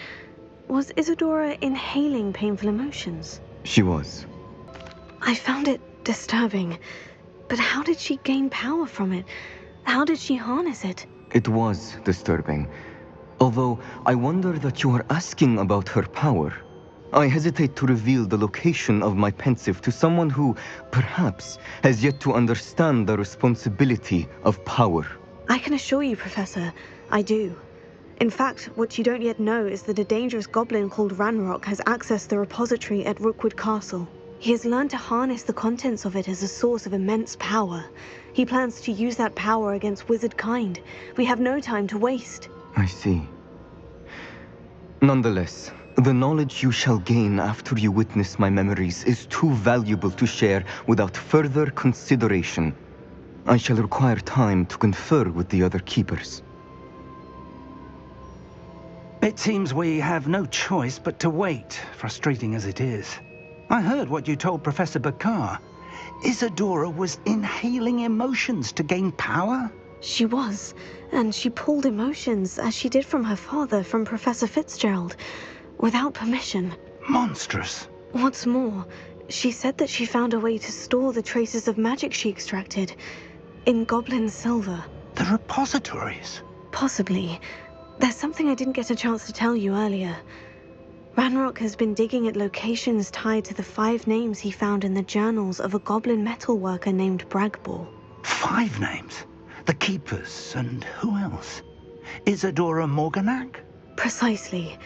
Was Isadora inhaling painful emotions? She was. I found it disturbing. But how did she gain power from it? How did she harness it? It was disturbing. Although I wonder that you are asking about her power. I hesitate to reveal the location of my pensive to someone who, perhaps, has yet to understand the responsibility of power. I can assure you, Professor, I do. In fact, what you don't yet know is that a dangerous goblin called Ranrock has accessed the repository at Rookwood Castle. He has learned to harness the contents of it as a source of immense power. He plans to use that power against wizard kind. We have no time to waste. I see. Nonetheless, the knowledge you shall gain after you witness my memories is too valuable to share without further consideration. I shall require time to confer with the other keepers. It seems we have no choice but to wait, frustrating as it is. I heard what you told Professor Bakar. Isadora was inhaling emotions to gain power? She was, and she pulled emotions, as she did from her father, from Professor Fitzgerald, without permission. Monstrous. What's more, she said that she found a way to store the traces of magic she extracted in goblin silver. The repositories? Possibly. There's something I didn't get a chance to tell you earlier. Ranrock has been digging at locations tied to the 5 names he found in the journals of a goblin metalworker named Bragbor. 5 names? The Keepers, and who else? Isadora Morganac? Precisely.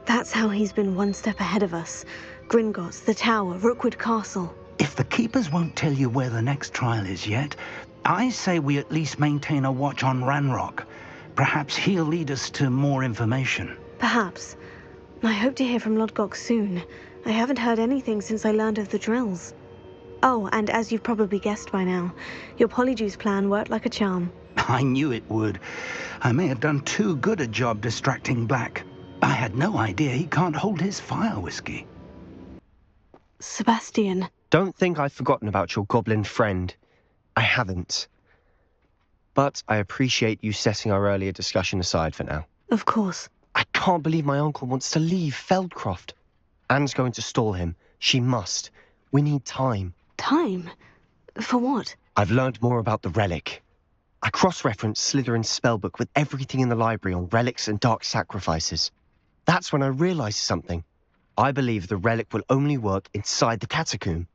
That's how he's been one step ahead of us. Gringotts, the Tower, Rookwood Castle. If the Keepers won't tell you where the next trial is yet, I say we at least maintain a watch on Ranrock. Perhaps he'll lead us to more information. Perhaps. I hope to hear from Lodgok soon. I haven't heard anything since I learned of the drills. Oh, and as you've probably guessed by now, your Polyjuice plan worked like a charm. I knew it would. I may have done too good a job distracting Black. I had no idea he can't hold his fire whiskey. Sebastian. Don't think I've forgotten about your goblin friend. I haven't. But I appreciate you setting our earlier discussion aside for now. Of course. I can't believe my uncle wants to leave Feldcroft. Anne's going to stall him. She must. We need time. Time? For what? I've learned more about the relic. I cross-referenced Slytherin's spellbook with everything in the library on relics and dark sacrifices. That's when I realized something. I believe the relic will only work inside the catacomb.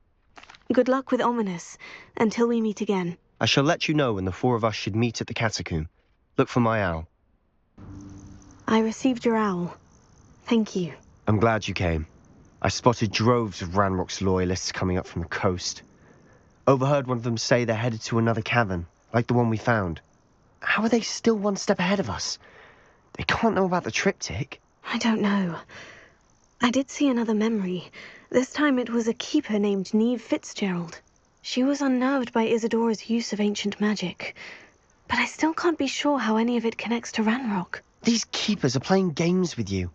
Good luck with Ominous, until we meet again. I shall let you know when the 4 of us should meet at the catacomb. Look for my owl. I received your owl. Thank you. I'm glad you came. I spotted droves of Ranrock's loyalists coming up from the coast. Overheard one of them say they're headed to another cavern, like the one we found. How are they still one step ahead of us? They can't know about the triptych. I don't know. I did see another memory. This time it was a keeper named Neve Fitzgerald. She was unnerved by Isadora's use of ancient magic, but I still can't be sure how any of it connects to Ranrock. These keepers are playing games with you.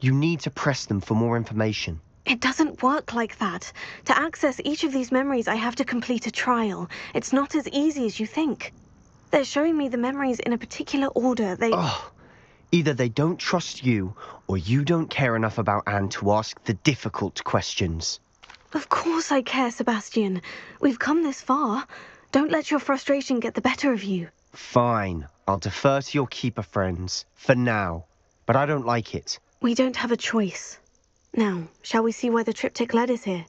You need to press them for more information. It doesn't work like that. To access each of these memories, I have to complete a trial. It's not as easy as you think. They're showing me the memories in a particular order. Either they don't trust you, or you don't care enough about Anne to ask the difficult questions. Of course I care, Sebastian. We've come this far. Don't let your frustration get the better of you. Fine. I'll defer to your keeper friends, for now. But I don't like it. We don't have a choice. Now, shall we see why the triptych led us here?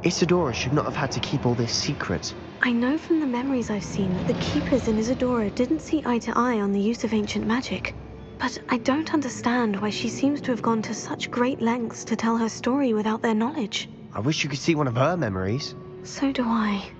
Isadora should not have had to keep all this secret. I know from the memories I've seen that the keepers in Isadora didn't see eye to eye on the use of ancient magic. But I don't understand why she seems to have gone to such great lengths to tell her story without their knowledge. I wish you could see one of her memories. So do I.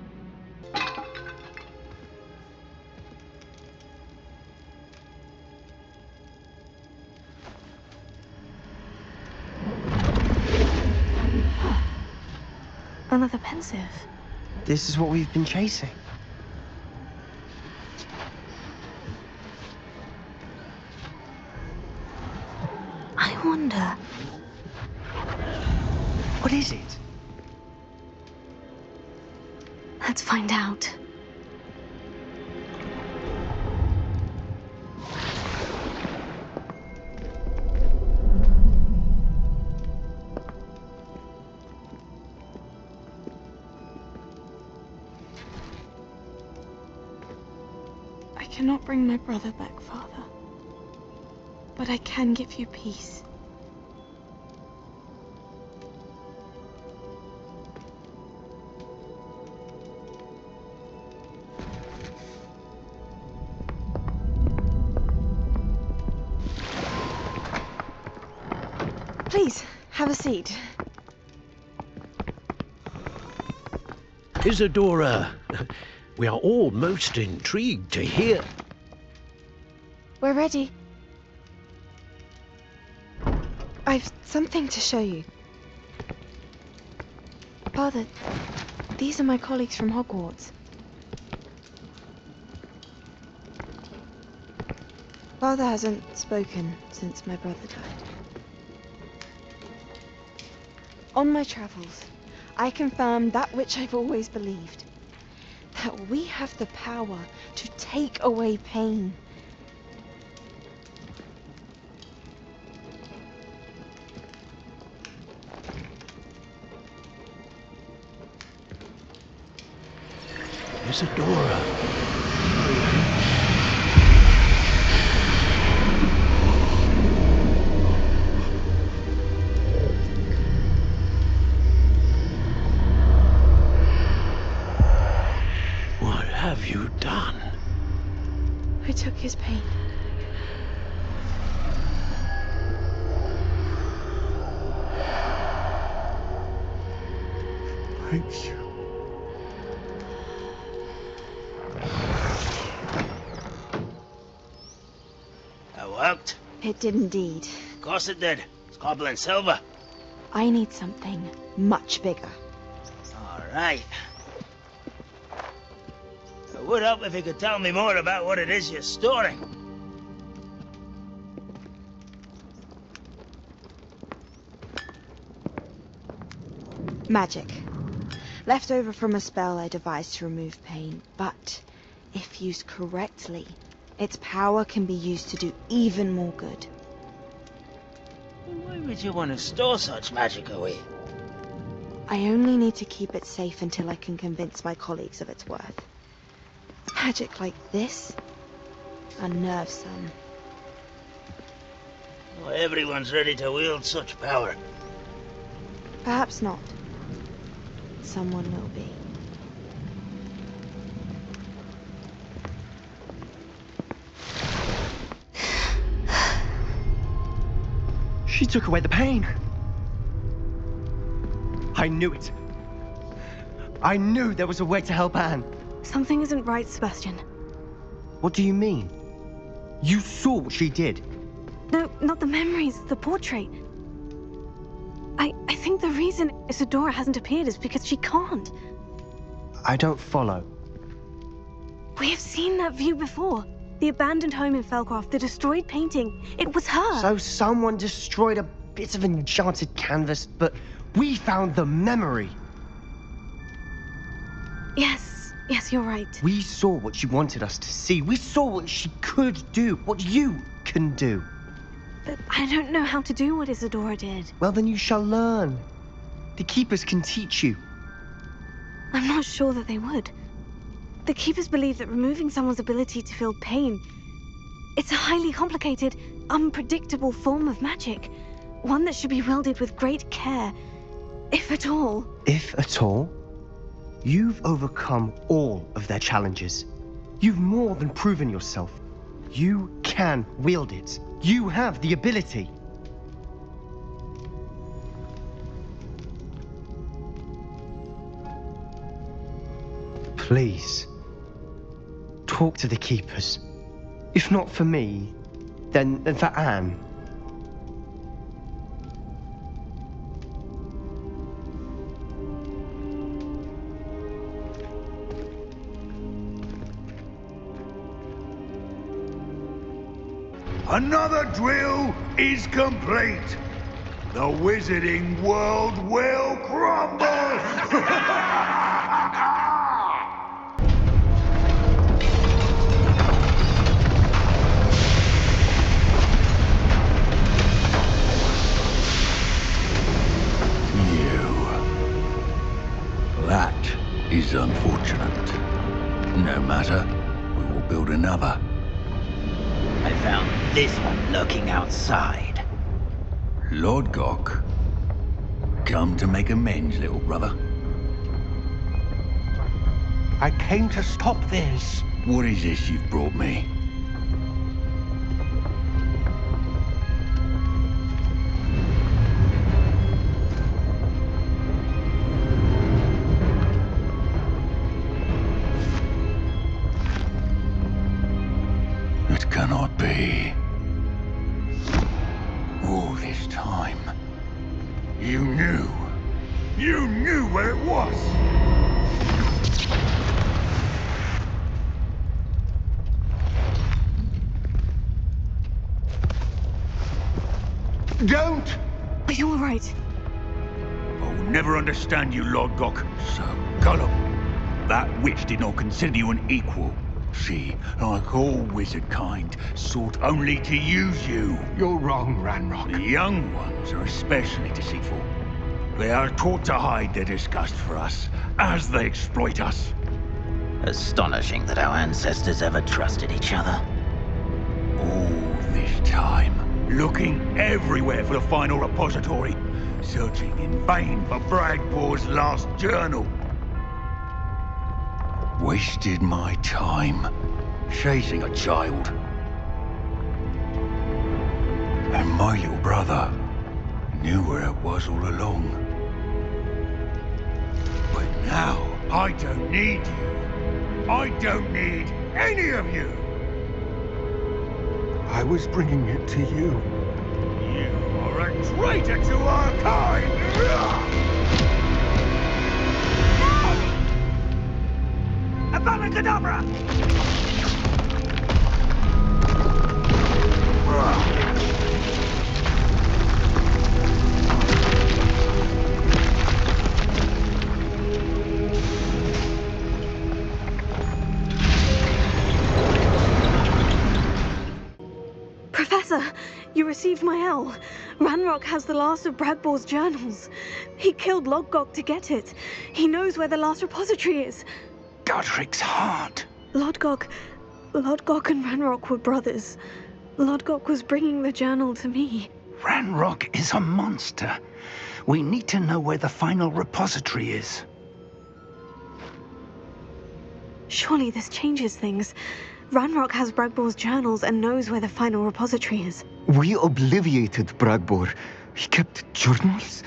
Another pensive. This is what we've been chasing. I wonder... What is it? Let's find out. I cannot bring my brother back, Father. But I can give you peace. Please, have a seat. Isadora, we are all most intrigued to hear. We're ready. I've something to show you. Father, these are my colleagues from Hogwarts. Father hasn't spoken since my brother died. On my travels, I confirmed that which I've always believed. That we have the power to take away pain. Isadora. What have you done? I took his pain. Thank you. That worked? It did indeed. Of course it did. It's goblin silver. I need something much bigger. All right. It would help if you could tell me more about what it is you're storing. Magic. Left over from a spell I devised to remove pain, but if used correctly, its power can be used to do even more good. Why would you want to store such magic away? I only need to keep it safe until I can convince my colleagues of its worth. Magic like this unnerves some. Not everyone's ready to wield such power. Perhaps not. Someone will be. She took away the pain. I knew it. I knew there was a way to help Anne. Something isn't right, Sebastian. What do you mean? You saw what she did. No, not the memories, the portrait. I think the reason Isadora hasn't appeared is because she can't. I don't follow. We have seen that view before. The abandoned home in Felcroft, the destroyed painting. It was her. So someone destroyed a bit of enchanted canvas, but we found the memory. Yes, you're right. We saw what she wanted us to see. We saw what she could do, what you can do. But I don't know how to do what Isadora did. Well, then you shall learn. The Keepers can teach you. I'm not sure that they would. The Keepers believe that removing someone's ability to feel pain, it's a highly complicated, unpredictable form of magic. One that should be wielded with great care, if at all. If at all? You've overcome all of their challenges. You've more than proven yourself. You can wield it. You have the ability. Please, talk to the Keepers. If not for me, then for Anne. Another drill is complete. The wizarding world will crumble! That is unfortunate. No matter, we will build another. I found this one lurking outside. Lodgok, come to make amends, little brother. I came to stop this. What is this you've brought me? It cannot be. All this time, you knew. You knew where it was! Don't! Are you all right? I will never understand you, Lodgok. So gullible. That witch did not consider you an equal. She, like all wizard kind, sought only to use you. You're wrong, Ranrock. The young ones are especially deceitful. They are taught to hide their disgust for us, as they exploit us. Astonishing that our ancestors ever trusted each other. All this time, looking everywhere for the final repository, searching in vain for Bragbor's last journal. Wasted my time chasing a child. And my little brother knew where it was all along. But now, I don't need you. I don't need any of you. I was bringing it to you. You are a traitor to our kind! Abracadabra! Professor, you received my L. Ranrock has the last of Bragbor's journals. He killed Lodgok to get it. He knows where the last repository is. Godric's heart. Lodgok and Ranrock were brothers. Lodgok was bringing the journal to me. Ranrock is a monster. We need to know where the final repository is. Surely this changes things. Ranrock has Bragbor's journals and knows where the final repository is. We obliviated Bragbor. He kept journals?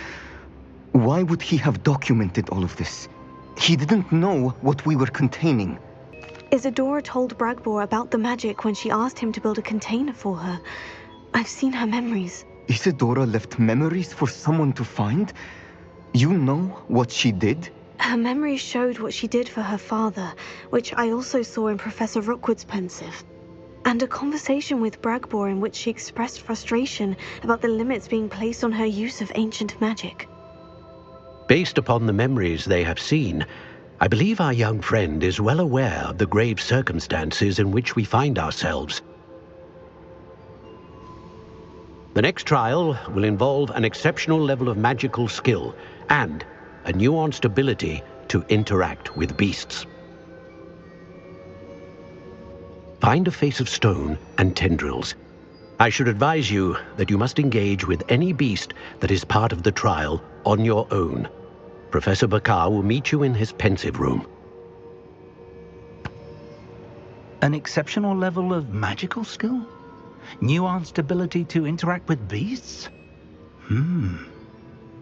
Why would he have documented all of this? He didn't know what we were containing. Isadora told Bragbor about the magic when she asked him to build a container for her. I've seen her memories. Isadora left memories for someone to find? You know what she did? Her memory showed what she did for her father, which I also saw in Professor Rookwood's pensive. And a conversation with Bragbor in which she expressed frustration about the limits being placed on her use of ancient magic. Based upon the memories they have seen, I believe our young friend is well aware of the grave circumstances in which we find ourselves. The next trial will involve an exceptional level of magical skill and a nuanced ability to interact with beasts. Find a face of stone and tendrils. I should advise you that you must engage with any beast that is part of the trial on your own. Professor Bakar will meet you in his pensive room. An exceptional level of magical skill? Nuanced ability to interact with beasts?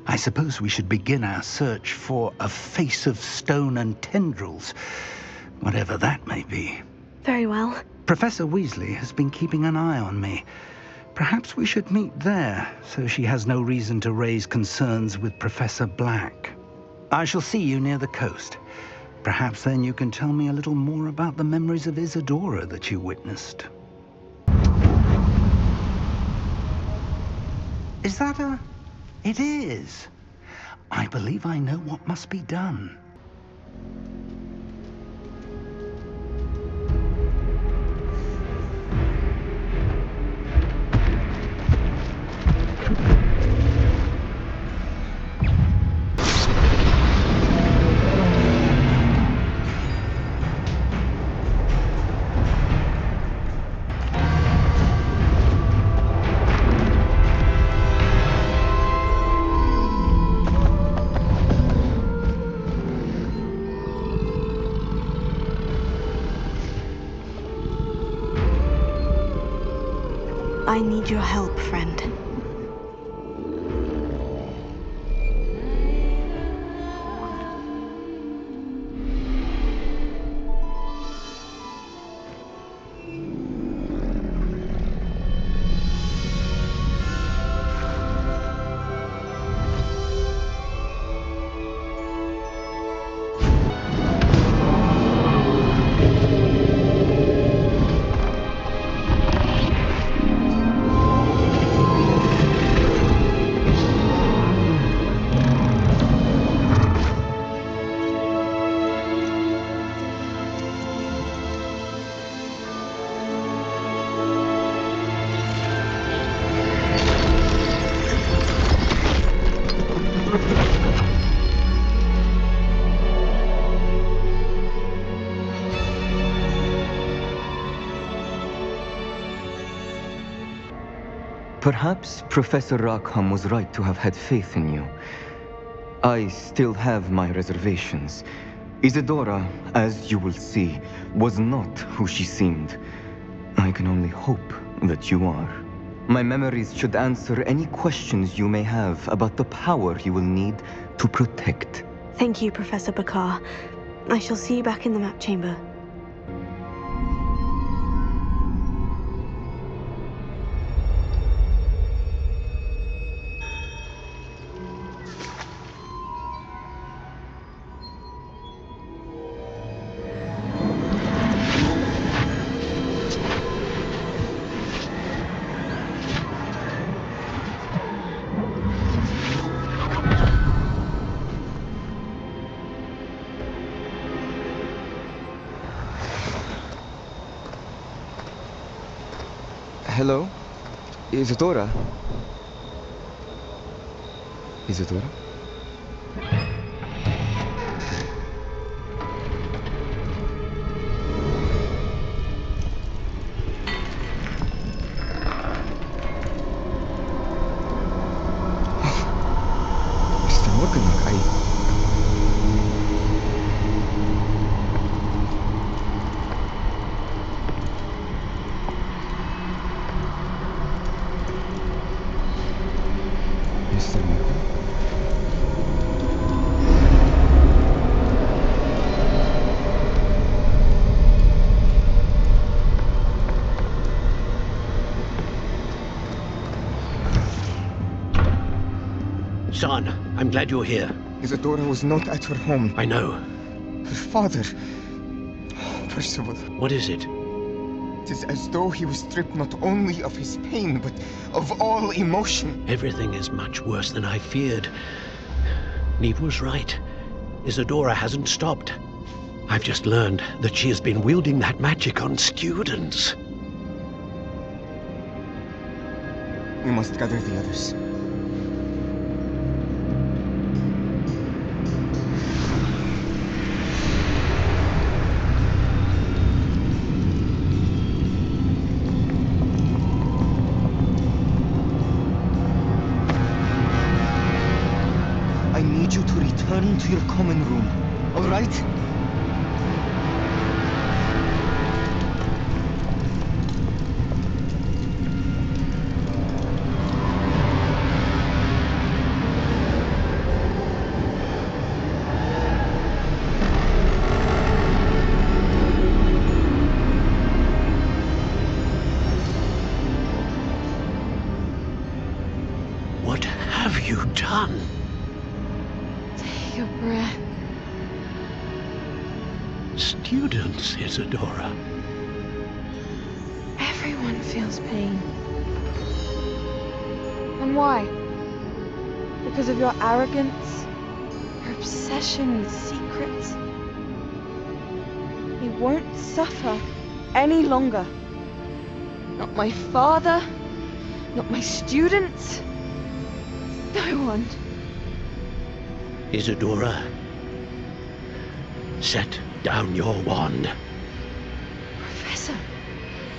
I suppose we should begin our search for a face of stone and tendrils, whatever that may be. Very well. Professor Weasley has been keeping an eye on me. Perhaps we should meet there, so she has no reason to raise concerns with Professor Black. I shall see you near the coast. Perhaps then you can tell me a little more about the memories of Isadora that you witnessed. Is that a... It is. I believe I know what must be done. I need your help, friend. Perhaps Professor Rackham was right to have had faith in you. I still have my reservations. Isadora, as you will see, was not who she seemed. I can only hope that you are. My memories should answer any questions you may have about the power you will need to protect. Thank you, Professor Bakar. I shall see you back in the map chamber. Hello? Isadora? Isadora? Mr. Morgan, Mr. Morgan? son. I'm glad you're here. Isadora was not at her home. I know. Her father... Percival. What is it? It is as though he was stripped not only of his pain, but of all emotion. Everything is much worse than I feared. Neve was right. Isadora hasn't stopped. I've just learned that she has been wielding that magic on students. We must gather the others. I need you to return to your common room, all right? What have you done? Take a breath. Students, Isadora. Everyone feels pain. And why? Because of your arrogance? Your obsession with secrets? He won't suffer any longer. Not my father, not my students, no one. Isadora, set down your wand. Professor,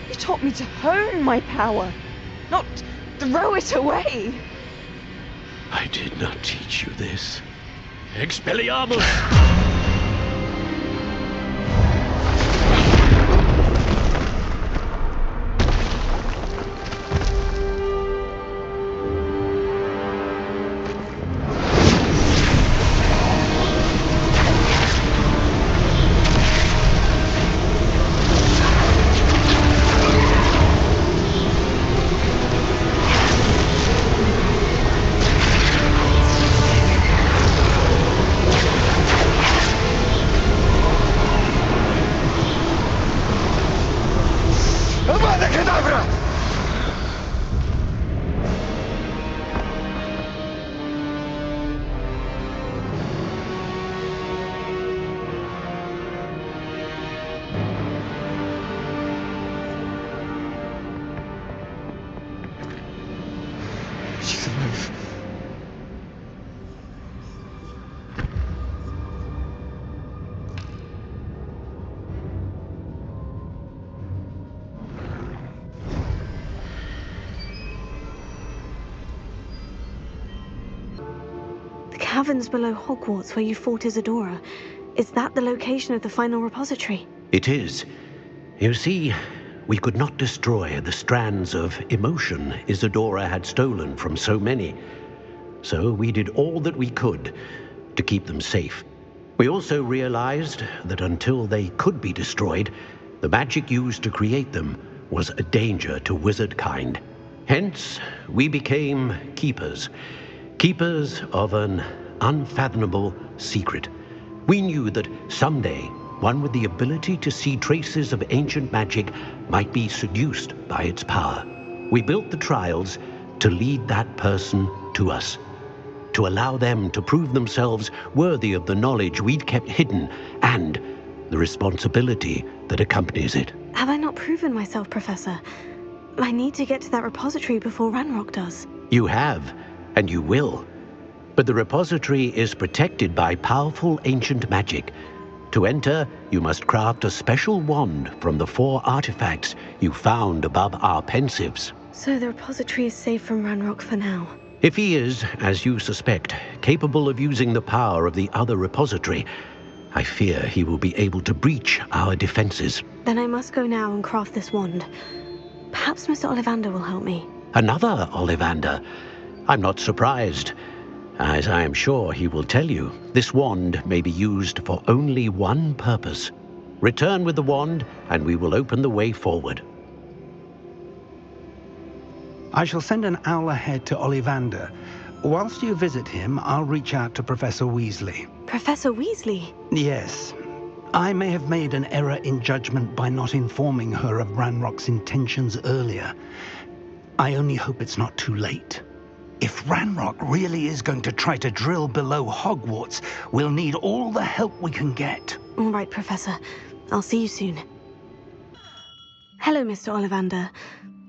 you taught me to hone my power, not throw it away. I did not teach you this. Expelliarmus! She's alive. The caverns below Hogwarts where you fought Isadora. Is that the location of the final repository? It is. You see, we could not destroy the strands of emotion Isadora had stolen from so many. So we did all that we could to keep them safe. We also realized that until they could be destroyed, the magic used to create them was a danger to wizard kind. Hence, we became keepers. Keepers of an unfathomable secret. We knew that someday, one with the ability to see traces of ancient magic might be seduced by its power. We built the trials to lead that person to us, to allow them to prove themselves worthy of the knowledge we'd kept hidden and the responsibility that accompanies it. Have I not proven myself, Professor? I need to get to that repository before Ranrock does. You have, and you will. But the repository is protected by powerful ancient magic. To enter, you must craft a special wand from the 4 artifacts you found above our pensives. So the repository is safe from Ranrock for now. If he is, as you suspect, capable of using the power of the other repository, I fear he will be able to breach our defenses. Then I must go now and craft this wand. Perhaps Mr. Ollivander will help me. Another Ollivander? I'm not surprised. As I am sure he will tell you, this wand may be used for only one purpose. Return with the wand, and we will open the way forward. I shall send an owl ahead to Ollivander, whilst you visit him, I'll reach out to Professor Weasley. Professor Weasley? Yes. I may have made an error in judgment by not informing her of Ranrock's intentions earlier. I only hope it's not too late. If Ranrock really is going to try to drill below Hogwarts, we'll need all the help we can get. All right, Professor. I'll see you soon. Hello, Mr. Ollivander.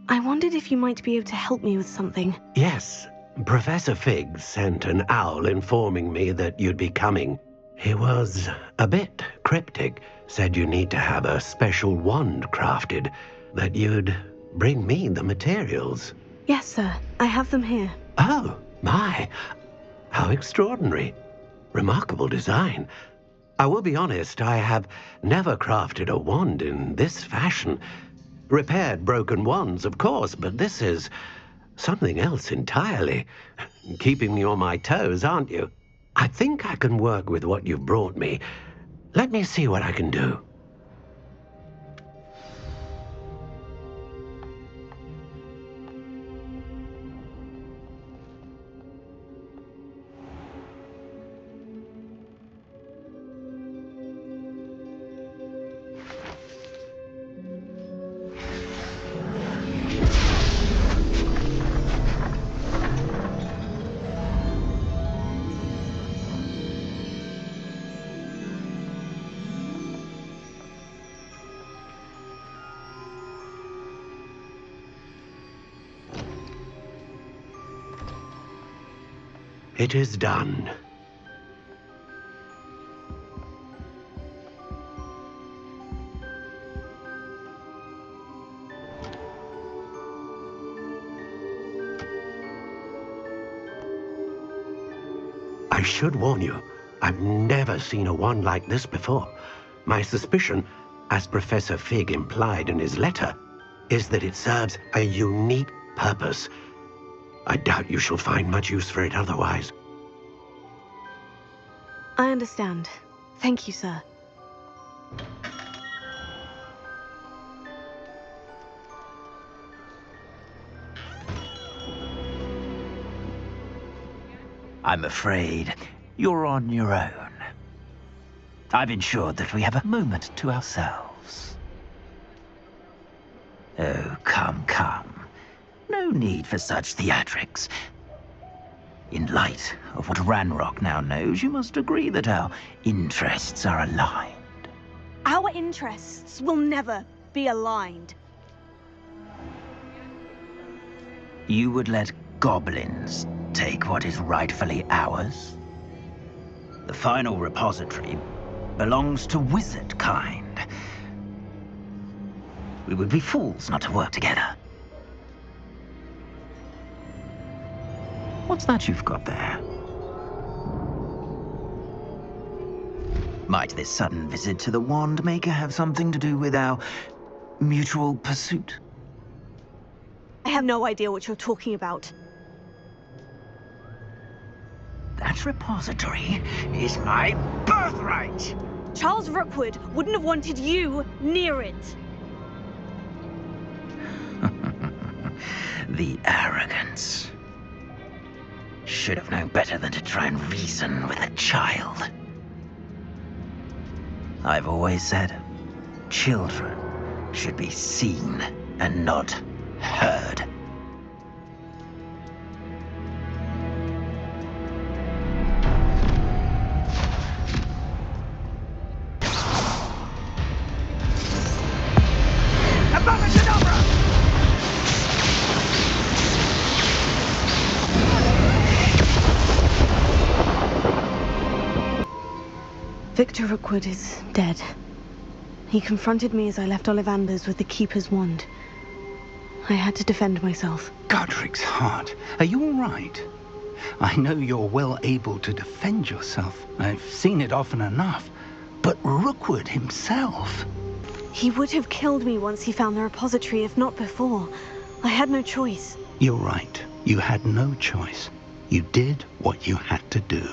I wondered if you might be able to help me with something. Yes, Professor Fig sent an owl informing me that you'd be coming. He was a bit cryptic, said you need to have a special wand crafted, that you'd bring me the materials. Yes, sir. I have them here. Oh, my. How extraordinary. Remarkable design. I will be honest, I have never crafted a wand in this fashion. Repaired broken wands, of course, but this is something else entirely. Keeping me on my toes, aren't you? I think I can work with what you've brought me. Let me see what I can do. It is done. I should warn you, I've never seen a wand like this before. My suspicion, as Professor Fig implied in his letter, is that it serves a unique purpose. I doubt you shall find much use for it otherwise. I understand. Thank you, sir. I'm afraid you're on your own. I've ensured that we have a moment to ourselves. Oh, come, come. No need for such theatrics. In light of what Ranrock now knows, you must agree that our interests are aligned. Our interests will never be aligned. You would let goblins take what is rightfully ours? The final repository belongs to wizard kind. We would be fools not to work together. What's that you've got there? Might this sudden visit to the Wand Maker have something to do with our mutual pursuit? I have no idea what you're talking about. That repository is my birthright! Charles Rookwood wouldn't have wanted you near it. The arrogance. Should have known better than to try and reason with a child. I've always said, children should be seen and not heard. Victor Rookwood is dead. He confronted me as I left Ollivander's with the Keeper's wand. I had to defend myself. Godric's heart, are you all right? I know you're well able to defend yourself. I've seen it often enough. But Rookwood himself... He would have killed me once he found the repository, if not before. I had no choice. You're right. You had no choice. You did what you had to do.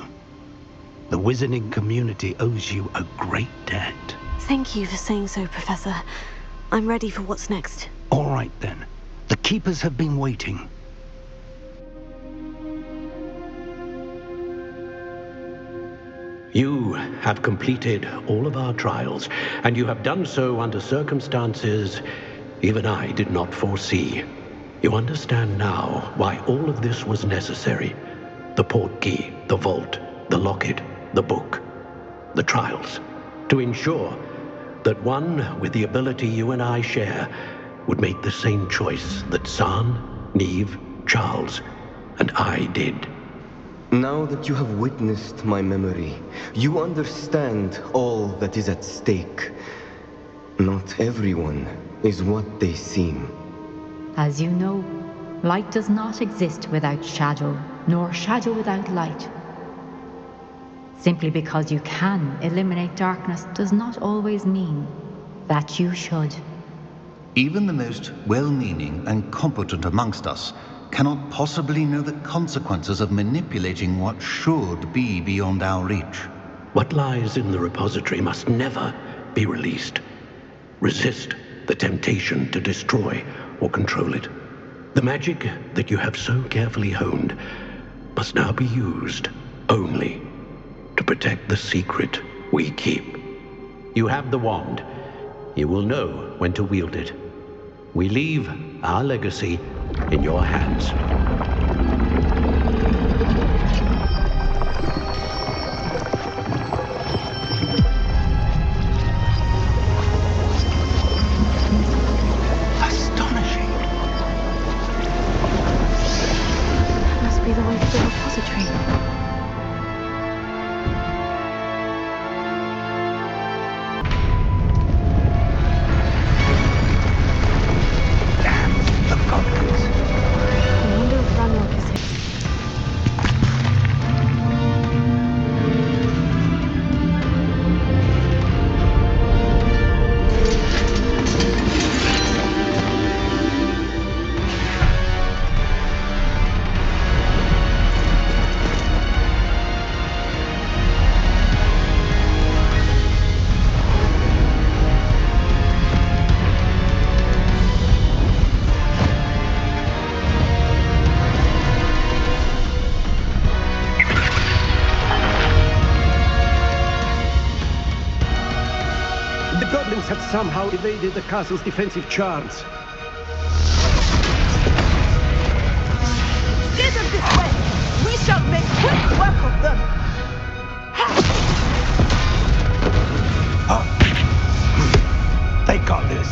The wizarding community owes you a great debt. Thank you for saying so, Professor. I'm ready for what's next. All right, then. The Keepers have been waiting. You have completed all of our trials, and you have done so under circumstances even I did not foresee. You understand now why all of this was necessary. The portkey, the vault, the locket, the book, the trials. To ensure that one with the ability you and I share would make the same choice that San, Neve, Charles, and I did. Now that you have witnessed my memory, you understand all that is at stake. Not everyone is what they seem. As you know, light does not exist without shadow, nor shadow without light. Simply because you can eliminate darkness does not always mean that you should. Even the most well-meaning and competent amongst us cannot possibly know the consequences of manipulating what should be beyond our reach. What lies in the repository must never be released. Resist the temptation to destroy or control it. The magic that you have so carefully honed must now be used only to protect the secret we keep. You have the wand. You will know when to wield it. We leave our legacy in your hands. Astonishing. That must be the way to the repository. I wonder if Ranrock is here. The goblins have somehow evaded the castle's defensive charms. Get them this way! We shall make quick work of them! They got this.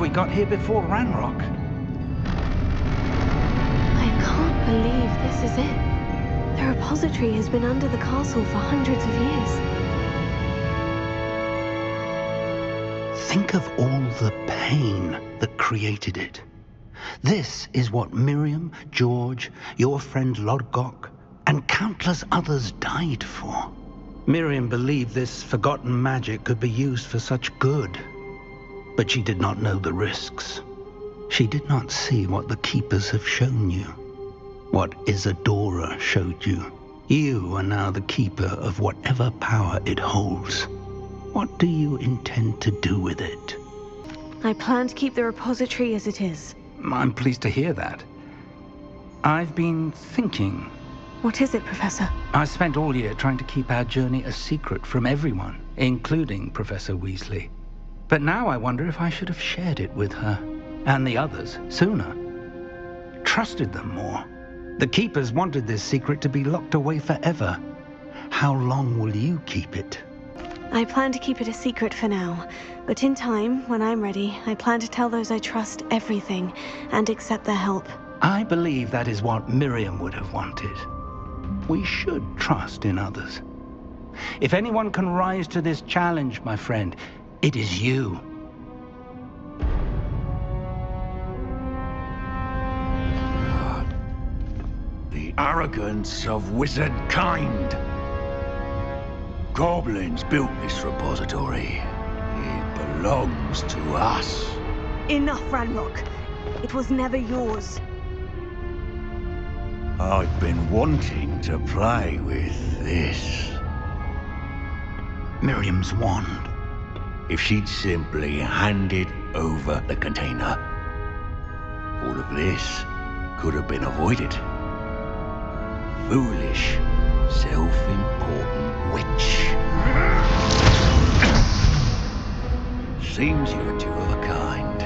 we got here before Ranrock. I can't believe this is it. The repository has been under the castle for hundreds of years. Think of all the pain that created it. This is what Miriam, George, your friend Lodgok, and countless others died for. Miriam believed this forgotten magic could be used for such good, but she did not know the risks. She did not see what the Keepers have shown you, what Isadora showed you. You are now the Keeper of whatever power it holds. What do you intend to do with it? I plan to keep the repository as it is. I'm pleased to hear that. I've been thinking. What is it, Professor? I spent all year trying to keep our journey a secret from everyone, including Professor Weasley. But now I wonder if I should have shared it with her, and the others, sooner. Trusted them more. The Keepers wanted this secret to be locked away forever. How long will you keep it? I plan to keep it a secret for now, but in time, when I'm ready, I plan to tell those I trust everything and accept their help. I believe that is what Miriam would have wanted. We should trust in others. If anyone can rise to this challenge, my friend, it is you. The arrogance of wizard kind. Goblins built this repository. It belongs to us. Enough, Ranrock. It was never yours. I've been wanting to play with this. Miriam's wand. If she'd simply handed over the container, all of this could have been avoided. Foolish, self-important witch. Seems you're two of a kind.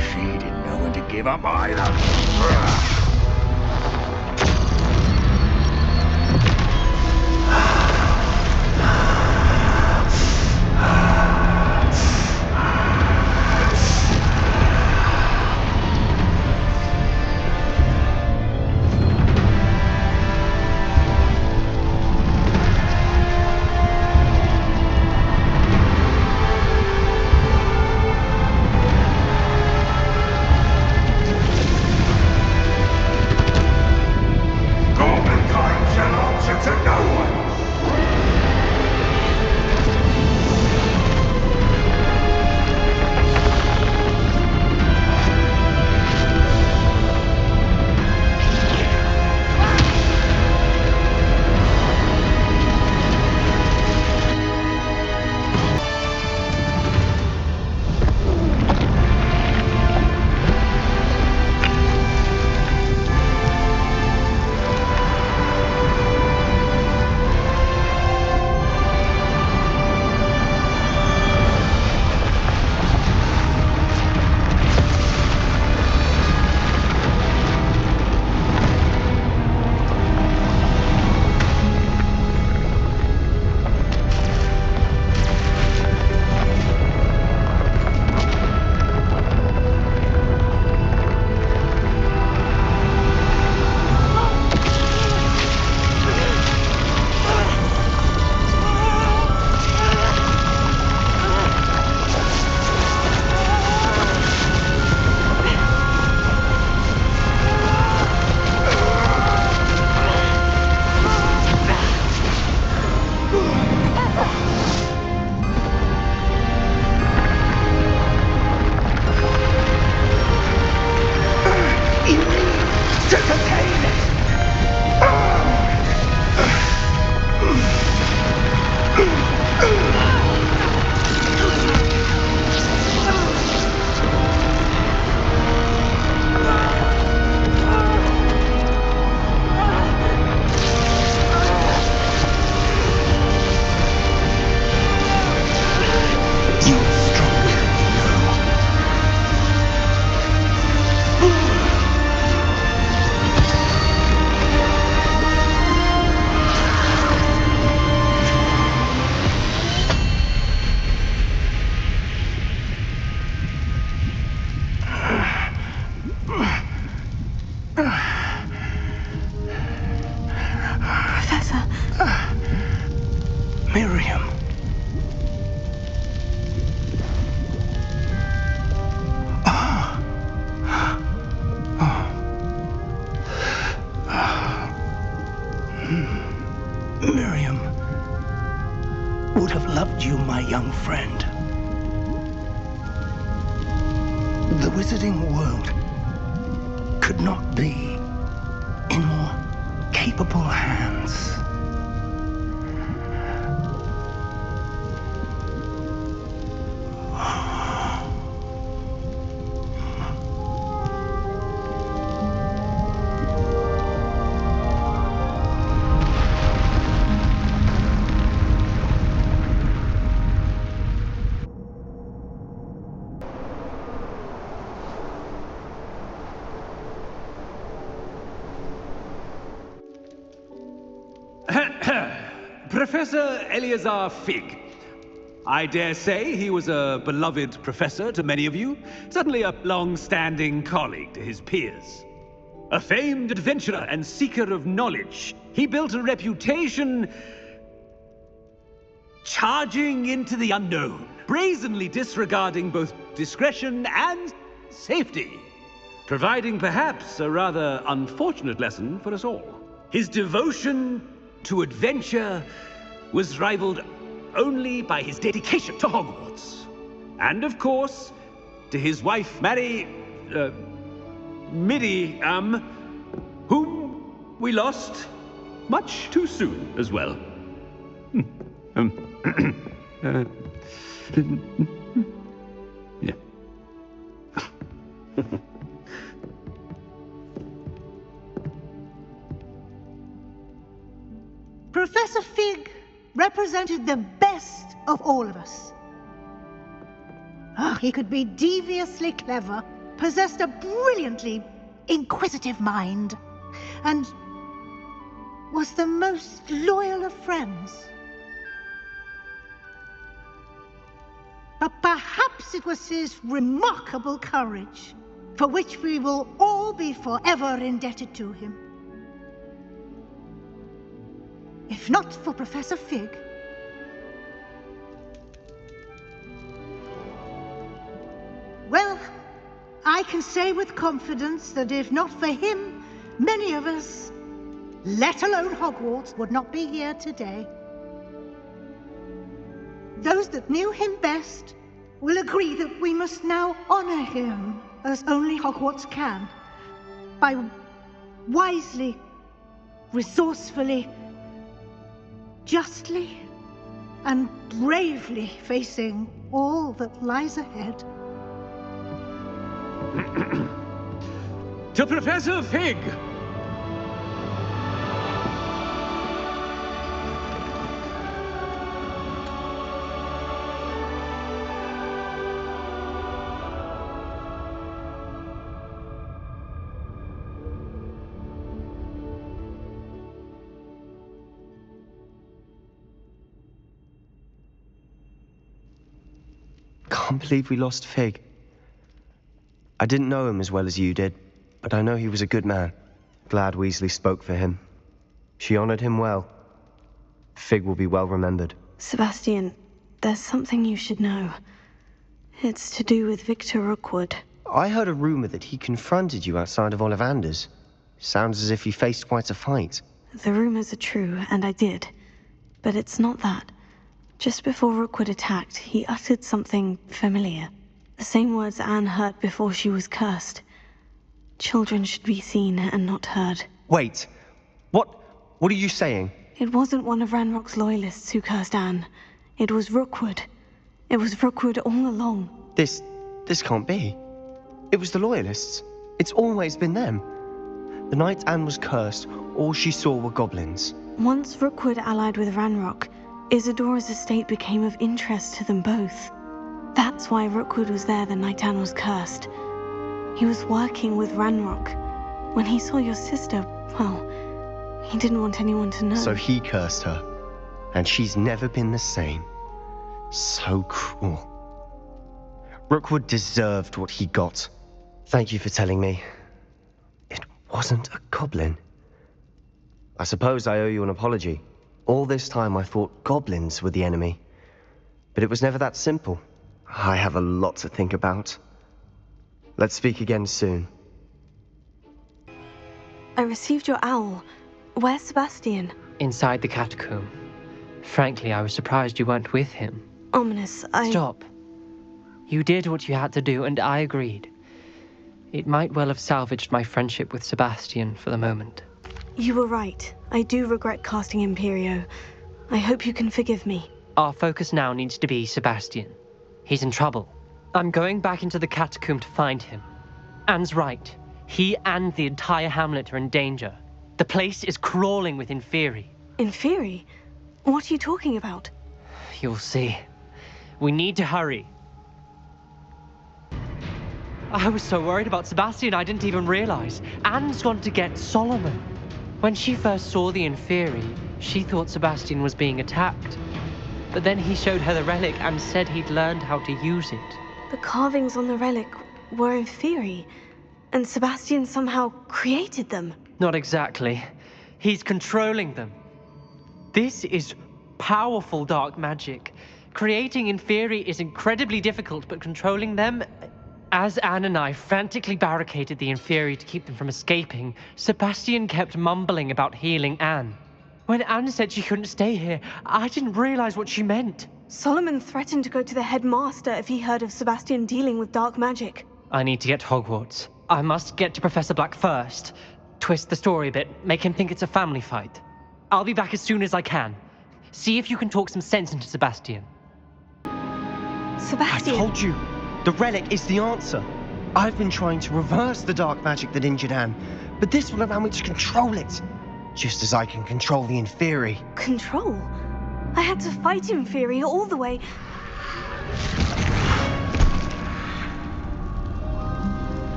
She didn't know when to give up either. Professor. Miriam. Miriam would have loved you, my young friend. The wizarding world could not be in more capable hands. Professor Eleazar Fig. I dare say he was a beloved professor to many of you, certainly a long-standing colleague to his peers. A famed adventurer and seeker of knowledge, he built a reputation charging into the unknown, brazenly disregarding both discretion and safety, providing perhaps a rather unfortunate lesson for us all. His devotion to adventure was rivaled only by his dedication to Hogwarts. And of course, to his wife, Middy, whom we lost much too soon as well. Yeah. Professor Fig represented the best of all of us. He could be deviously clever, possessed a brilliantly inquisitive mind, and was the most loyal of friends. But perhaps it was his remarkable courage, for which we will all be forever indebted to him. If not for Professor Fig, well, I can say with confidence that if not for him, many of us, let alone Hogwarts, would not be here today. Those that knew him best will agree that we must now honor him as only Hogwarts can, by wisely, resourcefully, justly and bravely facing all that lies ahead. To Professor Fig! Can't believe we lost Fig. I didn't know him as well as you did, but I know he was a good man. Glad Weasley spoke for him. She honored him well. Fig will be well remembered. Sebastian, there's something you should know. It's to do with Victor Rookwood. I heard a rumor that he confronted you outside of Ollivander's. Sounds as if he faced quite a fight. The rumors are true, and I did. But it's not that. Just before Rookwood attacked, he uttered something familiar. The same words Anne heard before she was cursed. Children should be seen and not heard. Wait. What are you saying? It wasn't one of Ranrock's loyalists who cursed Anne. It was Rookwood. It was Rookwood all along. This can't be. It was the loyalists. It's always been them. The night Anne was cursed, all she saw were goblins. Once Rookwood allied with Ranrock, Isadora's estate became of interest to them both. That's why Rookwood was there the night Anne was cursed. He was working with Ranrock. When he saw your sister, well, he didn't want anyone to know. So he cursed her, and she's never been the same. So cruel. Rookwood deserved what he got. Thank you for telling me. It wasn't a goblin. I suppose I owe you an apology. All this time I thought goblins were the enemy. But it was never that simple. I have a lot to think about. Let's speak again soon. I received your owl. Where's Sebastian? Inside the catacomb. Frankly, I was surprised you weren't with him. Ominous, Stop. You did what you had to do, and I agreed. It might well have salvaged my friendship with Sebastian for the moment. You were right. I do regret casting Imperio. I hope you can forgive me. Our focus now needs to be Sebastian. He's in trouble. I'm going back into the catacomb to find him. Anne's right. He and the entire hamlet are in danger. The place is crawling with Inferi. Inferi? What are you talking about? You'll see. We need to hurry. I was so worried about Sebastian I didn't even realize. Anne's gone to get Solomon. When she first saw the Inferi, she thought Sebastian was being attacked. But then he showed her the relic and said he'd learned how to use it. The carvings on the relic were Inferi, and Sebastian somehow created them. Not exactly. He's controlling them. This is powerful dark magic. Creating Inferi is incredibly difficult, but controlling them... As Anne and I frantically barricaded the Inferi to keep them from escaping, Sebastian kept mumbling about healing Anne. When Anne said she couldn't stay here, I didn't realize what she meant. Solomon threatened to go to the headmaster if he heard of Sebastian dealing with dark magic. I need to get to Hogwarts. I must get to Professor Black first. Twist the story a bit, make him think it's a family fight. I'll be back as soon as I can. See if you can talk some sense into Sebastian. Sebastian! I told you! The relic is the answer. I've been trying to reverse the dark magic that injured Anne, but this will allow me to control it. Just as I can control the Inferi. Control? I had to fight Inferi all the way...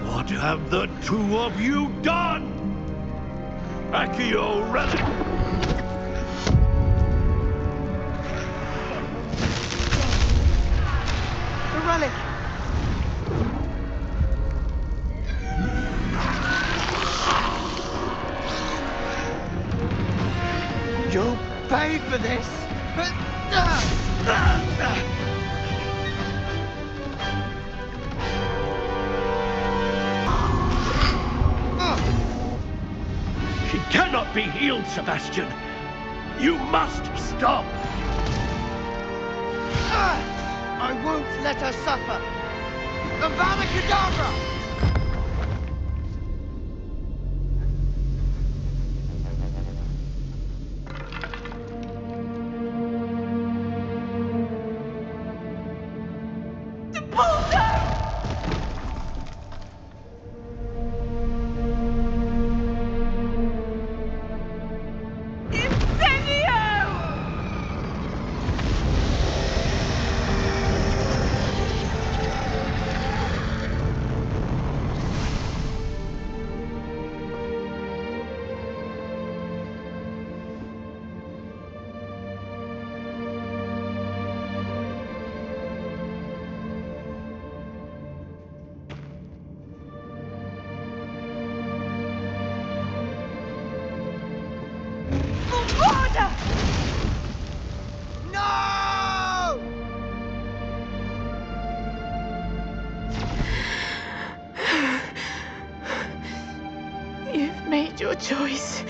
What have the two of you done? Accio relic! The relic! You'll pay for this! She cannot be healed, Sebastian! You must stop! I won't let her suffer! Avada Kedavra! You've made your choice.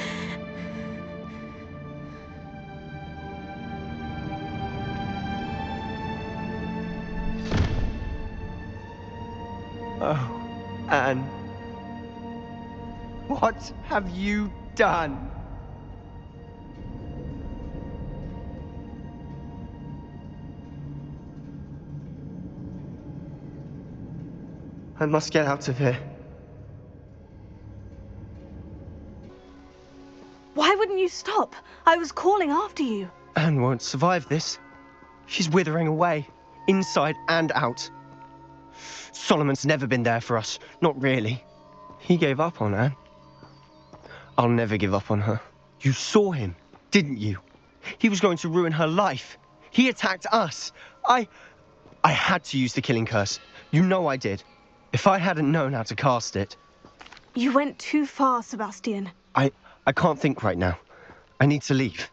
Oh, Anne. What have you done? I must get out of here. Why wouldn't you stop? I was calling after you. Anne won't survive this. She's withering away, inside and out. Solomon's never been there for us, not really. He gave up on Anne. I'll never give up on her. You saw him, didn't you? He was going to ruin her life. He attacked us. I had to use the killing curse. You know I did. If I hadn't known how to cast it... You went too far, Sebastian. I can't think right now. I need to leave.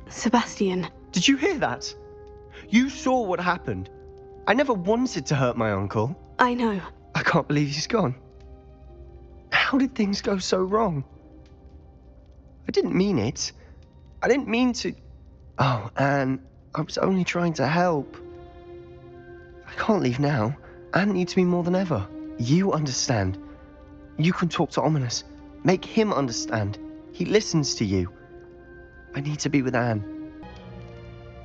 Sebastian. Did you hear that? You saw what happened. I never wanted to hurt my uncle. I know. I can't believe he's gone. How did things go so wrong? I didn't mean it. I didn't mean to... Oh, Anne, I was only trying to help. I can't leave now. Anne needs me more than ever. You understand. You can talk to Ominous. Make him understand. He listens to you. I need to be with Anne.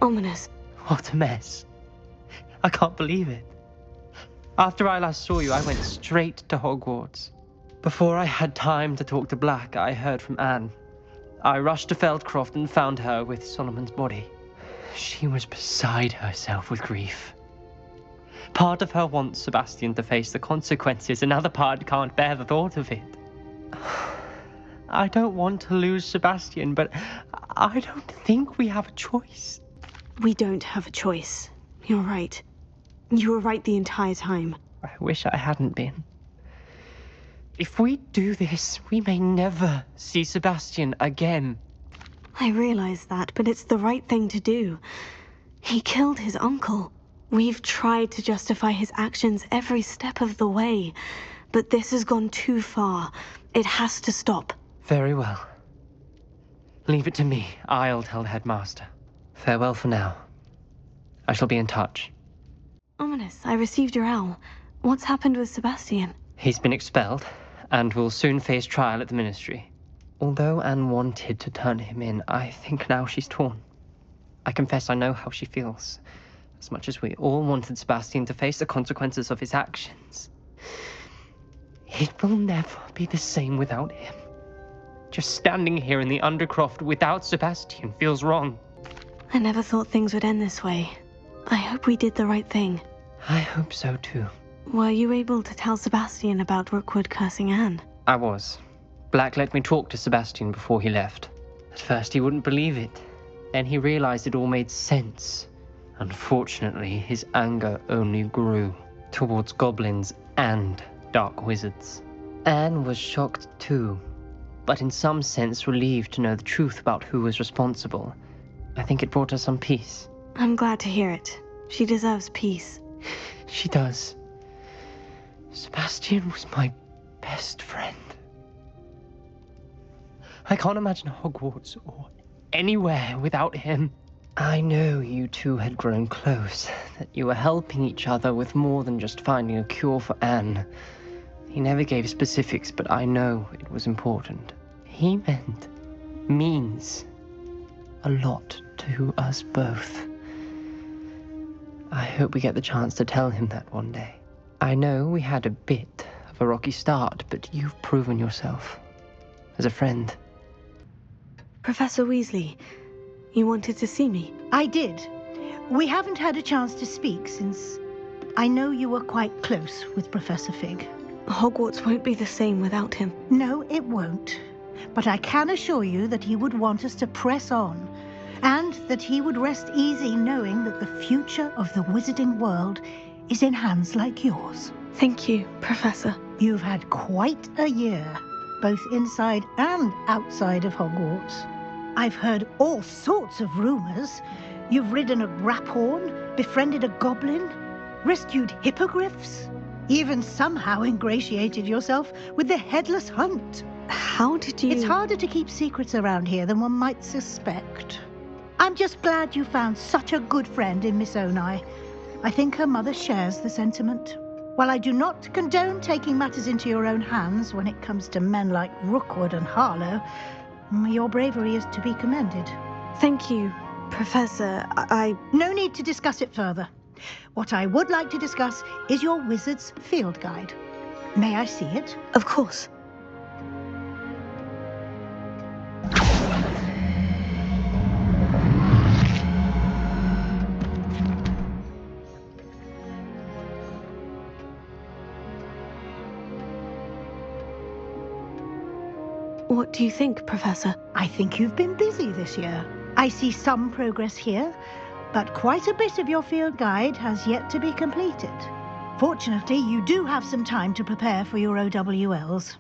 Ominous. What a mess. I can't believe it. After I last saw you, I went straight to Hogwarts. Before I had time to talk to Black, I heard from Anne. I rushed to Feldcroft and found her with Solomon's body. She was beside herself with grief. Part of her wants Sebastian to face the consequences, another part can't bear the thought of it. I don't want to lose Sebastian, but I don't think we have a choice. We don't have a choice. You're right. You were right the entire time. I wish I hadn't been. If we do this, we may never see Sebastian again. I realize that, but it's the right thing to do. He killed his uncle. We've tried to justify his actions every step of the way, but this has gone too far. It has to stop. Very well. Leave it to me. I'll tell the headmaster. Farewell for now. I shall be in touch. Ominous, I received your owl. What's happened with Sebastian? He's been expelled, and will soon face trial at the Ministry. Although Anne wanted to turn him in, I think now she's torn. I confess I know how she feels. As much as we all wanted Sebastian to face the consequences of his actions. It will never be the same without him. Just standing here in the Undercroft without Sebastian feels wrong. I never thought things would end this way. I hope we did the right thing. I hope so too. Were you able to tell Sebastian about Rookwood cursing Anne? I was. Black let me talk to Sebastian before he left. At first he wouldn't believe it. Then he realized it all made sense. Unfortunately, his anger only grew towards goblins and dark wizards. Anne was shocked too, but in some sense relieved to know the truth about who was responsible. I think it brought her some peace. I'm glad to hear it. She deserves peace. She does. Sebastian was my best friend. I can't imagine Hogwarts or anywhere without him. I know you two had grown close, that you were helping each other with more than just finding a cure for Anne. He never gave specifics, but I know it was important. He means a lot to us both. I hope we get the chance to tell him that one day. I know we had a bit of a rocky start, but you've proven yourself as a friend. Professor Weasley, you wanted to see me? I did. We haven't had a chance to speak since I know you were quite close with Professor Fig. Hogwarts won't be the same without him. No, it won't. But I can assure you that he would want us to press on, and that he would rest easy knowing that the future of the wizarding world is in hands like yours. Thank you, Professor. You've had quite a year, both inside and outside of Hogwarts. I've heard all sorts of rumors. You've ridden a graphorn, befriended a goblin, rescued hippogriffs, even somehow ingratiated yourself with the Headless Hunt. How did you... It's harder to keep secrets around here than one might suspect. I'm just glad you found such a good friend in Miss Onai. I think her mother shares the sentiment. While I do not condone taking matters into your own hands when it comes to men like Rookwood and Harlow, your bravery is to be commended. Thank you, Professor. No need to discuss it further. What I would like to discuss is your wizard's field guide. May I see it? Of course. What do you think, Professor? I think you've been busy this year. I see some progress here, but quite a bit of your field guide has yet to be completed. Fortunately, you do have some time to prepare for your OWLs.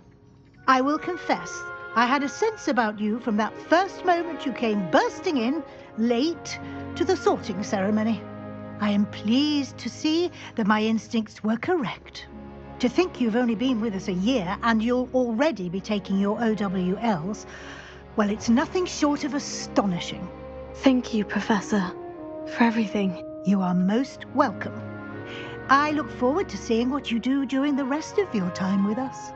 I will confess, I had a sense about you from that first moment you came bursting in, late, to the sorting ceremony. I am pleased to see that my instincts were correct. To think you've only been with us a year and you'll already be taking your OWLs, well, it's nothing short of astonishing. Thank you, Professor, for everything. You are most welcome. I look forward to seeing what you do during the rest of your time with us.